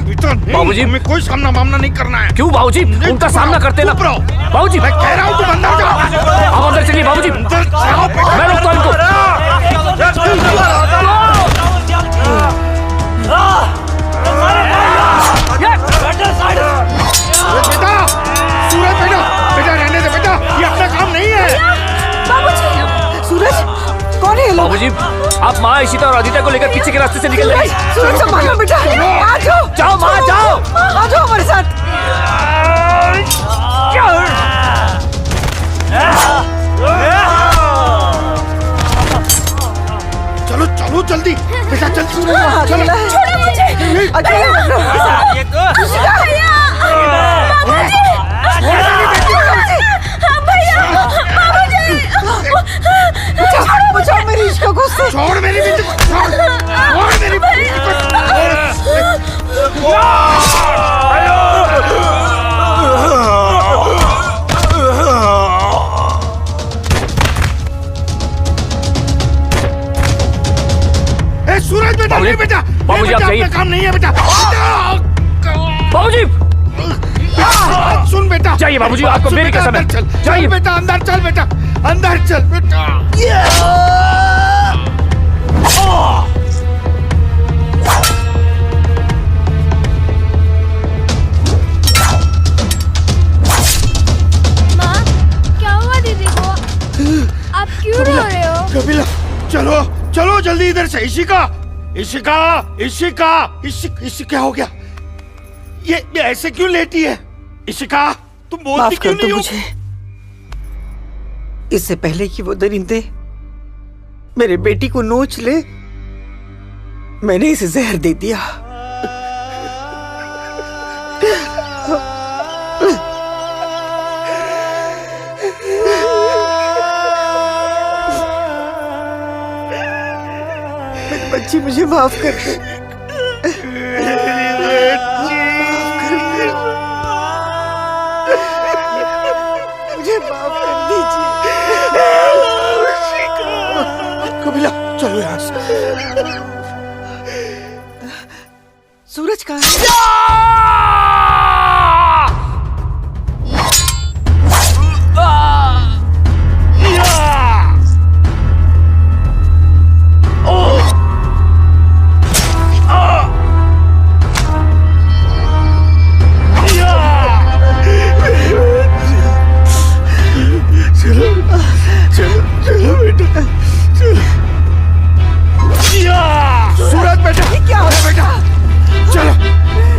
बाबूजी हमें कोई सामना मामला नहीं करना है।
क्यों बाबूजी? उनका सामना करते ना। बाबूजी
मैं कह रहा हूँ तुम अंदर जाओ।
आप अंदर चलिए बाबूजी। मैं रोकता हूं इनको।
बेटा, सूरज बेटा, बेटा रहने दे बेटा, ये अपना काम नहीं है।
बाबूजी, सूरज कौन है ये लोग?
बाबूजी, आप माँ इशिता और आदित्य को लेकर पीछे के रास्ते से निकल जाइए।
सूरज संभालो बेटा, आ जाओ।
जाओ माँ, जाओ।
आ जाओ हमारे साथ।
चलो चलो जल्दी बेटा, जल्दी
चलो।
छोड़ो मुझे।
अकेले मत रहो। बचाओ मेरी इश्क को से।
छोड़ मेरी बेटी को, छोड़ मेरी बेटी को। सूरज बेटा, नहीं बेटा,
बाबूजी आप जाइए।
काम नहीं है बेटा।
बाबूजी
सुन बेटा,
जाइए बाबूजी, आपको मेरी कसम है।
जाइए बेटा, अंदर चल बेटा, अंदर चल बेटा।
माँ, क्या हुआ दीदी को? आप क्यों रो रहे हो?
कपिला, चलो चलो जल्दी इधर से। इशिका, इशिका, इशिका, इशिका, क्या हो गया? ये ऐसे क्यों लेटी है? इशिका, तुम बोलती क्यों नहीं हो?
मुझे इससे पहले कि वो दरिंदे मेरे बेटी को नोच ले, मैंने इसे जहर दे दिया। मेरी बच्ची, मुझे माफ कर दे। मुझे माफ कर दीजिए।
कपिला, चलो यहाँ से।
सूरज कहाँ है?
सूरज बेटा, क्या हो बेटा? चलो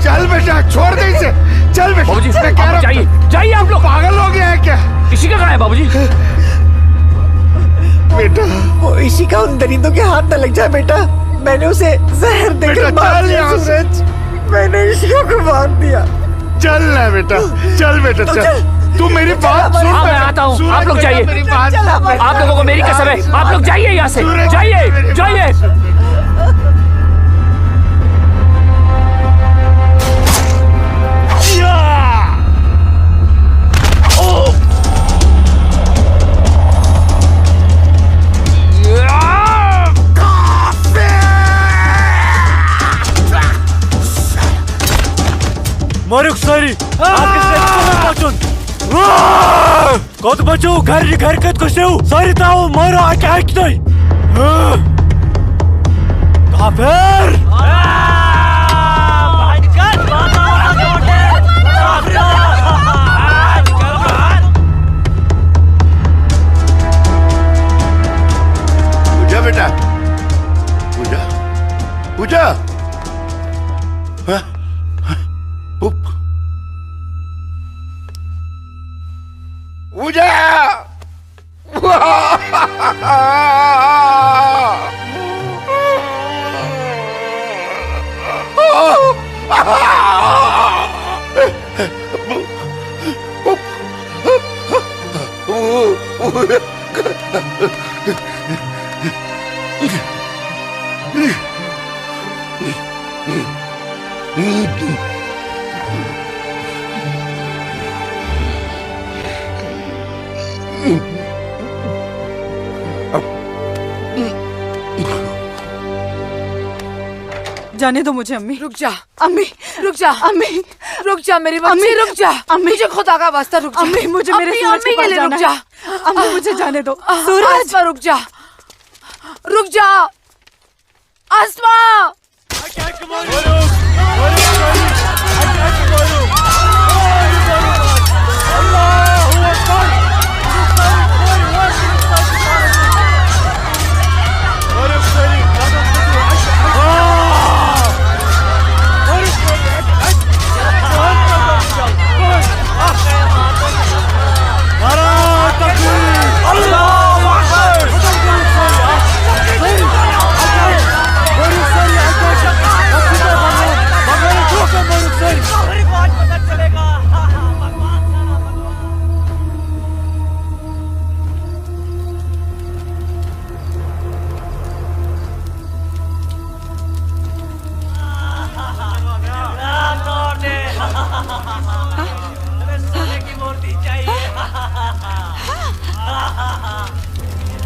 चल बेटा, छोड़ दे इसे। चल बेटा,
बाबूजी,
मैं कह रहा हूं,
जाइए आप लोग।
पागल हो गया है क्या?
इशिका कहाँ है बाबूजी?
बेटा।
वो इशिका उन दरिंदों के हाथ न लग जाए बेटा। मैंने उसे जहर देकर मार दिया सूरज। मैंने इशिका को मार दिया।
चल ना बेटा, चल बेटा चल। तू मेरी बात सुन।
हाँ मैं आता हूँ, आप लोग जाइए। आप लोगों को मेरी कसम है, आप लोग जाइए यहाँ से, जाइए जाइए।
मारुक सारी कत बचो घर घर कत कशो सारी ताओ मारो आके आके नहीं काफिर
पूजा बेटा, पूजा पूजा हाँ? पूजा
जाने दो मुझे अम्मी।
रुक जा
अम्मी,
रुक जा
अम्मी,
रुक जा मेरी बच्ची, रुक जा
अम्मी,
मुझे खुदा का वास्ता रुक जा
अम्मी, मुझे मेरे सूरज के पास जाना है। अम्मी मुझे जाने दो।
सूरज रुक जा, रुक जा आसमा।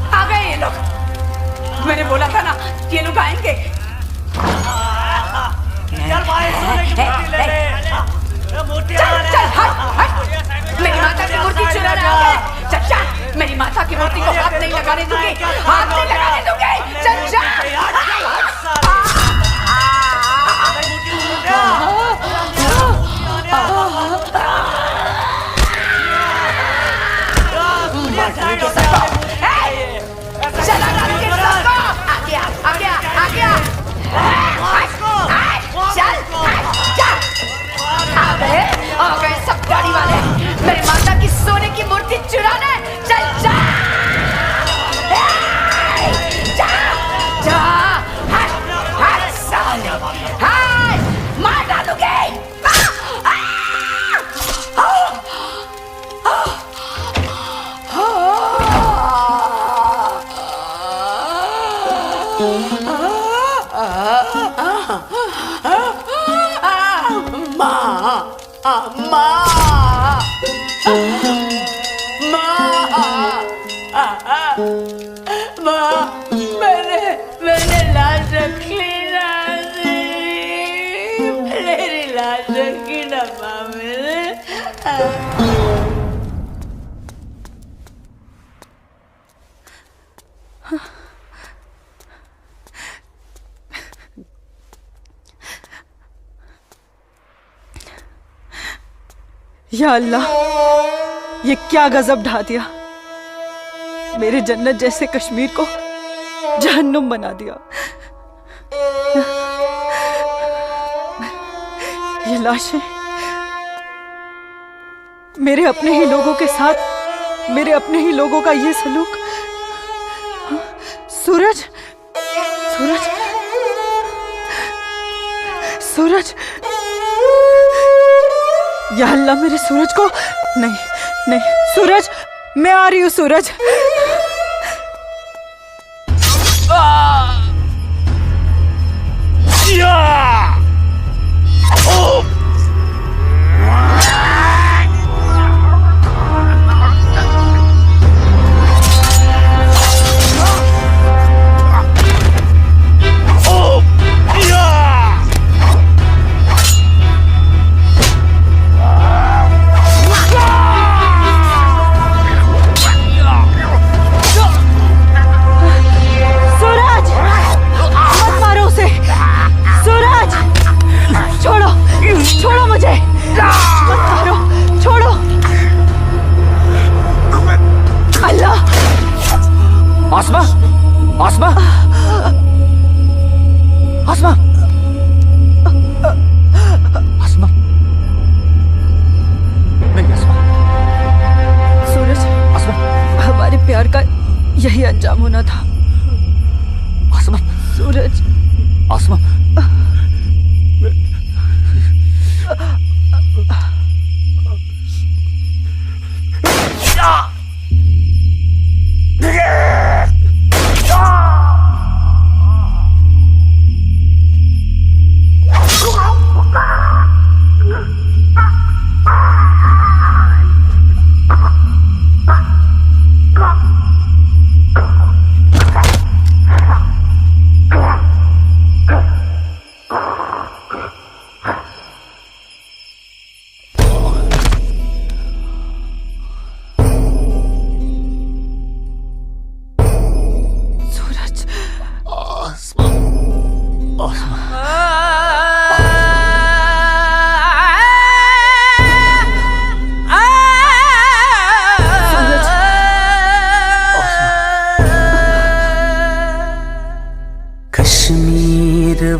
आ गए ये लोग। मैंने बोला था ना ये लोग आएंगे। चल चल हट हट। मेरी माता की मूर्ति चुराने आ गए। चल चल, मेरी माता की मूर्ति को हाथ नहीं लगाने दूंगी, हाथ नहीं लगाने दूंगी। चल चला आ गया आ गया आ गया। चल चल, आ गए सब गाड़ी वाले मेरी माता की सोने की मूर्ति चुराने। चल जा जा जा, हट हट साले, हट मार डालूंगी। मैंने लाश रखी ना, मेरी लाश रखी ना माँ मेरे।
या अल्लाह, ये क्या गजब ढा दिया। मेरे जन्नत जैसे कश्मीर को जहन्नुम बना दिया। ये लाशें मेरे अपने ही लोगों के साथ, मेरे अपने ही लोगों का ये सलूक। सूरज, सूरज, सूरज, या अल्लाह मेरे सूरज को। नहीं नहीं सूरज, मैं आ रही हूँ सूरज। छोड़ो मुझे, मत मारो, छोड़ो। अल्लाह।
आसमा, आसमा, आसमा, आसमा, नहीं आसमा।
सूरज,
आसमा,
हमारे प्यार का यही अंजाम होना था।
आसमा,
सूरज,
आसमा,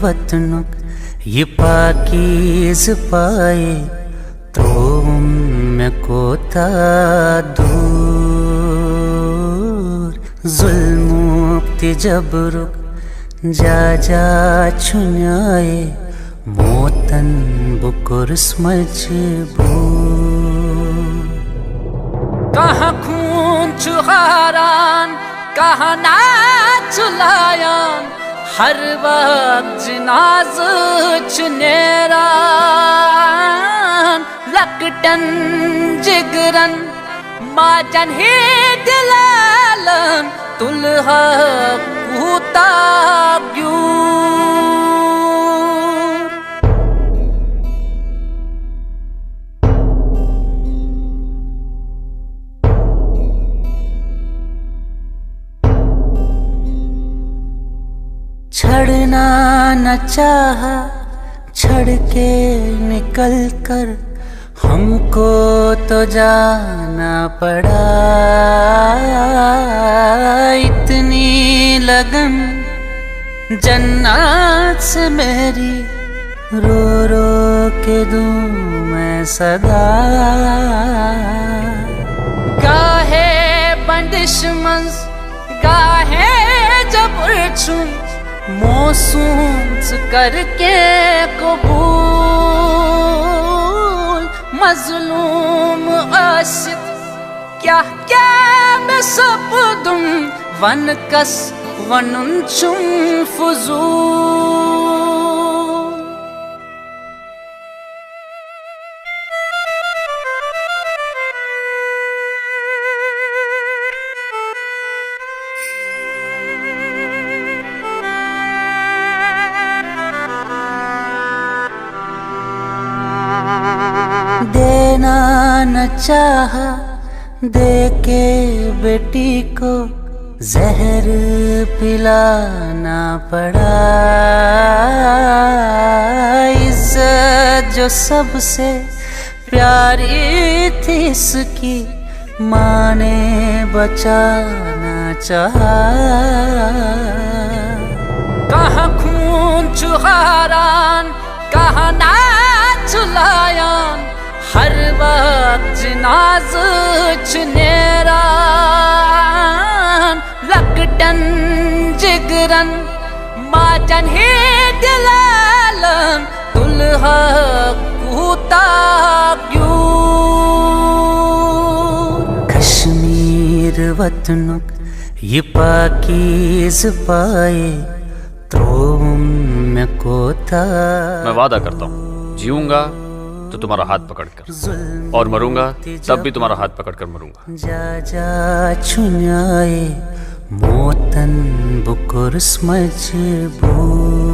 वतनों ये पाकीज़ पाए तो मैं कोता दूर जुल्मुक्ति जबरुक जा जा छुन्याए मोतन बुकुर्स मजबूर
कहाँ खून चुहारान कहाँ नाच लायान हर वक्त जिनाज चुनेरान लकटन जिगरन माजन ही दिलालन तुलहा कूता क्यों
छड़ना न चाहा छड़ के निकल कर हमको तो जाना पड़ा इतनी लगन जन्नत से मेरी रो रो के दूं मैं सदा
गाहे बंदिश मंज गाहे जबर छुं मौसूम करके कबूल मजलूम आशिक क्या क्या मैं सब दूं वन कस वनुन चुम फुजूल
देना न चाहा दे के बेटी को जहर पिलाना पड़ा इज्जत जो सबसे प्यारी थी इसकी माँ ने बचाना चाहा
कहाँ खून चुहारान कहाँ नाच लायान हर वक्त जिनाज चुनेरान लकटन आदरन माजन हे दिलालन दुल्हा कूता क्यों
कश्मीर वतनुक ये पाकीज़ पाए तो मैं कोता।
मैं वादा करता हूँ जीऊंगा तो तुम्हारा हाथ पकड़कर और मरूंगा तब भी तुम्हारा हाथ पकड़कर मरूंगा।
जा जा छुन्याए मोतन बुकुर मजबूर